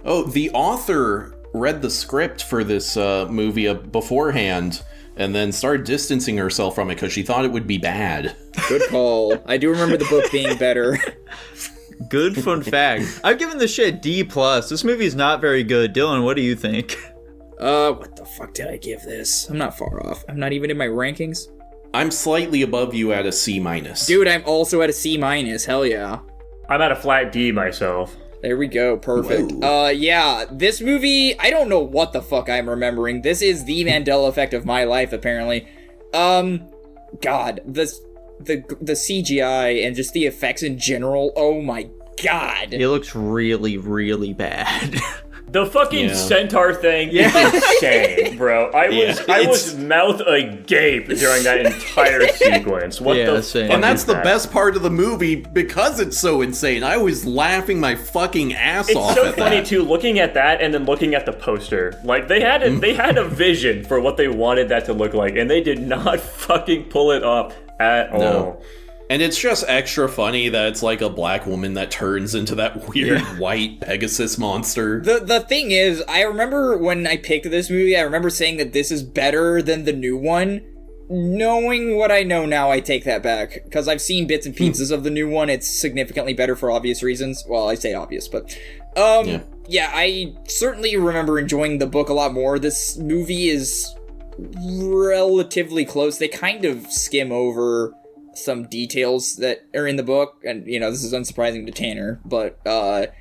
[SPEAKER 1] Oh, the author read the script for this movie beforehand and then started distancing herself from it because she thought it would be bad.
[SPEAKER 3] Good call. I do remember the book being better.
[SPEAKER 2] Good fun fact. I've given this shit D+. This movie is not very good. Dylan, what do you think?
[SPEAKER 3] What the fuck did I give this? I'm not far off. I'm not even in my rankings.
[SPEAKER 1] I'm slightly above you at a C-.
[SPEAKER 3] Dude, I'm also at a C-. Hell yeah.
[SPEAKER 4] I'm at a flat D myself.
[SPEAKER 3] There we go. Perfect.
[SPEAKER 1] Whoa.
[SPEAKER 3] Yeah, this movie, I don't know what the fuck I'm remembering. This is the Mandela effect of my life, apparently. God, the CGI and just the effects in general, oh my god.
[SPEAKER 2] It looks really, really bad.
[SPEAKER 4] The fucking centaur thing is insane, bro. I was mouth agape during that entire sequence. What the
[SPEAKER 2] same.
[SPEAKER 4] fuck
[SPEAKER 1] And that's
[SPEAKER 4] is
[SPEAKER 1] the
[SPEAKER 4] that?
[SPEAKER 1] best part of the movie because it's so insane. I was laughing my fucking ass off
[SPEAKER 4] It's so
[SPEAKER 1] at
[SPEAKER 4] funny
[SPEAKER 1] that.
[SPEAKER 4] too, looking at that and then looking at the poster. Like they had a vision for what they wanted that to look like, and they did not fucking pull it off at all.
[SPEAKER 1] And it's just extra funny that it's like a black woman that turns into that weird white Pegasus monster.
[SPEAKER 3] The thing is, I remember when I picked this movie, I remember saying that this is better than the new one. Knowing what I know now, I take that back. Because I've seen bits and pieces of the new one, it's significantly better for obvious reasons. Well, I say obvious, but... Yeah, I certainly remember enjoying the book a lot more. This movie is relatively close. They kind of skim over some details that are in the book, and this is unsurprising to Tanner, but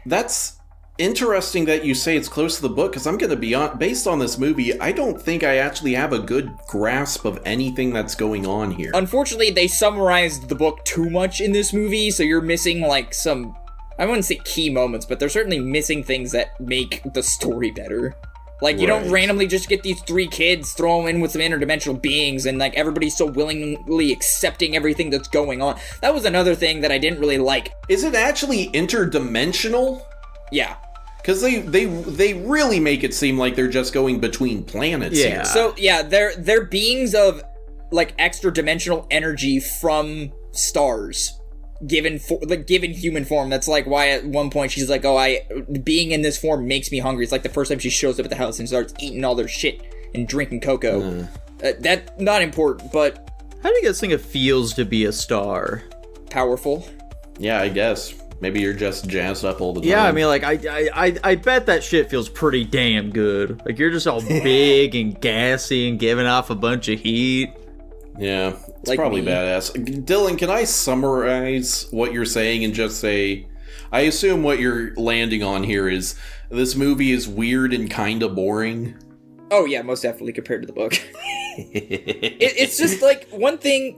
[SPEAKER 1] That's interesting that you say it's close to the book, because I'm going to be based on this movie, I don't think I actually have a good grasp of anything that's going on here.
[SPEAKER 3] Unfortunately, they summarized the book too much in this movie, so you're missing like some, I wouldn't say key moments, but they're certainly missing things that make the story better. Like, you don't randomly just get these 3 kids, throw them in with some interdimensional beings, and, like, everybody's so willingly accepting everything that's going on. That was another thing that I didn't really like.
[SPEAKER 1] Is it actually interdimensional?
[SPEAKER 3] Yeah.
[SPEAKER 1] Because they really make it seem like they're just going between planets here.
[SPEAKER 3] So, yeah, they're beings of, like, extra-dimensional energy from stars. given human form. That's like why at one point she's like, being in this form makes me hungry. It's like the first time she shows up at the house and starts eating all their shit and drinking cocoa. That not important, but
[SPEAKER 2] how do you guys think it feels to be a star?
[SPEAKER 3] Powerful.
[SPEAKER 1] Yeah, I guess. Maybe you're just jazzed up all the time.
[SPEAKER 2] Yeah, I mean, like, I bet that shit feels pretty damn good. Like, you're just all big and gassy and giving off a bunch of heat.
[SPEAKER 1] Yeah, it's
[SPEAKER 3] Like
[SPEAKER 1] probably
[SPEAKER 3] me.
[SPEAKER 1] badass. Dylan, can I summarize what you're saying and just say, I assume what you're landing on here is this movie is weird and kind of boring?
[SPEAKER 3] Oh yeah, most definitely compared to the book. It's just like one thing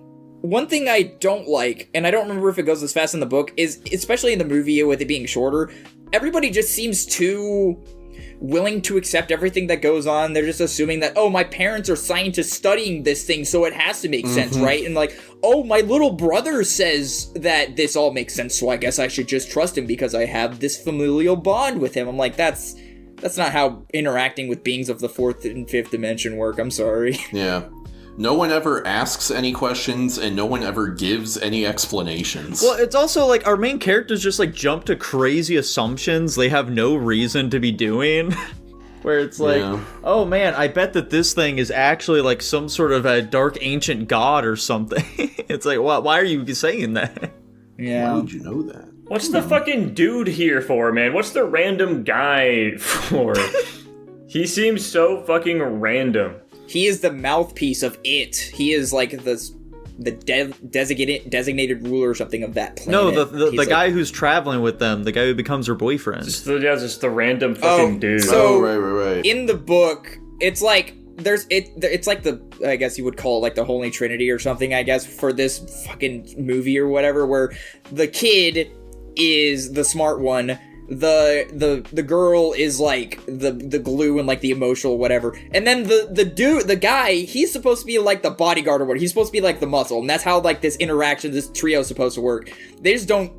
[SPEAKER 3] I don't like, and I don't remember if it goes as fast in the book, is especially in the movie with it being shorter, everybody just seems too willing to accept everything that goes on. They're just assuming that, oh, my parents are scientists studying this thing, so it has to make sense, right? And like, oh, my little brother says that this all makes sense, so I guess I should just trust him because I have this familial bond with him. I'm like, that's not how interacting with beings of the fourth and fifth dimension work. I'm sorry.
[SPEAKER 1] Yeah. No one ever asks any questions, and no one ever gives any explanations.
[SPEAKER 2] Well, it's also like our main characters just like jump to crazy assumptions they have no reason to be doing. Where it's like, oh man, I bet that this thing is actually like some sort of a dark ancient god or something. It's like, why are you saying that?
[SPEAKER 3] Yeah.
[SPEAKER 1] Why would you know that?
[SPEAKER 4] What's the fucking dude here for, man? What's the random guy for? He seems so fucking random.
[SPEAKER 3] He is the mouthpiece of it. He is like the designated ruler or something of that planet.
[SPEAKER 2] No, the
[SPEAKER 3] He's
[SPEAKER 2] guy who's traveling with them, the guy who becomes her boyfriend.
[SPEAKER 4] Just the random fucking dude.
[SPEAKER 3] So
[SPEAKER 1] right.
[SPEAKER 3] in the book, it's like it's like I guess you would call it like the Holy Trinity or something, I guess, for this fucking movie or whatever, where the kid is the smart one. The girl is like the glue and like the emotional whatever, and then the guy, he's supposed to be like the bodyguard or whatever. He's supposed to be like the muscle, and that's how like this interaction, this trio is supposed to work. They just don't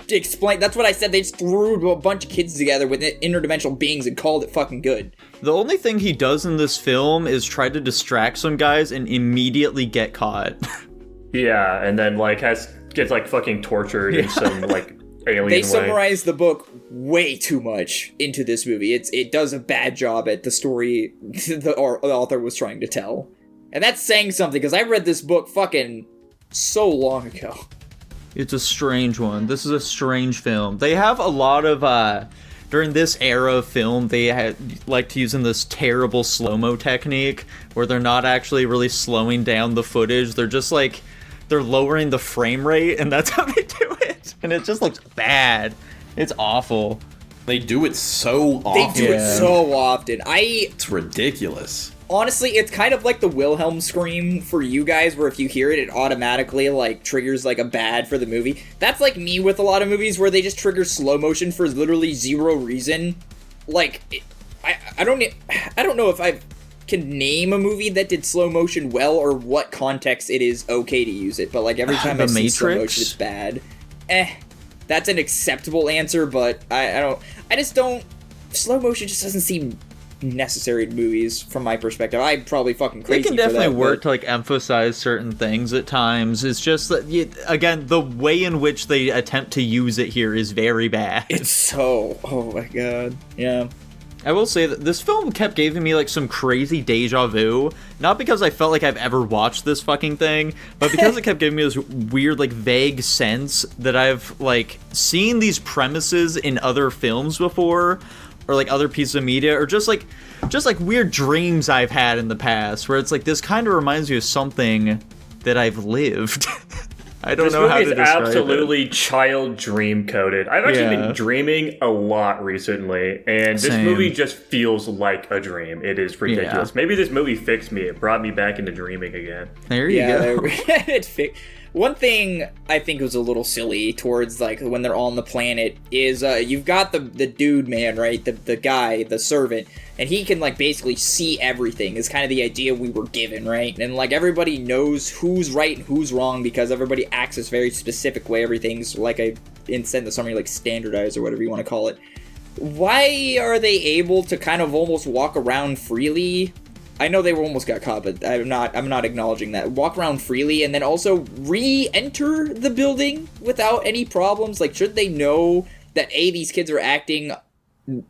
[SPEAKER 3] explain. That's what I said. They just threw a bunch of kids together with interdimensional beings and called it fucking good.
[SPEAKER 2] The only thing he does in this film is try to distract some guys and immediately get caught.
[SPEAKER 4] Yeah, and then like gets like fucking tortured in some like alien
[SPEAKER 3] They
[SPEAKER 4] way.
[SPEAKER 3] summarize the book way too much into this movie. It does a bad job at the story the author was trying to tell. And that's saying something, because I read this book fucking so long ago.
[SPEAKER 2] It's a strange one. This is a strange film. They have a lot of, during this era of film, they liked using this terrible slow-mo technique, where they're not actually really slowing down the footage. They're just like, they're lowering the frame rate, and that's how they do it. And it just looks bad. It's awful.
[SPEAKER 1] They do it so often.
[SPEAKER 3] They do it so often.
[SPEAKER 1] It's ridiculous.
[SPEAKER 3] Honestly, it's kind of like the Wilhelm scream for you guys, where if you hear it, it automatically, like, triggers, like, a bad for the movie. That's like me with a lot of movies where they just trigger slow motion for literally zero reason. Like, I don't know if I can name a movie that did slow motion well, or what context it is okay to use it, but, like, every time I see slow motion, it's bad. That's an acceptable answer, but I just don't... Slow motion just doesn't seem necessary in movies, from my perspective. I'm probably fucking crazy.
[SPEAKER 2] It can definitely work to like emphasize certain things at times. It's just that, again, the way in which they attempt to use it here is very bad.
[SPEAKER 3] It's so... Oh my god. Yeah.
[SPEAKER 2] I will say that this film kept giving me like some crazy deja vu, not because I felt like I've ever watched this fucking thing, but because it kept giving me this weird like vague sense that I've like seen these premises in other films before, or like other pieces of media, or just like weird dreams I've had in the past, where it's like, this kind of reminds me of something that I've lived. I don't know how to describe it.
[SPEAKER 4] This movie is absolutely child dream coded. I've actually been dreaming a lot recently, and this movie just feels like a dream. It is ridiculous. Maybe this movie fixed me. It brought me back into dreaming again.
[SPEAKER 2] There you go.
[SPEAKER 3] One thing I think was a little silly towards, like, when they're all on the planet is, you've got the dude man, right? The guy, the servant, and he can, like, basically see everything, is kind of the idea we were given, right? And, like, everybody knows who's right and who's wrong because everybody acts this very specific way. Everything's, like, instead of the summary, like, standardized or whatever you want to call it. Why are they able to kind of almost walk around freely I know they almost got caught, but I'm not acknowledging that. Walk around freely and then also re-enter the building without any problems. Like, should they know that these kids are acting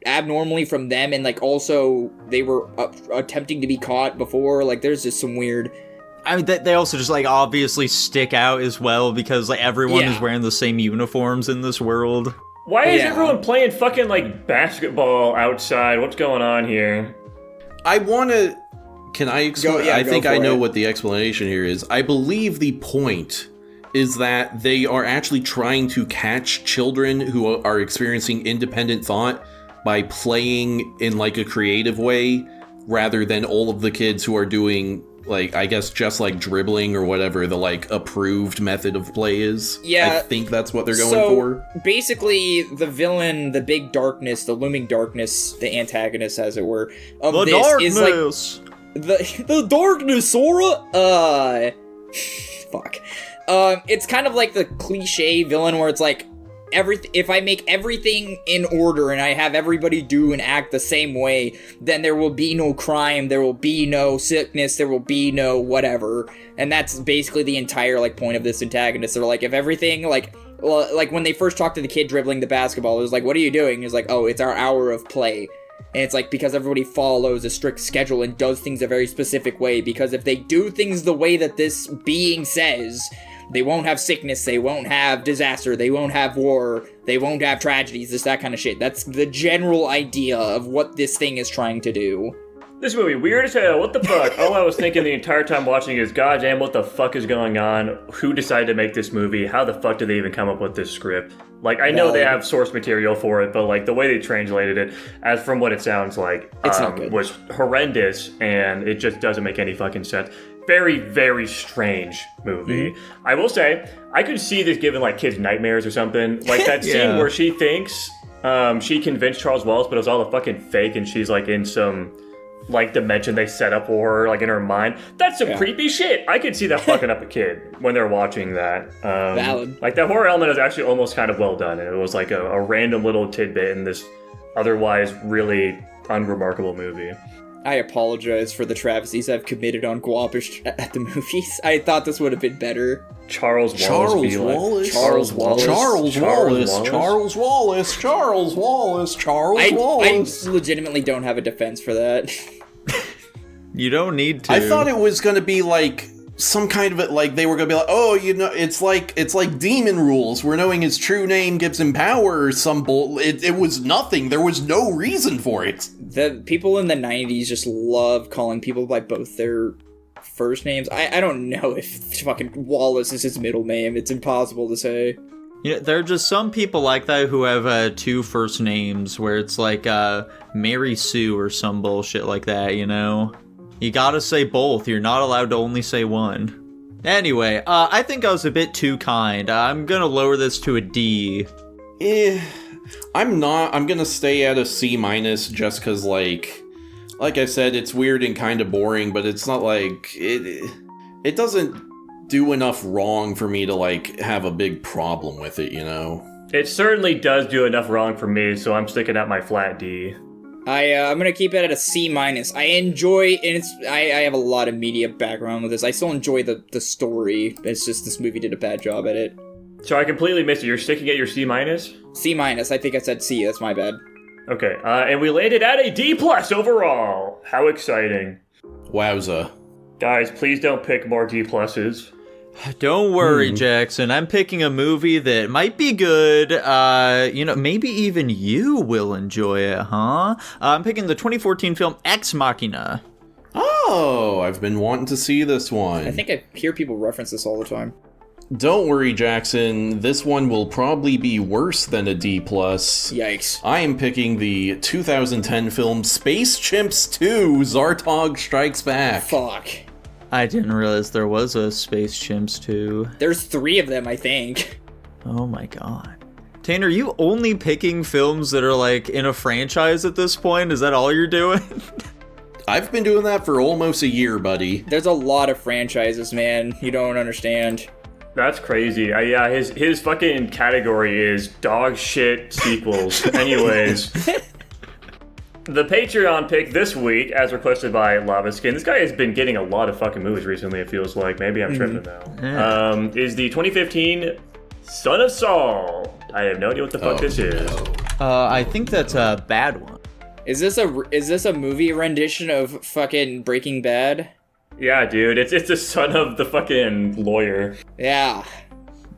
[SPEAKER 3] abnormally from them, and like also they were attempting to be caught before? Like, there's just some weird.
[SPEAKER 2] I mean, they also just like obviously stick out as well because like everyone is wearing the same uniforms in this world.
[SPEAKER 4] Why is everyone playing fucking like basketball outside? What's going on here?
[SPEAKER 1] I want to. Can I explain? I think I know
[SPEAKER 3] it.
[SPEAKER 1] what the explanation here is. I believe the point is that they are actually trying to catch children who are experiencing independent thought by playing in like a creative way, rather than all of the kids who are doing like, I guess, just like dribbling or whatever the like approved method of play is.
[SPEAKER 3] Yeah.
[SPEAKER 1] I think that's what they're going for.
[SPEAKER 3] Basically, the villain, the big darkness, the looming darkness, the antagonist, as it were, of
[SPEAKER 2] The
[SPEAKER 3] this
[SPEAKER 2] darkness.
[SPEAKER 3] is like the darkness, Sora. Fuck. It's kind of like the cliche villain where it's like, if I make everything in order and I have everybody do and act the same way, then there will be no crime, there will be no sickness, there will be no whatever. And that's basically the entire like point of this antagonist. They're like, if everything like when they first talked to the kid dribbling the basketball, it was like, what are you doing? It's like, oh, it's our hour of play. And it's like, because everybody follows a strict schedule and does things a very specific way, because if they do things the way that this being says, they won't have sickness, they won't have disaster, they won't have war, they won't have tragedies, just that kind of shit. That's the general idea of what this thing is trying to do.
[SPEAKER 4] This movie, weird as hell, what the fuck? All I was thinking the entire time watching is, goddamn, what the fuck is going on? Who decided to make this movie? How the fuck did they even come up with this script? Like, I know they have source material for it, but like, the way they translated it, as from what it sounds like,
[SPEAKER 3] It's not good.
[SPEAKER 4] was horrendous, and it just doesn't make any fucking sense. Very, very strange movie. Mm-hmm. I will say, I could see this giving like kids nightmares or something. Like that scene where she thinks she convinced Charles Wallace, but it was all a fucking fake, and she's like in some like dimension they set up for her, like in her mind. That's some creepy shit. I could see that fucking up a kid when they're watching that.
[SPEAKER 3] Valid.
[SPEAKER 4] Like that horror element is actually almost kind of well done, and it was like a random little tidbit in this otherwise really unremarkable movie.
[SPEAKER 3] I apologize for the travesties I've committed on Guapish at the movies. I thought this would have been better.
[SPEAKER 4] Charles Wallace.
[SPEAKER 3] I legitimately don't have a defense for that.
[SPEAKER 2] You don't need to.
[SPEAKER 1] I thought it was going to be like some kind of like they were going to be like, oh, you know, it's like demon rules where knowing his true name gives him power or some bull. It was nothing. There was no reason for it.
[SPEAKER 3] The people in the 90s just love calling people by both their first names. I don't know if fucking Wallace is his middle name. It's impossible to say.
[SPEAKER 2] You know, there are just some people like that who have two first names where it's like Mary Sue or some bullshit like that, you know? You gotta say both. You're not allowed to only say one. Anyway, I think I was a bit too kind. I'm gonna lower this to a D.
[SPEAKER 1] I'm not. I'm gonna stay at a C- just because, like I said, it's weird and kind of boring, but it's not like it doesn't do enough wrong for me to like have a big problem with it, you know?
[SPEAKER 4] It certainly does do enough wrong for me, so I'm sticking at my flat D.
[SPEAKER 3] I'm gonna keep it at a C-. I enjoy, and I have a lot of media background with this. I still enjoy the story. It's just this movie did a bad job at it.
[SPEAKER 4] So I completely missed it. You're sticking at your C-?
[SPEAKER 3] C-. I think I said C. That's my bad.
[SPEAKER 4] Okay, and we landed at a D+ overall. How exciting.
[SPEAKER 1] Wowza.
[SPEAKER 4] Guys, please don't pick more D+s.
[SPEAKER 2] Don't worry, Jackson. I'm picking a movie that might be good. Maybe even you will enjoy it, huh? I'm picking the 2014 film Ex Machina.
[SPEAKER 1] Oh, I've been wanting to see this one.
[SPEAKER 3] I think I hear people reference this all the time.
[SPEAKER 1] Don't worry, Jackson. This one will probably be worse than a D+.
[SPEAKER 3] Yikes.
[SPEAKER 1] I am picking the 2010 film Space Chimps 2: Zartog Strikes Back.
[SPEAKER 3] Fuck.
[SPEAKER 2] I didn't realize there was a Space Chimps 2.
[SPEAKER 3] There's 3 of them, I think.
[SPEAKER 2] Oh my god. Tanner, are you only picking films that are like in a franchise at this point? Is that all you're doing?
[SPEAKER 1] I've been doing that for almost a year, buddy.
[SPEAKER 3] There's a lot of franchises, man. You don't understand.
[SPEAKER 4] That's crazy. Yeah, his fucking category is dog shit sequels. Anyways. The Patreon pick this week, as requested by Lava Skin, this guy has been getting a lot of fucking movies recently, it feels like. Maybe I'm tripping now. Is the 2015 Son of Saul. I have no idea what the fuck this is.
[SPEAKER 2] I think that's a bad one.
[SPEAKER 3] Is this a movie rendition of fucking Breaking Bad?
[SPEAKER 4] Yeah, dude, it's the son of the fucking lawyer.
[SPEAKER 3] Yeah.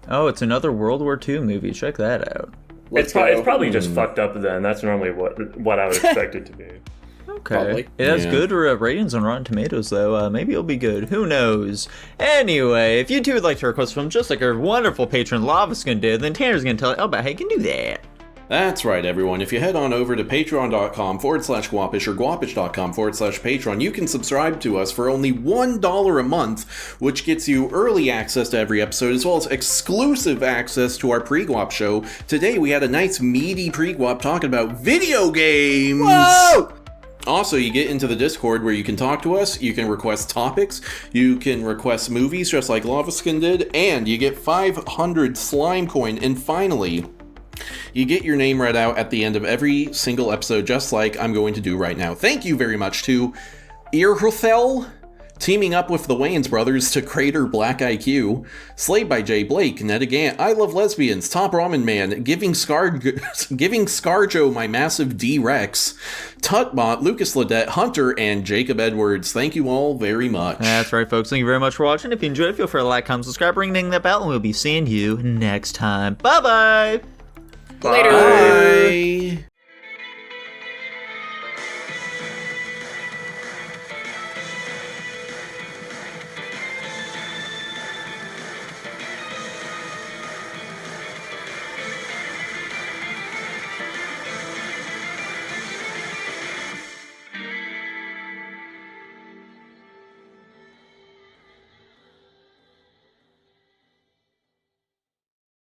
[SPEAKER 2] Oh, it's another World War II movie. Check that out.
[SPEAKER 4] It's probably just fucked up then. That's normally what I would expect it to be.
[SPEAKER 2] Okay.
[SPEAKER 3] Probably.
[SPEAKER 2] It has
[SPEAKER 1] Yeah.
[SPEAKER 2] good ratings on Rotten Tomatoes, though. Maybe it'll be good. Who knows? Anyway, if you two would like to request a film just like our wonderful patron Lavaskin did, then Tanner's going to tell you about how you can do that.
[SPEAKER 1] That's right, everyone. If you head on over to patreon.com/Guapish or guapish.com/Patreon, you can subscribe to us for only $1 a month, which gets you early access to every episode, as well as exclusive access to our pre-Guap show. Today, we had a nice meaty pre-Guap talking about video games!
[SPEAKER 3] Whoa!
[SPEAKER 1] Also, you get into the Discord where you can talk to us, you can request topics, you can request movies just like Lavaskin did, and you get 500 slime coin, and finally, you get your name read out at the end of every single episode, just like I'm going to do right now. Thank you very much to Earhuthel, teaming up with the Wayans brothers to crater Black IQ, Slayed by Jay Blake, Nedagant, I Love Lesbians, Top Ramen Man, giving Scarjo my massive D-Rex, Tutbot, Lucas Ledette, Hunter, and Jacob Edwards. Thank you all very much.
[SPEAKER 2] That's right, folks. Thank you very much for watching. If you enjoyed it, feel free to like, comment, subscribe, ring that bell, and we'll be seeing you next time. Bye-bye!
[SPEAKER 3] Later.
[SPEAKER 1] Bye.